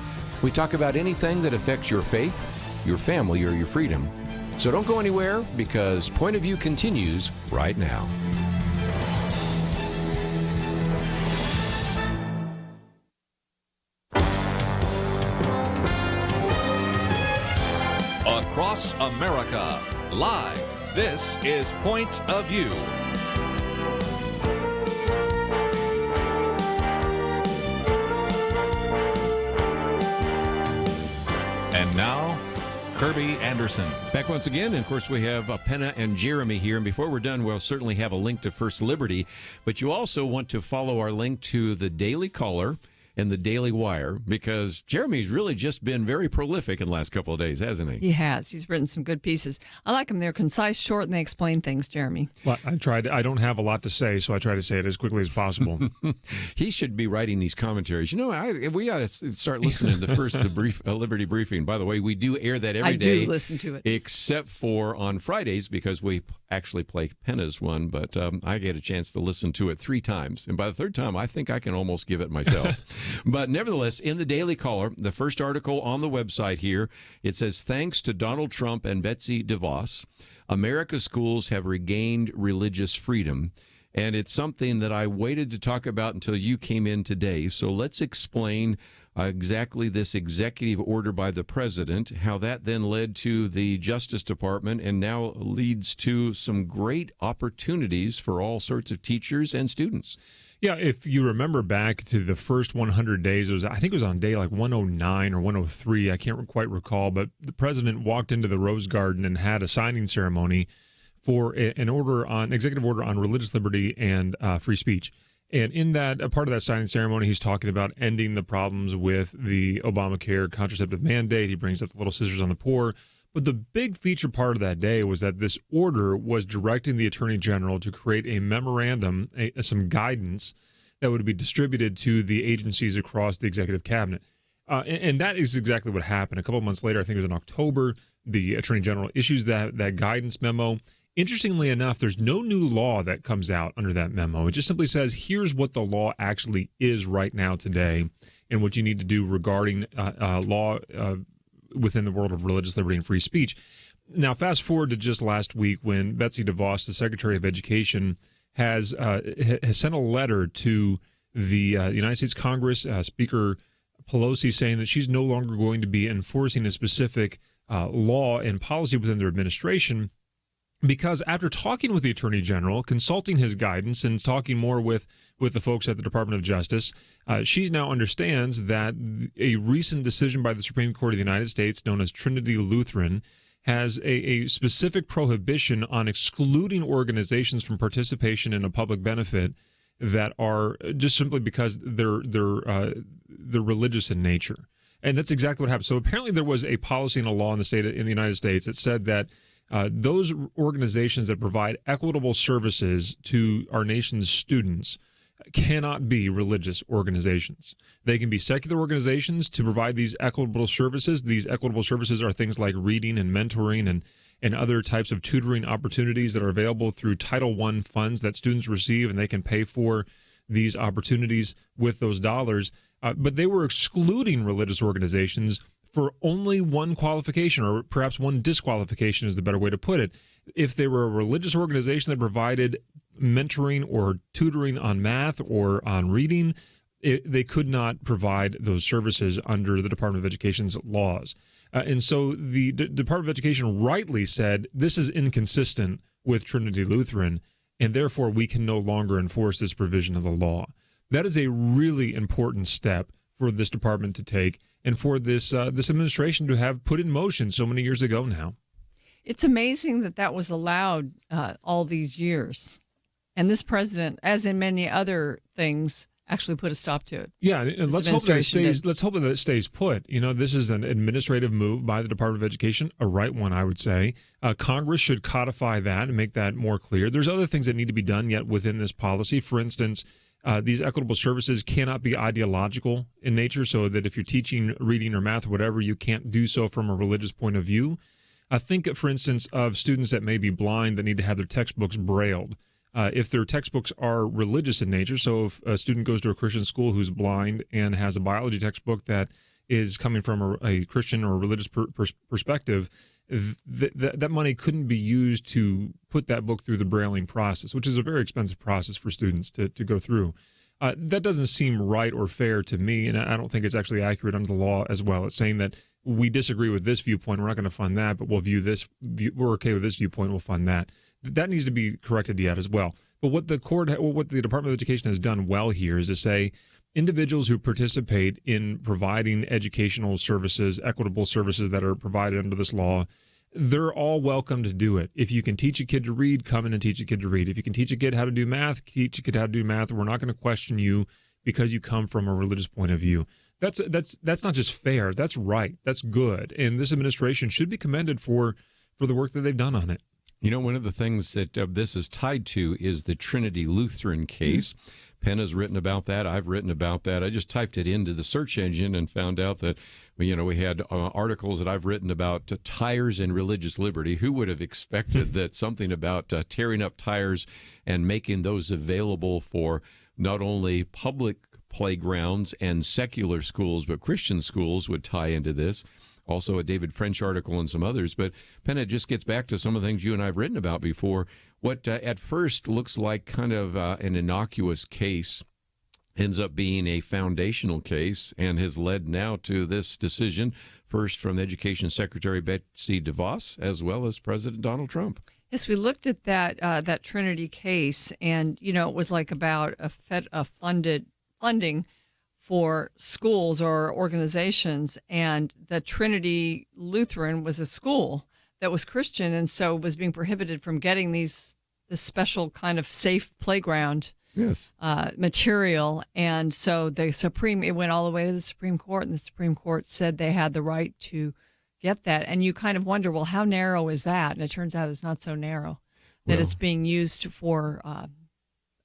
We talk about anything that affects your faith, your family, or your freedom. So don't go anywhere, because Point of View continues right now. Across America, live. This is Point of View. And now, Kerby Anderson. Back once again, and of course we have Penna and Jeremy here. And before we're done, we'll certainly have a link to First Liberty. But you also want to follow our link to the Daily Caller and the Daily Wire, because Jeremy's really just been very prolific in the last couple of days, hasn't he? He has. He's written some good pieces. I like them. They're concise, short, and they explain things, Jeremy. Well, I don't have a lot to say, so I try to say it as quickly as possible. He should be writing these commentaries. We ought to start listening to the Liberty Briefing. By the way, we do air that every day. I do listen to it. Except for on Fridays, because we actually play Penna's one, but I get a chance to listen to it 3 times. And by the 3rd time, I think I can almost give it myself. But nevertheless, in the Daily Caller, the first article on the website here, it says, thanks to Donald Trump and Betsy DeVos, America's schools have regained religious freedom. And it's something that I waited to talk about until you came in today. So let's explain exactly this executive order by the president, how that then led to the Justice Department and now leads to some great opportunities for all sorts of teachers and students. Yeah, if you remember back to the first 100 days, I think it was on day like 109 or 103, I can't quite recall, but the president walked into the Rose Garden and had a signing ceremony for an executive order on religious liberty and free speech. And in that, a part of that signing ceremony, he's talking about ending the problems with the Obamacare contraceptive mandate. He brings up the Little Sisters on the Poor. But the big feature part of that day was that this order was directing the Attorney General to create a memorandum, some guidance that would be distributed to the agencies across the executive cabinet. And that is exactly what happened. A couple of months later, I think it was in October, the Attorney General issues that guidance memo. Interestingly enough, there's no new law that comes out under that memo. It just simply says, here's what the law actually is right now today and what you need to do regarding law within the world of religious liberty and free speech. Now, fast forward to just last week when Betsy DeVos, the Secretary of Education, has sent a letter to the United States Congress, Speaker Pelosi, saying that she's no longer going to be enforcing a specific law and policy within their administration, because after talking with the Attorney General, consulting his guidance, and talking more with the folks at the Department of Justice, she now understands that a recent decision by the Supreme Court of the United States, known as Trinity Lutheran, has a specific prohibition on excluding organizations from participation in a public benefit that are just simply because they're religious in nature. And that's exactly what happened. So apparently there was a policy and a law in the United States that said that those organizations that provide equitable services to our nation's students cannot be religious organizations. They can be secular organizations to provide these equitable services. These equitable services are things like reading and mentoring and other types of tutoring opportunities that are available through Title I funds that students receive, and they can pay for these opportunities with those dollars. But they were excluding religious organizations for only one qualification, or perhaps one disqualification is the better way to put it. If they were a religious organization that provided mentoring or tutoring on math or on reading, they could not provide those services under the Department of Education's laws. And so the Department of Education rightly said, this is inconsistent with Trinity Lutheran, and therefore we can no longer enforce this provision of the law. That is a really important step for this department to take, and for this administration to have put in motion so many years ago now. It's amazing that was allowed all these years. And this president, as in many other things, actually put a stop to it. Yeah, and let's hope that it stays. Let's hope that it stays put. This is an administrative move by the Department of Education, a right one, I would say. Congress should codify that and make that more clear. There's other things that need to be done yet within this policy. For instance, these equitable services cannot be ideological in nature, so that if you're teaching reading or math or whatever, you can't do so from a religious point of view. Think, for instance, of students that may be blind that need to have their textbooks brailled. If their textbooks are religious in nature, so if a student goes to a Christian school who's blind and has a biology textbook that is coming from a Christian or a religious perspective, that money couldn't be used to put that book through the brailing process, which is a very expensive process for students to go through. That doesn't seem right or fair to me, and I don't think it's actually accurate under the law as well. It's saying that we disagree with this viewpoint, we're not going to fund that, but we're okay with this viewpoint, we'll fund that. That needs to be corrected yet as well. But what the Department of Education has done well here is to say individuals who participate in providing educational services, equitable services that are provided under this law, they're all welcome to do it. If you can teach a kid to read, come in and teach a kid to read. If you can teach a kid how to do math, teach a kid how to do math. We're not going to question you because you come from a religious point of view. That's not just fair. That's right. That's good. And this administration should be commended for the work that they've done on it. One of the things that this is tied to is the Trinity Lutheran case. Penna's written about that. I've written about that. I just typed it into the search engine and found out that, we had articles that I've written about tires and religious liberty. Who would have expected that something about tearing up tires and making those available for not only public playgrounds and secular schools, but Christian schools would tie into this? Also a David French article and some others. But Penna, just gets back to some of the things you and I have written about before. What at first looks like kind of an innocuous case ends up being a foundational case and has led now to this decision, first from Education Secretary Betsy DeVos as well as President Donald Trump. Yes, we looked at that Trinity case, and it was like about a funding for schools or organizations, and the Trinity Lutheran was a school that was Christian, and so was being prohibited from getting this special kind of safe playground material. And so it went all the way to the Supreme Court, and the Supreme Court said they had the right to get that. And you kind of wonder, well, how narrow is that? And it turns out it's not so narrow, that it's being used for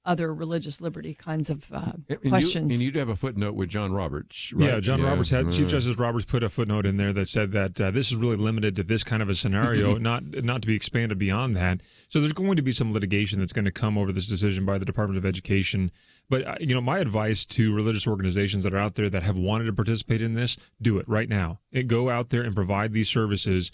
other religious liberty kinds of questions. And you'd have a footnote with John Roberts, right? Yeah, John Roberts Chief Justice Roberts put a footnote in there that said that this is really limited to this kind of a scenario, not to be expanded beyond that. So there's going to be some litigation that's going to come over this decision by the Department of Education. But my advice to religious organizations that are out there that have wanted to participate in this, do it right now. Go out there and provide these services.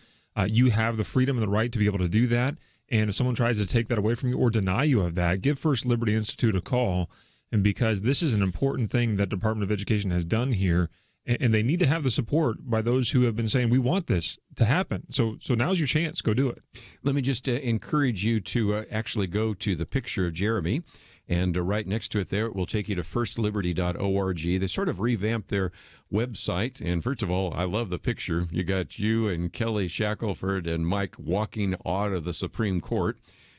You have the freedom and the right to be able to do that. And if someone tries to take that away from you or deny you of that, give First Liberty Institute a call. And because this is an important thing that Department of Education has done here, and they need to have the support by those who have been saying, we want this to happen. So now's your chance. Go do it. Let me just encourage you to actually go to the picture of Jeremy. And right next to it there, it will take you to firstliberty.org. They sort of revamped their website. And first of all, I love the picture. You got you and Kelly Shackelford and Mike walking out of the Supreme Court.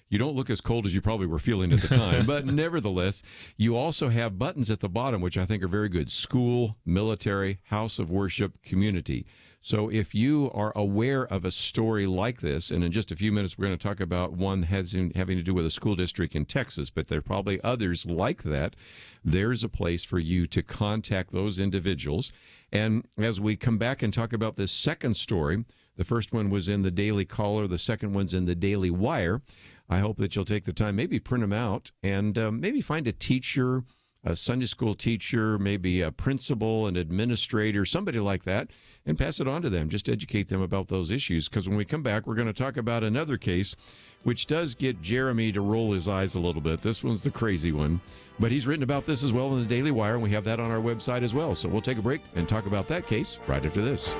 You don't look as cold as you probably were feeling at the time. But nevertheless, you also have buttons at the bottom, which I think are very good. School, military, house of worship, community. So if you are aware of a story like this, and in just a few minutes we're going to talk about one having to do with a school district in Texas, but there are probably others like that, there's a place for you to contact those individuals. And as we come back and talk about this second story, the first one was in the Daily Caller, the second one's in the Daily Wire. I hope that you'll take the time, maybe print them out, and maybe find a teacher, a Sunday school teacher, maybe a principal, an administrator, somebody like that, and pass it on to them. Just educate them about those issues, because when we come back, we're going to talk about another case, which does get Jeremy to roll his eyes a little bit. This one's the crazy one, but he's written about this as well in the Daily Wire, and we have that on our website as well. So we'll take a break and talk about that case right after this.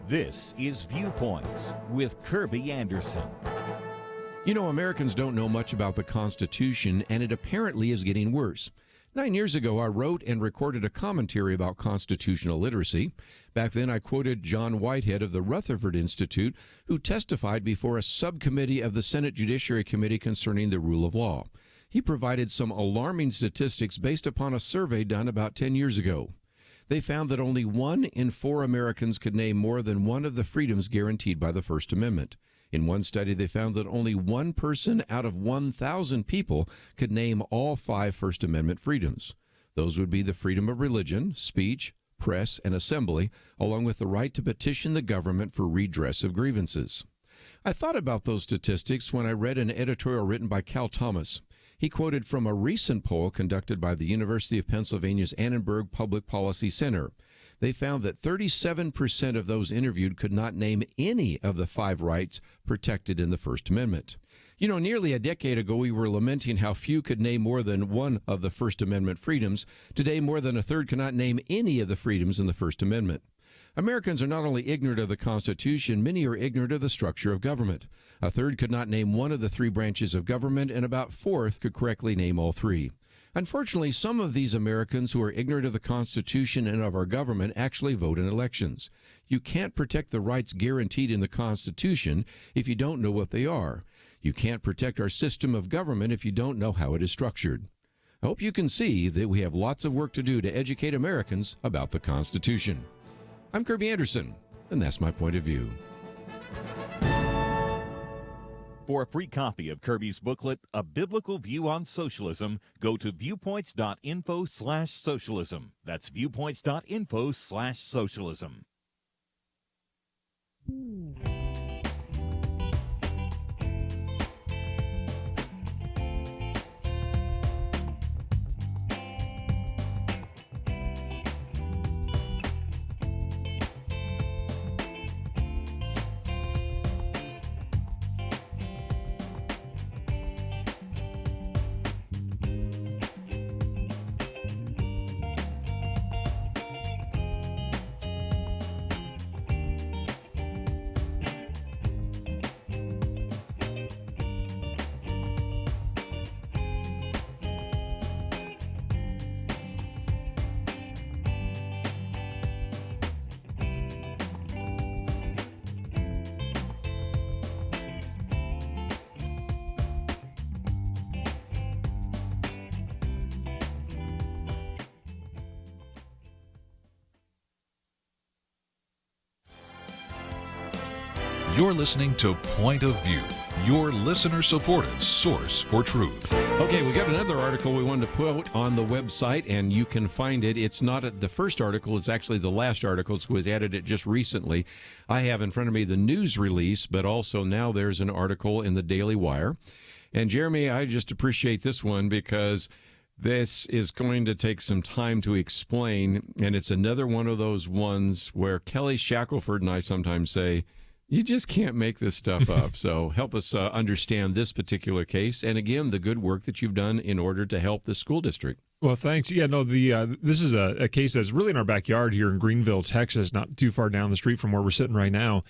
This is Viewpoints with Kerby Anderson. Americans don't know much about the Constitution, and it apparently is getting worse. 9 years ago, I wrote and recorded a commentary about constitutional literacy. Back then, I quoted John Whitehead of the Rutherford Institute, who testified before a subcommittee of the Senate Judiciary Committee concerning the rule of law. He provided some alarming statistics based upon a survey done about 10 years ago. They found that only 1 in 4 Americans could name more than one of the freedoms guaranteed by the First Amendment. In one study, they found that only 1 person out of 1,000 people could name all 5 First Amendment freedoms. Those would be the freedom of religion, speech, press, and assembly, along with the right to petition the government for redress of grievances. I thought about those statistics when I read an editorial written by Cal Thomas. He quoted from a recent poll conducted by the University of Pennsylvania's Annenberg Public Policy Center. They found that 37% of those interviewed could not name any of the 5 rights protected in the First Amendment. You know, nearly a decade ago, we were lamenting how few could name more than one of the First Amendment freedoms. Today, more than a third cannot name any of the freedoms in the First Amendment. Americans are not only ignorant of the Constitution, many are ignorant of the structure of government. A third could not name one of the 3 branches of government, and about 1/4 could correctly name all 3. Unfortunately, some of these Americans who are ignorant of the Constitution and of our government actually vote in elections. You can't protect the rights guaranteed in the Constitution if you don't know what they are. You can't protect our system of government if you don't know how it is structured. I hope you can see that we have lots of work to do to educate Americans about the Constitution. I'm Kerby Anderson, and that's my point of view. For a free copy of Kerby's booklet, A Biblical View on Socialism, go to viewpoints.info/socialism. That's viewpoints.info/socialism. You're listening to Point of View, your listener-supported source for truth. Okay, we got another article we wanted to put on the website, and you can find it. It's not the first article. It's actually the last article. It was added it just recently. I have in front of me the news release, but also now there's an article in the Daily Wire. And Jeremy, I just appreciate this one because this is going to take some time to explain, and it's another one of those ones where Kelly Shackelford and I sometimes say, you just can't make this stuff up. So help us understand this particular case. And again, the good work that you've done in order to help the school district. Well, thanks. Yeah, no, this is a case that's really in our backyard here in Greenville, Texas, not too far down the street from where we're sitting right now.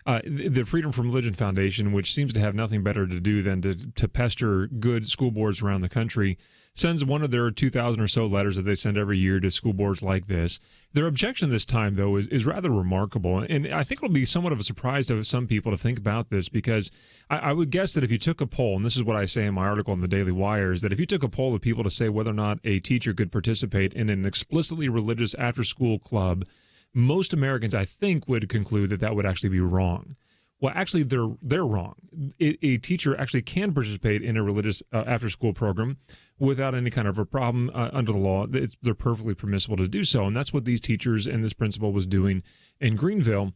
The Freedom from Religion Foundation, which seems to have nothing better to do than to pester good school boards around the country, sends one of their 2,000 or so letters that they send every year to school boards like this. Their objection this time, though, is rather remarkable. And I think it'll be somewhat of a surprise to some people to think about this, because I would guess that if you took a poll, and this is what I say in my article in the Daily Wire, is that if you took a poll of people to say whether or not a teacher could participate in an explicitly religious after-school club, most Americans, I think, would conclude that that would actually be wrong. Well, actually, they're wrong. A teacher actually can participate in a religious after-school program without any kind of a problem under the law. They're perfectly permissible to do so, and that's what these teachers and this principal was doing in Greenville.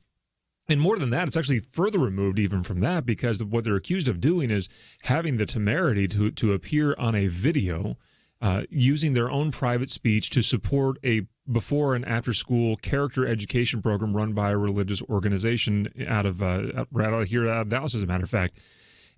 And more than that, it's actually further removed even from that, because what they're accused of doing is having the temerity to appear on a video using their own private speech to support a before and after school character education program run by a religious organization out of here out of Dallas, as a matter of fact.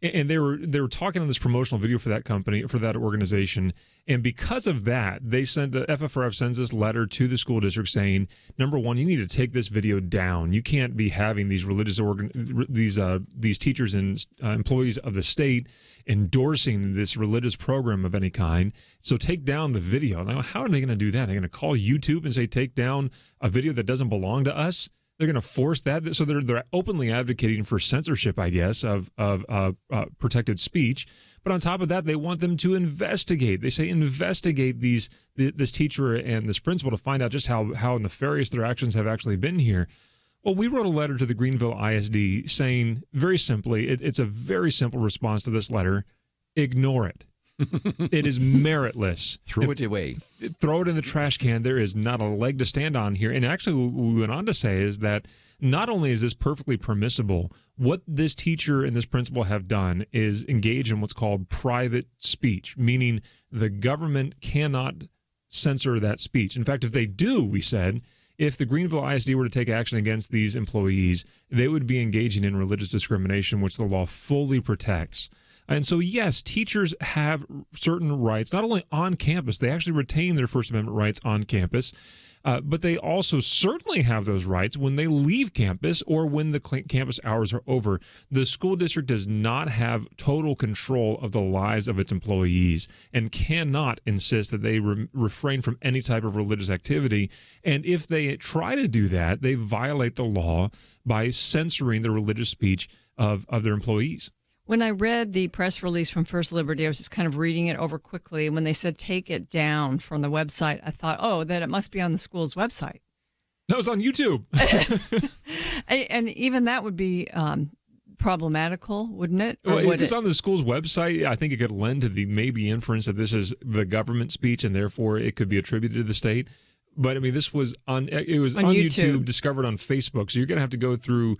And they were talking on this promotional video for that company, for that organization. And because of that, the FFRF sends this letter to the school district saying, number one, you need to take this video down. You can't be having these these teachers and employees of the state endorsing this religious program of any kind. So take down the video. Now, how are they going to do that? They're going to call YouTube and say, take down a video that doesn't belong to us? They're going to force that. So they're openly advocating for censorship, I guess, of protected speech. But on top of that, they want them to investigate. They say investigate this teacher and this principal to find out just how nefarious their actions have actually been here. Well, we wrote a letter to the Greenville ISD saying very simply, it's a very simple response to this letter: ignore it. It is meritless. Throw it away. Throw it in the trash can. There is not a leg to stand on here. And actually, what we went on to say is that not only is this perfectly permissible, what this teacher and this principal have done is engage in what's called private speech, meaning the government cannot censor that speech. In fact, if they do, we said, if the Greenville ISD were to take action against these employees, they would be engaging in religious discrimination, which the law fully protects. And so, yes, teachers have certain rights, not only on campus, they actually retain their First Amendment rights on campus, but they also certainly have those rights when they leave campus or when the campus hours are over. The school district does not have total control of the lives of its employees and cannot insist that they refrain from any type of religious activity. And if they try to do that, they violate the law by censoring the religious speech of their employees. When I read the press release from First Liberty, I was just kind of reading it over quickly. When they said take it down from the website, I thought, oh, that it must be on the school's website. No, it's on YouTube. And even that would be problematical, wouldn't it? Well, if it's on the school's website, I think it could lend to the maybe inference that this is the government speech and therefore it could be attributed to the state. But I mean, this was on YouTube, discovered on Facebook. So you're going to have to go through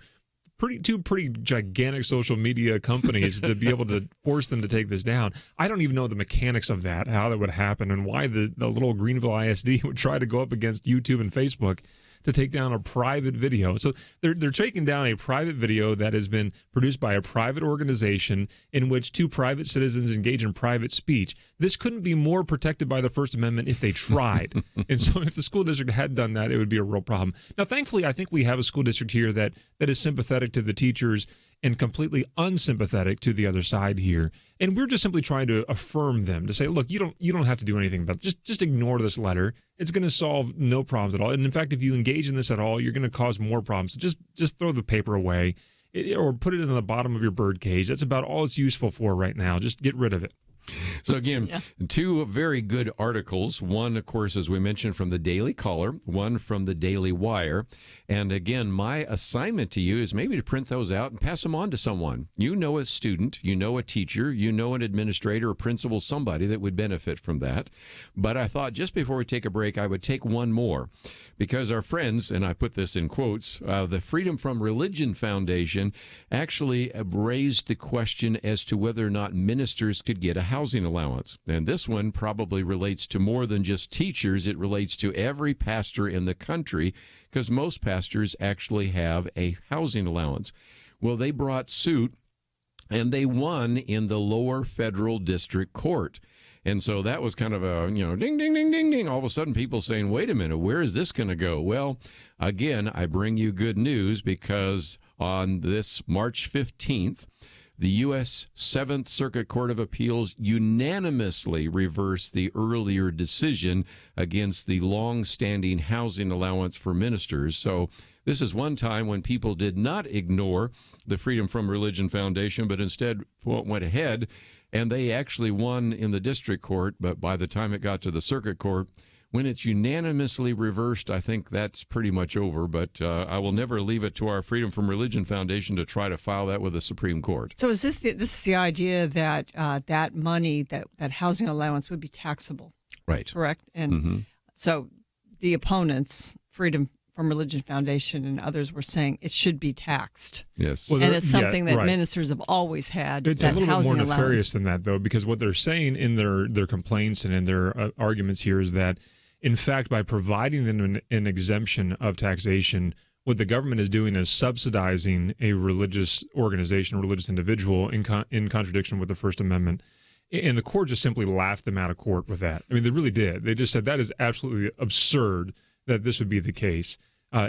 two pretty gigantic social media companies to be able to force them to take this down. I don't even know the mechanics of that, how that would happen, and why the little Greenville ISD would try to go up against YouTube and Facebook to take down a private video. So they're taking down a private video that has been produced by a private organization in which two private citizens engage in private speech. This couldn't be more protected by the First Amendment if they tried. And so if the school district had done that, it would be a real problem. Now, thankfully, I think we have a school district here that is sympathetic to the teachers and completely unsympathetic to the other side here. And we're just simply trying to affirm them, to say, look, you don't have to do anything about it. Just ignore this letter. It's going to solve no problems at all. And in fact, if you engage in this at all, you're going to cause more problems. So just throw the paper away or put it in the bottom of your bird cage. That's about all it's useful for right now. Just get rid of it. So again, two very good articles. One, of course, as we mentioned, from the Daily Caller, one from the Daily Wire. And again, my assignment to you is maybe to print those out and pass them on to someone. You know a student, you know a teacher, you know an administrator, a principal, somebody that would benefit from that. But I thought just before we take a break, I would take one more. Because our friends, and I put this in quotes, the Freedom from Religion Foundation actually raised the question as to whether or not ministers could get a housing allowance. And this one probably relates to more than just teachers. It relates to every pastor in the country, because most pastors actually have a housing allowance. Well, they brought suit, and they won in the lower federal district court. And so that was kind of a, ding, ding, ding, ding, ding. All of a sudden people saying, wait a minute, where is this going to go? Well, again, I bring you good news because on this March 15th, the U.S. 7th Circuit Court of Appeals unanimously reversed the earlier decision against the long-standing housing allowance for ministers. So this is one time when people did not ignore the Freedom from Religion Foundation, but instead went ahead. And they actually won in the district court, but by the time it got to the circuit court, when it's unanimously reversed, I think that's pretty much over. But I will never leave it to our Freedom from Religion Foundation to try to file that with the Supreme Court. So is this is the idea that that money, that housing allowance would be taxable? Right. Correct? And so the opponents, Freedom from Religion Foundation and others, were saying it should be taxed. Yes. Well, and it's something that ministers have always had. It's a little bit more nefarious than that, though, because what they're saying in their complaints and in their arguments here is that, in fact, by providing them an exemption of taxation, what the government is doing is subsidizing a religious organization, a religious individual in contradiction with the First Amendment. And the court just simply laughed them out of court with that. I mean, they really did. They just said that is absolutely absurd that this would be the case.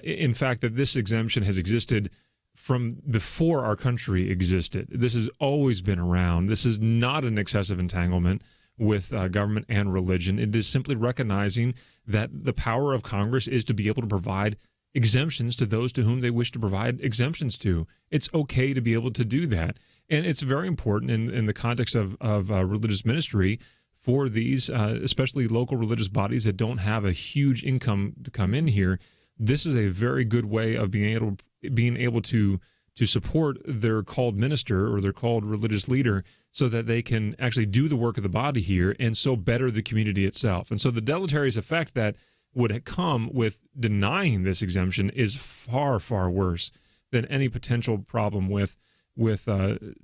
In fact, that this exemption has existed from before our country existed. This has always been around. This is not an excessive entanglement with government and religion. It is simply recognizing that the power of Congress is to be able to provide exemptions to those to whom they wish to provide exemptions to. It's okay to be able to do that. And it's very important in the context of religious ministry for these, especially local religious bodies that don't have a huge income to come in here. This is a very good way of being able to support their called minister or their called religious leader so that they can actually do the work of the body here and so better the community itself. And so the deleterious effect that would come with denying this exemption is far, far worse than any potential problem with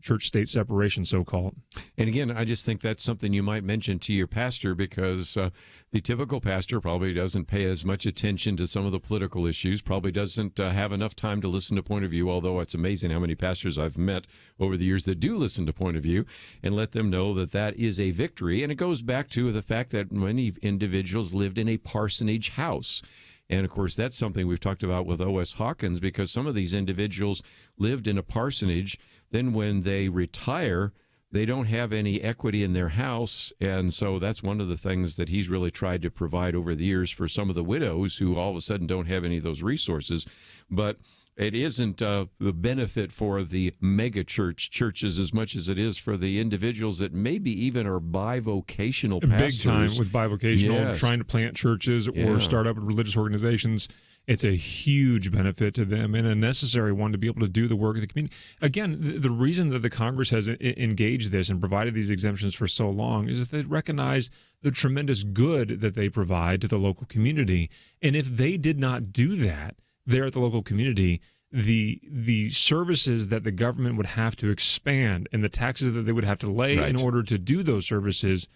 church-state separation, so-called. And again, I just think that's something you might mention to your pastor, because the typical pastor probably doesn't pay as much attention to some of the political issues, probably doesn't have enough time to listen to Point of View, although it's amazing how many pastors I've met over the years that do listen to Point of View, and let them know that that is a victory. And it goes back to the fact that many individuals lived in a parsonage house. And, of course, that's something we've talked about with O.S. Hawkins, because some of these individuals lived in a parsonage. Then when they retire, they don't have any equity in their house. And so that's one of the things that he's really tried to provide over the years for some of the widows who all of a sudden don't have any of those resources. But it isn't the benefit for the mega churches as much as it is for the individuals that maybe even are bivocational pastors. Big time with bivocational, Yes. trying to plant churches or start up religious organizations. It's a huge benefit to them and a necessary one to be able to do the work of the community. Again, the reason that the Congress has engaged this and provided these exemptions for so long is that they recognize the tremendous good that they provide to the local community. And if they did not do that there at the local community, the services that the government would have to expand and the taxes that they would have to lay in order to do those services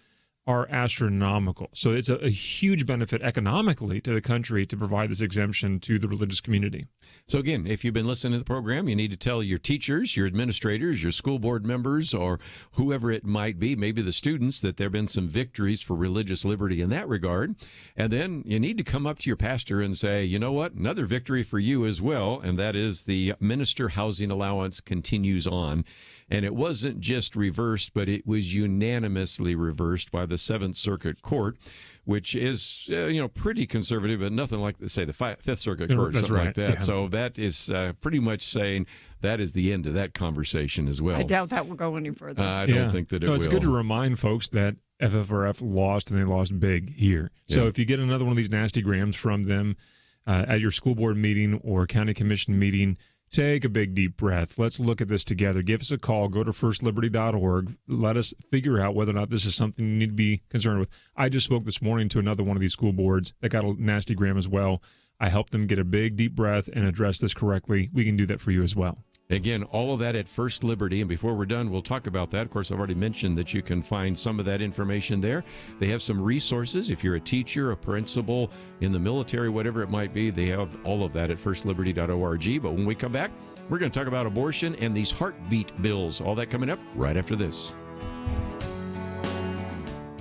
are astronomical. So it's a huge benefit economically to the country to provide this exemption to the religious community. So again, if you've been listening to the program, you need to tell your teachers, your administrators, your school board members, or whoever it might be, maybe the students, that there have been some victories for religious liberty in that regard. And then you need to come up to your pastor and say, you know what, another victory for you as well, and that is the minister housing allowance continues on. And it wasn't just reversed, but it was unanimously reversed by the Seventh Circuit Court, which is, pretty conservative, but nothing like, say, the Fifth Circuit Court or something like that. Yeah. So that is pretty much saying that is the end of that conversation as well. I doubt that will go any further. I don't think that it will. It's good to remind folks that FFRF lost, and they lost big here. Yeah. So if you get another one of these nasty grams from them at your school board meeting or county commission meeting, take a big, deep breath. Let's look at this together. Give us a call. Go to firstliberty.org. Let us figure out whether or not this is something you need to be concerned with. I just spoke this morning to another one of these school boards that got a nasty gram as well. I helped them get a big, deep breath and address this correctly. We can do that for you as well. Again, all of that at First Liberty. And before we're done, we'll talk about that. Of course, I've already mentioned that you can find some of that information there. They have some resources. If you're a teacher, a principal, in the military, whatever it might be, they have all of that at firstliberty.org. But when we come back, we're going to talk about abortion and these heartbeat bills. All that coming up right after this.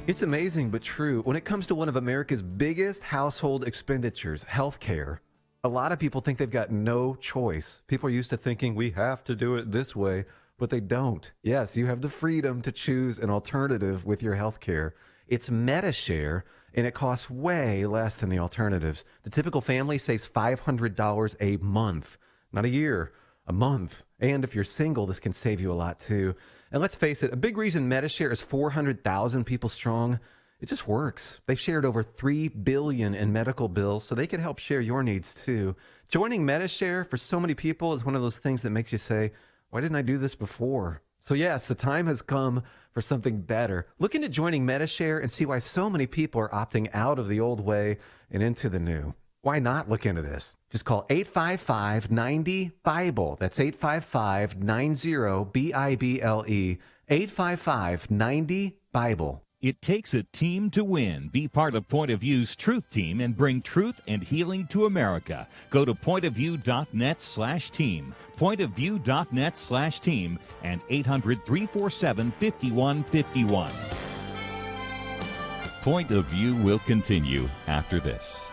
It's amazing but true. When it comes to one of America's biggest household expenditures, healthcare, a lot of people think they've got no choice. People are used to thinking we have to do it this way, but they don't. Yes, you have the freedom to choose an alternative with your health care. It's MediShare, and it costs way less than the alternatives. The typical family saves $500 a month, not a year, a month. And if you're single, this can save you a lot too. And let's face it, a big reason MediShare is 400,000 people strong. It just works. They've shared over $3 billion in medical bills, so they can help share your needs too. Joining MediShare for so many people is one of those things that makes you say, why didn't I do this before? So yes, the time has come for something better. Look into joining MediShare and see why so many people are opting out of the old way and into the new. Why not look into this? Just call 855-90-BIBLE. That's 855-90-BIBLE. 855-90-BIBLE. It takes a team to win. Be part of Point of View's Truth Team and bring truth and healing to America. Go to pointofview.net/team, pointofview.net/team, and 800-347-5151. Point of View will continue after this.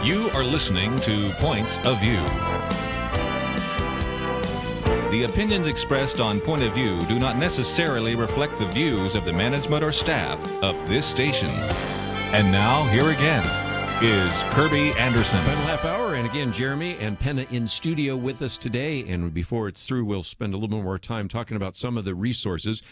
You are listening to Point of View. The opinions expressed on Point of View do not necessarily reflect the views of the management or staff of this station. And now, here again is Kerby Anderson. Final half hour, and again, Jeremy and Penna in studio with us today. And before it's through, we'll spend a little bit more time talking about some of the resources.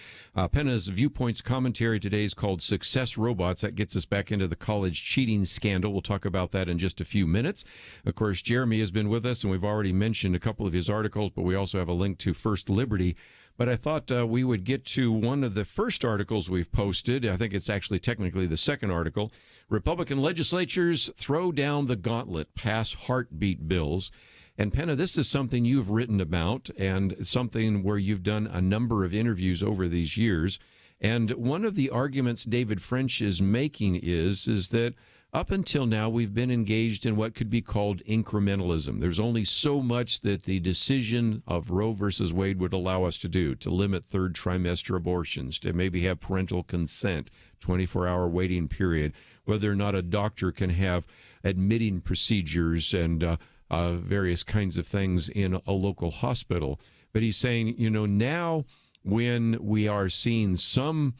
Penna's Viewpoints commentary today is called Success Robots. That gets us back into the college cheating scandal. We'll talk about that in just a few minutes. Of course, Jeremy has been with us, and we've already mentioned a couple of his articles, but we also have a link to First Liberty. But I thought we would get to one of the first articles we've posted. I think it's actually technically the second article. Republican legislatures throw down the gauntlet, pass heartbeat bills. And Penna, this is something you've written about and something where you've done a number of interviews over these years. And one of the arguments David French is making is that up until now, we've been engaged in what could be called incrementalism. There's only so much that the decision of Roe versus Wade would allow us to do, to limit third trimester abortions, to maybe have parental consent, 24-hour waiting period, whether or not a doctor can have admitting procedures and various kinds of things in a local hospital. But he's saying, now when we are seeing some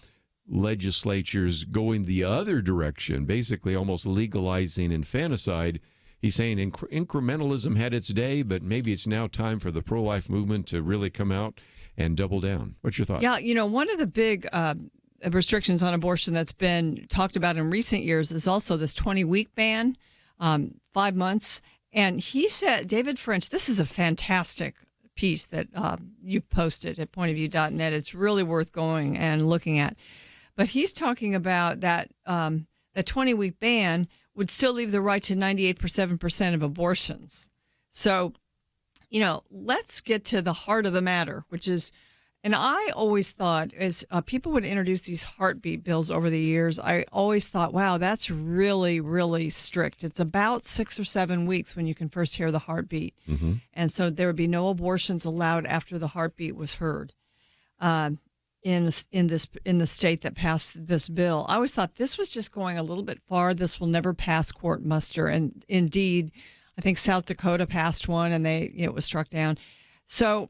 legislatures going the other direction, basically almost legalizing infanticide, he's saying incrementalism had its day, but maybe it's now time for the pro-life movement to really come out and double down. What's your thoughts? Yeah, one of the big restrictions on abortion that's been talked about in recent years is also this 20-week ban, 5 months. And he said, David French, this is a fantastic piece that you've posted at pointofview.net. It's really worth going and looking at. But he's talking about that that 20-week ban would still leave the right to 98.7% of abortions. So, let's get to the heart of the matter, which is, and I always thought as people would introduce these heartbeat bills over the years, I always thought, wow, that's really, really strict. It's about 6 or 7 weeks when you can first hear the heartbeat. Mm-hmm. And so there would be no abortions allowed after the heartbeat was heard. In the state that passed this bill. I always thought this was just going a little bit far. This will never pass court muster. And indeed, I think South Dakota passed one and it was struck down. So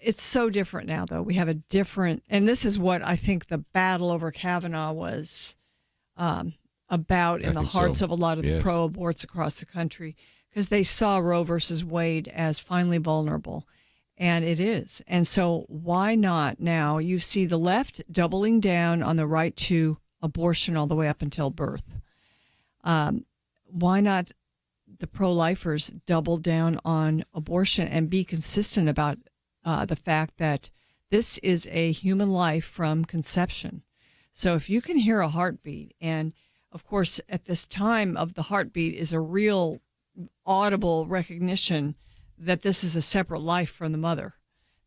it's so different now, though. We have a different, and this is what I think the battle over Kavanaugh was about in the hearts of a lot of the pro-aborts across the country, because they saw Roe versus Wade as finally vulnerable. And it is. And so why not now? You see the left doubling down on the right to abortion all the way up until birth. Why not the pro-lifers double down on abortion and be consistent about the fact that this is a human life from conception? So if you can hear a heartbeat, and of course at this time of the heartbeat is a real audible recognition that this is a separate life from the mother,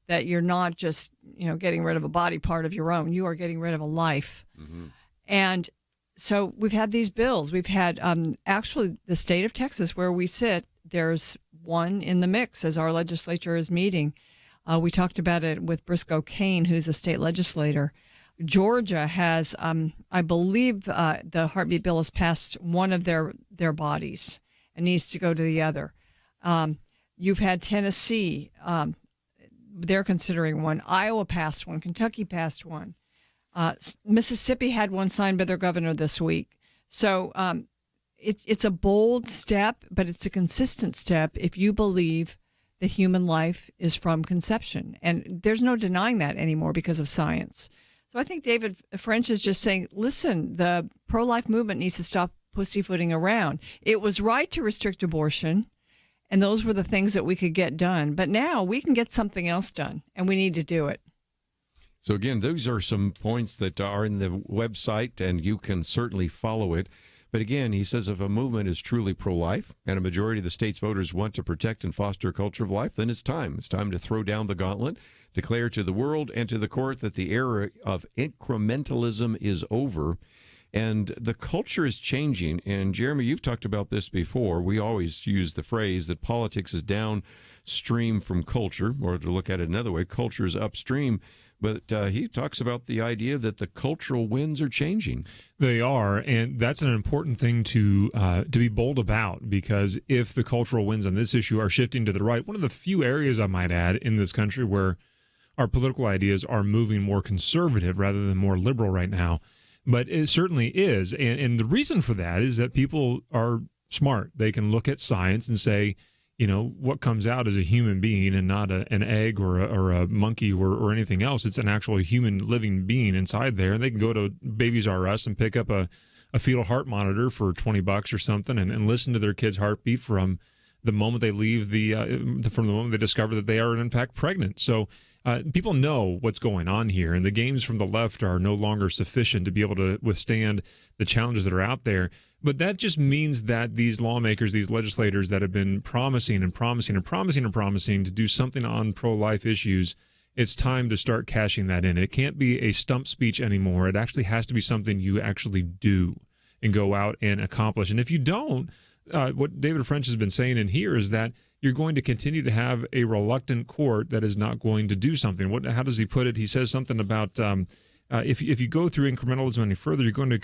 that you're not just, getting rid of a body part of your own. You are getting rid of a life. Mm-hmm. And so we've had these bills. We've had actually the state of Texas where we sit, there's one in the mix as our legislature is meeting. We talked about it with Briscoe Cain, who's a state legislator. Georgia has, I believe the heartbeat bill has passed one of their bodies and needs to go to the other. You've had Tennessee, they're considering one. Iowa passed one. Kentucky passed one. Mississippi had one signed by their governor this week. So it's a bold step, but it's a consistent step if you believe that human life is from conception. And there's no denying that anymore because of science. So I think David French is just saying, listen, the pro-life movement needs to stop pussyfooting around. It was right to restrict abortion, and those were the things that we could get done. But now we can get something else done, and we need to do it. So again, those are some points that are in the website, and you can certainly follow it. But again, he says if a movement is truly pro-life and a majority of the state's voters want to protect and foster a culture of life, then it's time. It's time to throw down the gauntlet, declare to the world and to the court that the era of incrementalism is over. And the culture is changing. And Jeremy, you've talked about this before. We always use the phrase that politics is downstream from culture, or to look at it another way, culture is upstream. But he talks about the idea that the cultural winds are changing. They are, and that's an important thing to be bold about, because if the cultural winds on this issue are shifting to the right, one of the few areas I might add in this country where our political ideas are moving more conservative rather than more liberal right now. But it certainly is. And the reason for that is that people are smart. They can look at science and say, what comes out is a human being and not an egg or a monkey or anything else. It's an actual human living being inside there. And they can go to Babies R Us and pick up a fetal heart monitor for $20 or something and listen to their kid's heartbeat from the moment they leave from the moment they discover that they are in fact pregnant. So people know what's going on here, and the games from the left are no longer sufficient to be able to withstand the challenges that are out there. But that just means that these lawmakers, these legislators that have been promising to do something on pro-life issues, it's time to start cashing that in. It can't be a stump speech anymore. It actually has to be something you actually do and go out and accomplish. And if you don't, what David French has been saying in here is that you're going to continue to have a reluctant court that is not going to do something. How does he put it? He says something about if you go through incrementalism any further, you're going to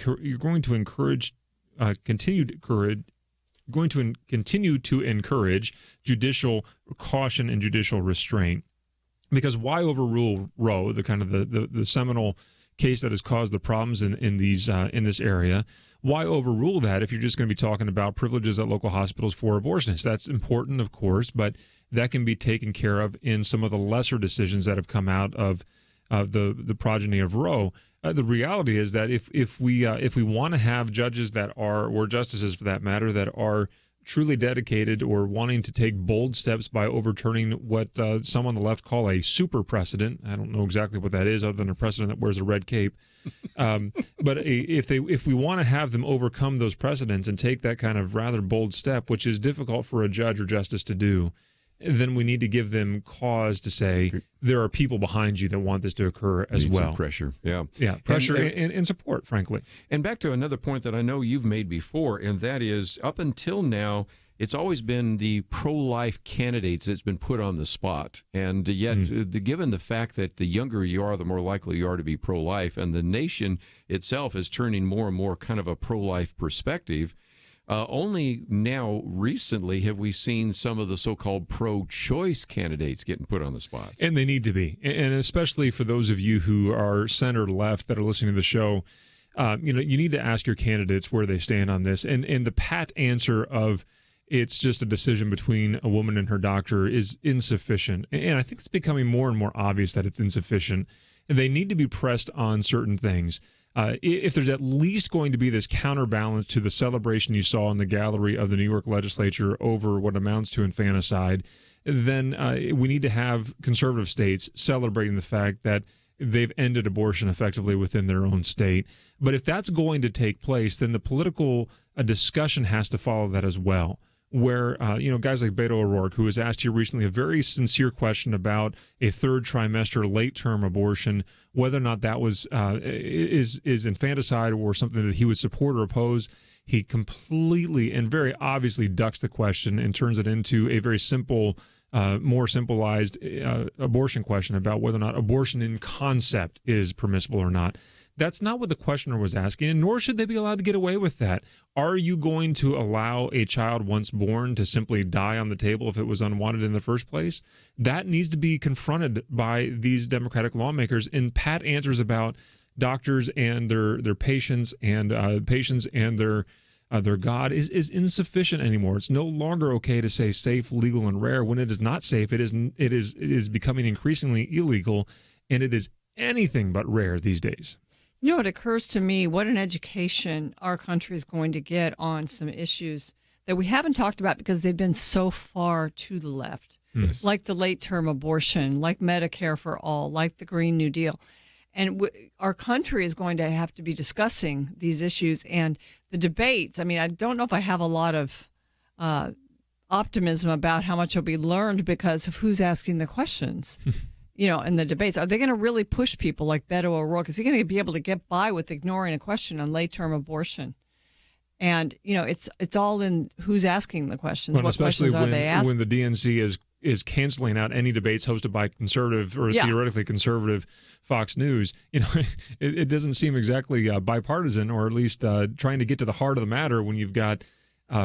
continue to encourage judicial caution and judicial restraint. Because why overrule Roe, the seminal case that has caused the problems in this area? Why overrule that if you're just going to be talking about privileges at local hospitals for abortionists? That's important, of course, but that can be taken care of in some of the lesser decisions that have come out of the progeny of Roe. The reality is that if we want to have judges or justices for that matter, that are truly dedicated or wanting to take bold steps by overturning what some on the left call a super precedent. I don't know exactly what that is other than a precedent that wears a red cape. But if we want to have them overcome those precedents and take that kind of rather bold step, which is difficult for a judge or justice to do, then we need to give them cause to say there are people behind you that want this to occur as well. Some pressure, yeah, pressure and support, frankly. And back to another point that I know you've made before, and that is up until now, it's always been the pro-life candidates that's been put on the spot. And yet, given the fact that the younger you are, the more likely you are to be pro-life, and the nation itself is turning more and more kind of a pro-life perspective, only now recently have we seen some of the so-called pro-choice candidates getting put on the spot. And they need to be. And especially for those of you who are center left that are listening to the show, you need to ask your candidates where they stand on this. And the pat answer of it's just a decision between a woman and her doctor is insufficient. And I think it's becoming more and more obvious that it's insufficient. And they need to be pressed on certain things. If there's at least going to be this counterbalance to the celebration you saw in the gallery of the New York legislature over what amounts to infanticide, then we need to have conservative states celebrating the fact that they've ended abortion effectively within their own state. But if that's going to take place, then the political discussion has to follow that as well. Where, guys like Beto O'Rourke, who was asked here recently a very sincere question about a third trimester late-term abortion, whether or not that was is infanticide or something that he would support or oppose, he completely and very obviously ducks the question and turns it into a very simple, more simplified abortion question about whether or not abortion in concept is permissible or not. That's not what the questioner was asking, and nor should they be allowed to get away with that. Are you going to allow a child once born to simply die on the table if it was unwanted in the first place? That needs to be confronted by these Democratic lawmakers in pat answers about doctors and their patients and their God is insufficient anymore. It's no longer okay to say safe, legal, and rare when it is not safe. It is becoming increasingly illegal, and it is anything but rare these days. It occurs to me what an education our country is going to get on some issues that we haven't talked about because they've been so far to the left, like the late-term abortion, like Medicare for all, like the Green New Deal. And our country is going to have to be discussing these issues and the debates. I mean, I don't know if I have a lot of optimism about how much will be learned because of who's asking the questions. In the debates, are they going to really push people like Beto O'Rourke? Is he going to be able to get by with ignoring a question on late-term abortion? And, it's all in who's asking the questions. Well, what questions are they asking? When the DNC is canceling out any debates hosted by conservative or theoretically conservative Fox News, it doesn't seem exactly bipartisan, or at least trying to get to the heart of the matter when you've got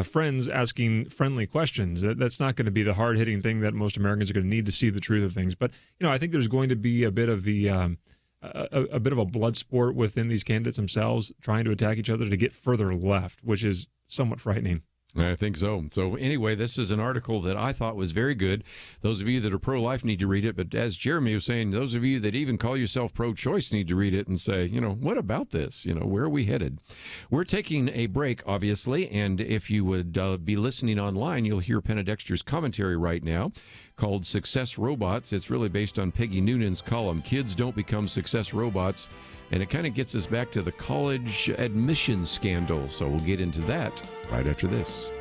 friends asking friendly questions. That's not going to be the hard-hitting thing that most Americans are going to need to see the truth of things. But I think there's going to be a bit of a bit of a blood sport within these candidates themselves, trying to attack each other to get further left, which is somewhat frightening. I think so. So anyway, this is an article that I thought was very good. Those of you that are pro-life need to read it. But as Jeremy was saying, those of you that even call yourself pro-choice need to read it and say, what about this? Where are we headed? We're taking a break, obviously. And if you would be listening online, you'll hear Penna Dexter's commentary right now called Success Robots. It's really based on Peggy Noonan's column, Kids Don't Become Success Robots. And it kind of gets us back to the college admissions scandal. So we'll get into that right after this.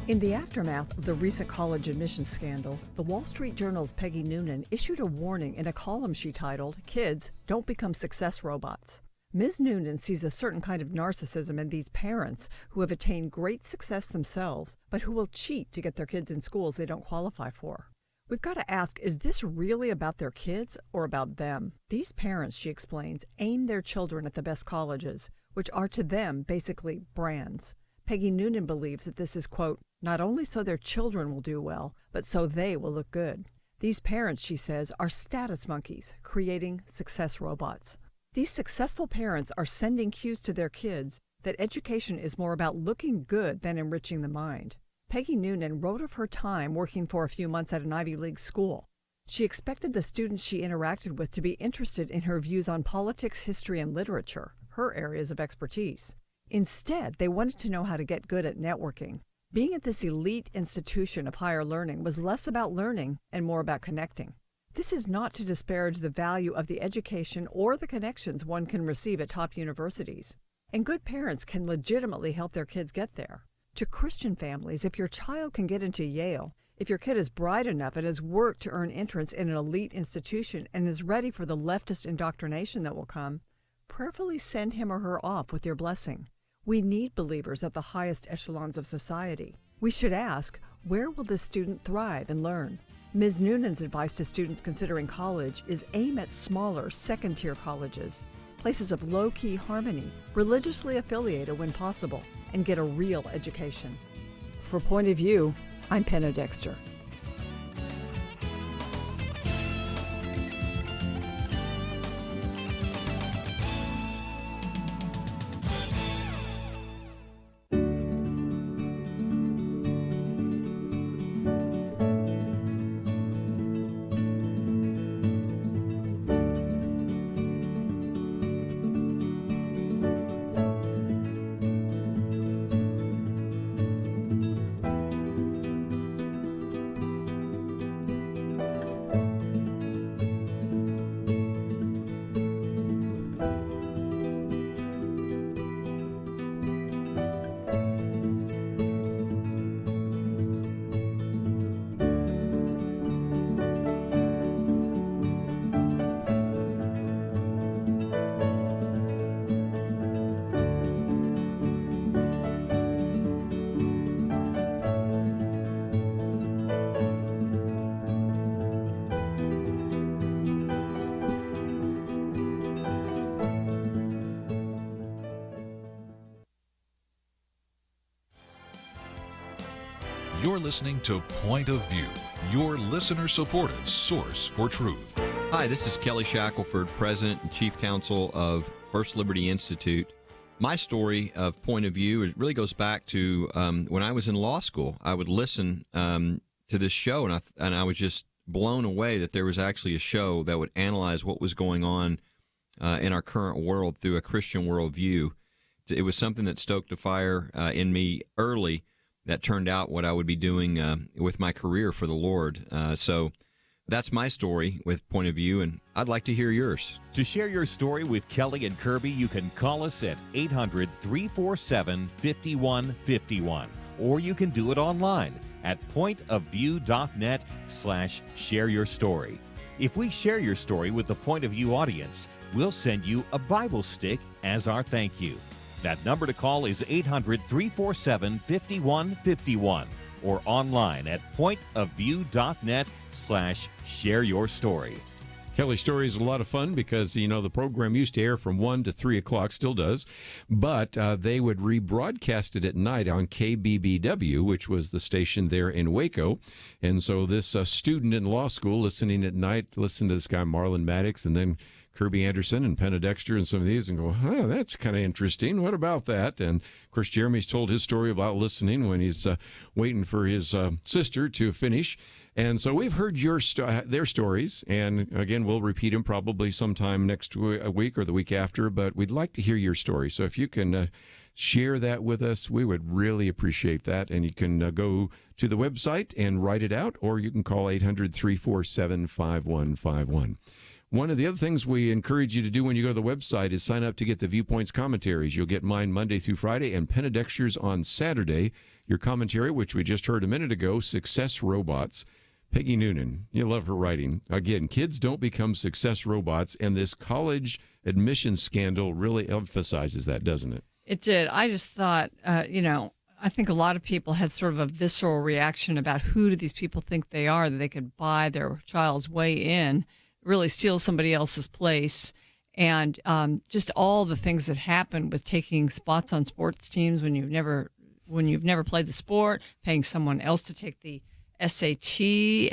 In the aftermath of the recent college admissions scandal, the Wall Street Journal's Peggy Noonan issued a warning in a column she titled, Kids Don't Become Success Robots. Ms. Noonan sees a certain kind of narcissism in these parents who have attained great success themselves, but who will cheat to get their kids in schools they don't qualify for. We've got to ask, is this really about their kids or about them? These parents, she explains, aim their children at the best colleges, which are to them basically brands. Peggy Noonan believes that this is, quote, not only so their children will do well, but so they will look good. These parents, she says, are status monkeys, creating success robots. These successful parents are sending cues to their kids that education is more about looking good than enriching the mind. Peggy Noonan wrote of her time working for a few months at an Ivy League school. She expected the students she interacted with to be interested in her views on politics, history, and literature, her areas of expertise. Instead, they wanted to know how to get good at networking. Being at this elite institution of higher learning was less about learning and more about connecting. This is not to disparage the value of the education or the connections one can receive at top universities. And good parents can legitimately help their kids get there. To Christian families, if your child can get into Yale, if your kid is bright enough and has worked to earn entrance in an elite institution and is ready for the leftist indoctrination that will come, prayerfully send him or her off with your blessing. We need believers at the highest echelons of society. We should ask, where will this student thrive and learn? Ms. Noonan's advice to students considering college is aim at smaller, second-tier colleges, places of low-key harmony, religiously affiliated when possible, and get a real education. For Point of View, I'm Penna Dexter. You're listening to Point of View, your listener-supported source for truth. Hi, this is Kelly Shackelford, President and Chief Counsel of First Liberty Institute. My story of Point of View really goes back to when I was in law school. I would listen to this show, and I was just blown away that there was actually a show that would analyze what was going on in our current world through a Christian worldview. It was something that stoked a fire in me early that turned out what I would be doing with my career for the Lord. So that's my story with Point of View, and I'd like to hear yours. To share your story with Kelly and Kerby, you can call us at 800-347-5151, or you can do it online at pointofview.net/share-your-story. If we share your story with the Point of View audience, we'll send you a Bible stick as our thank you. That number to call is 800-347-5151 or online at pointofview.net/share-your-story. Kelly's story is a lot of fun because, the program used to air from 1 to 3 o'clock, still does, but they would rebroadcast it at night on KBBW, which was the station there in Waco. And so this student in law school listening at night, listened to this guy, Marlon Maddox, and then Kerby Anderson and Penna Dexter and some of these and go, that's kind of interesting. What about that? And, of course, Jeremy's told his story about listening when he's waiting for his sister to finish. And so we've heard their stories, and again, we'll repeat them probably sometime next week or the week after, but we'd like to hear your story. So if you can share that with us, we would really appreciate that. And you can go to the website and write it out, or you can call 800-347-5151. One of the other things we encourage you to do when you go to the website is sign up to get the Viewpoints commentaries. You'll get mine Monday through Friday and Penna Dexter's on Saturday. Your commentary, which we just heard a minute ago, Success Robots. Peggy Noonan, you love her writing. Again, kids don't become success robots, and this college admissions scandal really emphasizes that, doesn't it? It did. I just thought, I think a lot of people had sort of a visceral reaction about who do these people think they are, that they could buy their child's way in, really steal somebody else's place, and just all the things that happen with taking spots on sports teams when you've never played the sport, paying someone else to take the SAT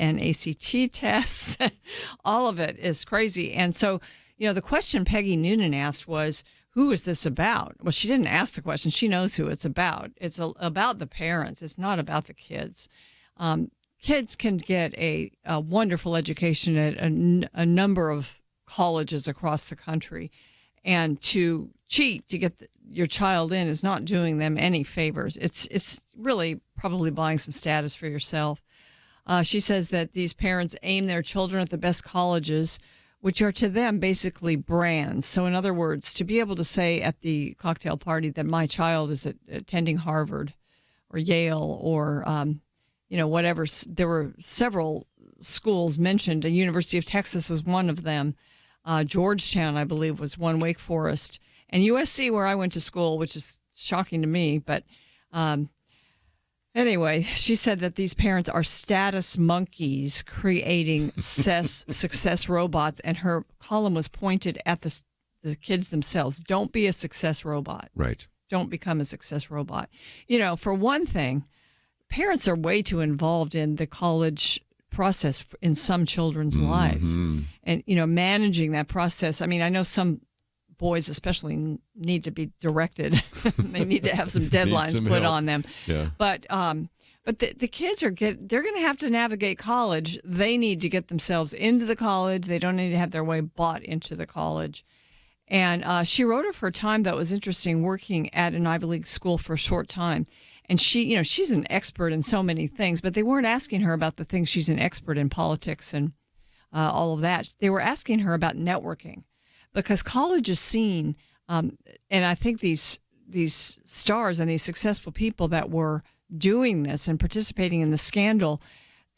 and ACT tests. All of it is crazy. And so, the question Peggy Noonan asked was, who is this about? Well, she didn't ask the question. She knows who it's about. It's about the parents. It's not about the kids. Kids can get a wonderful education at a number of colleges across the country. And to cheat to get your child in is not doing them any favors. It's really probably buying some status for yourself. She says that these parents aim their children at the best colleges, which are to them basically brands. So in other words, to be able to say at the cocktail party that my child is attending Harvard or Yale or, whatever. There were several schools mentioned. The University of Texas was one of them. Georgetown, I believe, was one, Wake Forest. And USC, where I went to school, which is shocking to me. But anyway, she said that these parents are status monkeys creating success robots, and her column was pointed at the kids themselves. Don't be a success robot. Right. Don't become a success robot. For one thing, parents are way too involved in the college process in some children's lives. And, managing that process. I mean, I know some boys especially need to be directed. They need to have some deadlines put on them. Yeah. But the kids they're going to have to navigate college. They need to get themselves into the college. They don't need to have their way bought into the college. And she wrote of her time that was interesting working at an Ivy League school for a short time. And she, she's an expert in so many things, but they weren't asking her about the things she's an expert in, politics and all of that. They were asking her about networking, because college is seen, and I think these stars and these successful people that were doing this and participating in the scandal,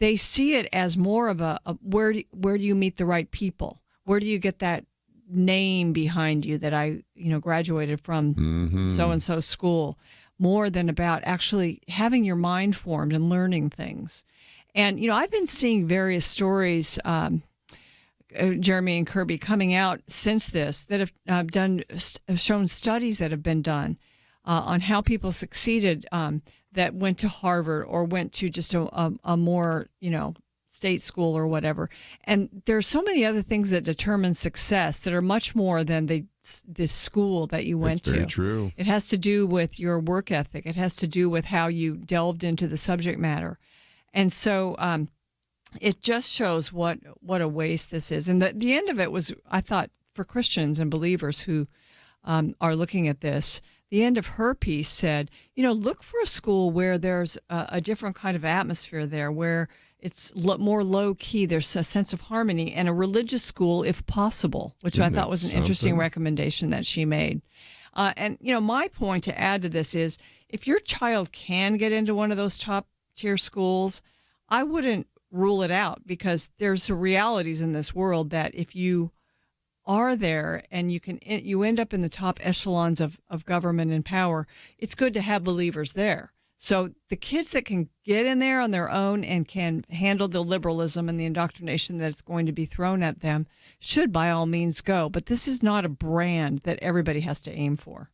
they see it as more of a where do you meet the right people? Where do you get that name behind you that I graduated from so-and-so school? More than about actually having your mind formed and learning things. And, I've been seeing various stories, Jeremy and Kerby, coming out since this that have shown studies that have been done on how people succeeded that went to Harvard or went to just a more, state school or whatever. And there's so many other things that determine success that are much more than the school that you went to. That's very true. It has to do with your work ethic. It has to do with how you delved into the subject matter. And so it just shows what a waste this is. And the end of it was, I thought, for Christians and believers who are looking at this, the end of her piece said, look for a school where there's a different kind of atmosphere there, where it's more low-key, there's a sense of harmony, and a religious school if possible, which I thought was an interesting recommendation that she made. And, my point to add to this is, if your child can get into one of those top-tier schools, I wouldn't rule it out, because there's realities in this world that if you are there and you end up in the top echelons of government and power, it's good to have believers there. So the kids that can get in there on their own and can handle the liberalism and the indoctrination that's going to be thrown at them should by all means go. But this is not a brand that everybody has to aim for.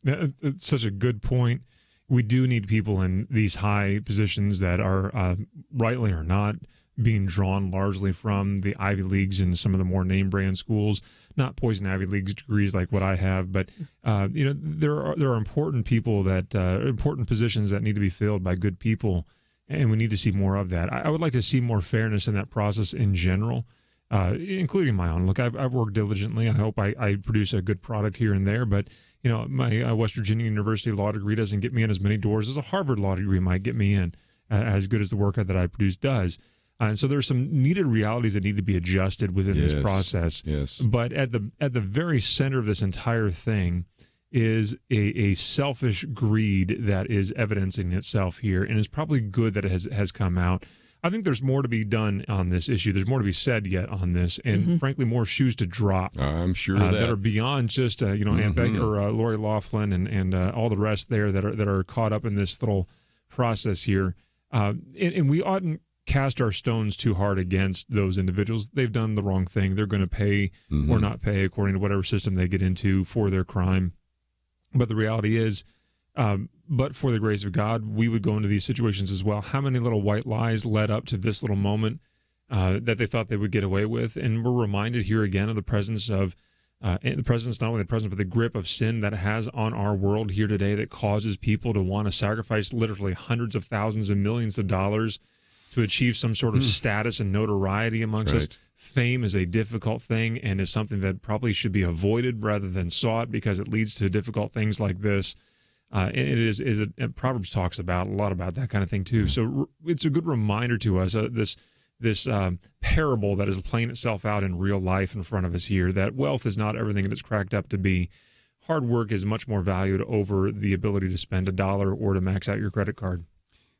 That's such a good point. We do need people in these high positions that are, rightly or not, being drawn largely from the Ivy Leagues and some of the more name brand schools, not poison Ivy League degrees like what I have, but there are important people that important positions that need to be filled by good people, and we need to see more of that. I would like to see more fairness in that process in general, including my own. Look, I've worked diligently. I hope I produce a good product here and there, but my West Virginia University law degree doesn't get me in as many doors as a Harvard law degree might get me in, as good as the work that I produce does. And so there's some needed realities that need to be adjusted within this process. Yes. But at the very center of this entire thing is a selfish greed that is evidencing itself here, and it's probably good that it has come out. I think there's more to be done on this issue. There's more to be said yet on this, and frankly, more shoes to drop. I'm sure of that are beyond just Ann Beck or Lori Loughlin and all the rest there that are caught up in this little process here. And we oughtn't cast our stones too hard against those individuals. They've done the wrong thing. They're going to pay or not pay according to whatever system they get into for their crime. But the reality is, but for the grace of God, we would go into these situations as well. How many little white lies led up to this little moment that they thought they would get away with? And we're reminded here again of the presence of not only the presence, but the grip of sin that has on our world here today that causes people to want to sacrifice literally hundreds of thousands and millions of dollars to achieve some sort of status and notoriety amongst us. Fame is a difficult thing and is something that probably should be avoided rather than sought, because it leads to difficult things like this. And Proverbs talks about a lot about that kind of thing too. So it's a good reminder to us, this parable that is playing itself out in real life in front of us here, that wealth is not everything that it's cracked up to be. Hard work is much more valued over the ability to spend $1 or to max out your credit card.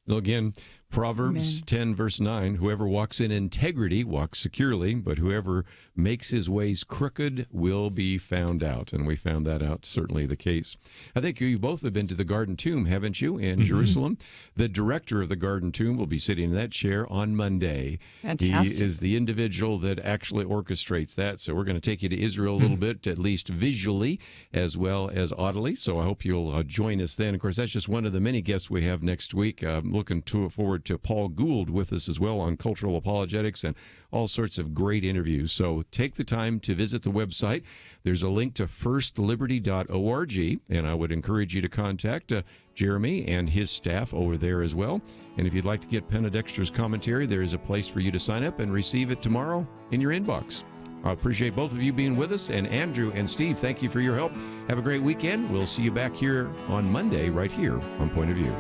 Well, again, Proverbs 10, verse 9, whoever walks in integrity walks securely, but whoever makes his ways crooked will be found out. And we found that out, certainly the case. I think you both have been to the Garden Tomb, haven't you, in Jerusalem? The director of the Garden Tomb will be sitting in that chair on Monday. Fantastic. He is the individual that actually orchestrates that. So we're going to take you to Israel a little bit, at least visually as well as audibly. So I hope you'll join us then. Of course, that's just one of the many guests we have next week. I'm looking forward to Paul Gould with us as well on cultural apologetics and all sorts of great interviews. So take the time to visit the website. There's a link to firstliberty.org, and I would encourage you to contact Jeremy and his staff over there as well. And if you'd like to get Penna Dexter's commentary, there is a place for you to sign up and receive it tomorrow in your inbox. I appreciate both of you being with us, and Andrew and Steve, thank you for your help. Have a great weekend. We'll see you back here on Monday right here on Point of View.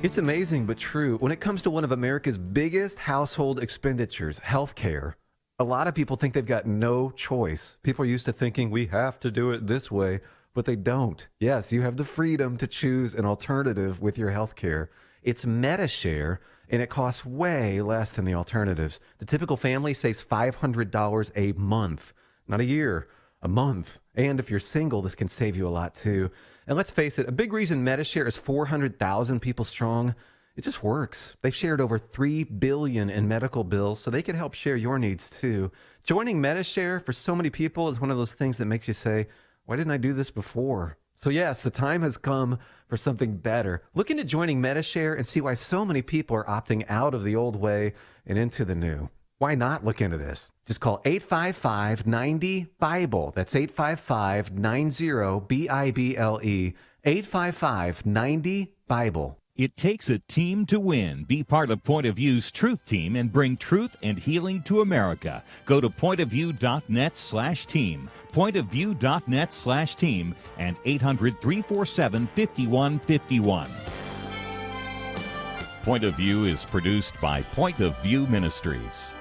It's amazing but true. When it comes to one of America's biggest household expenditures, healthcare, a lot of people think they've got no choice. People are used to thinking we have to do it this way, but they don't. Yes, you have the freedom to choose an alternative with your healthcare. It's MediShare, and it costs way less than the alternatives. The typical family saves $500 a month, not a year, a month. And if you're single, this can save you a lot too. And let's face it, a big reason MediShare is 400,000 people strong, it just works. They've shared over $3 billion in medical bills, so they can help share your needs too. Joining MediShare for so many people is one of those things that makes you say, why didn't I do this before? So yes, the time has come for something better. Look into joining MediShare and see why so many people are opting out of the old way and into the new. Why not look into this? Just call 855-90-BIBLE. That's 855-90-BIBLE. 855-90-BIBLE. It takes a team to win. Be part of Point of View's Truth Team and bring truth and healing to America. Go to pointofview.net/team, pointofview.net/team, and 800-347-5151. Point of View is produced by Point of View Ministries.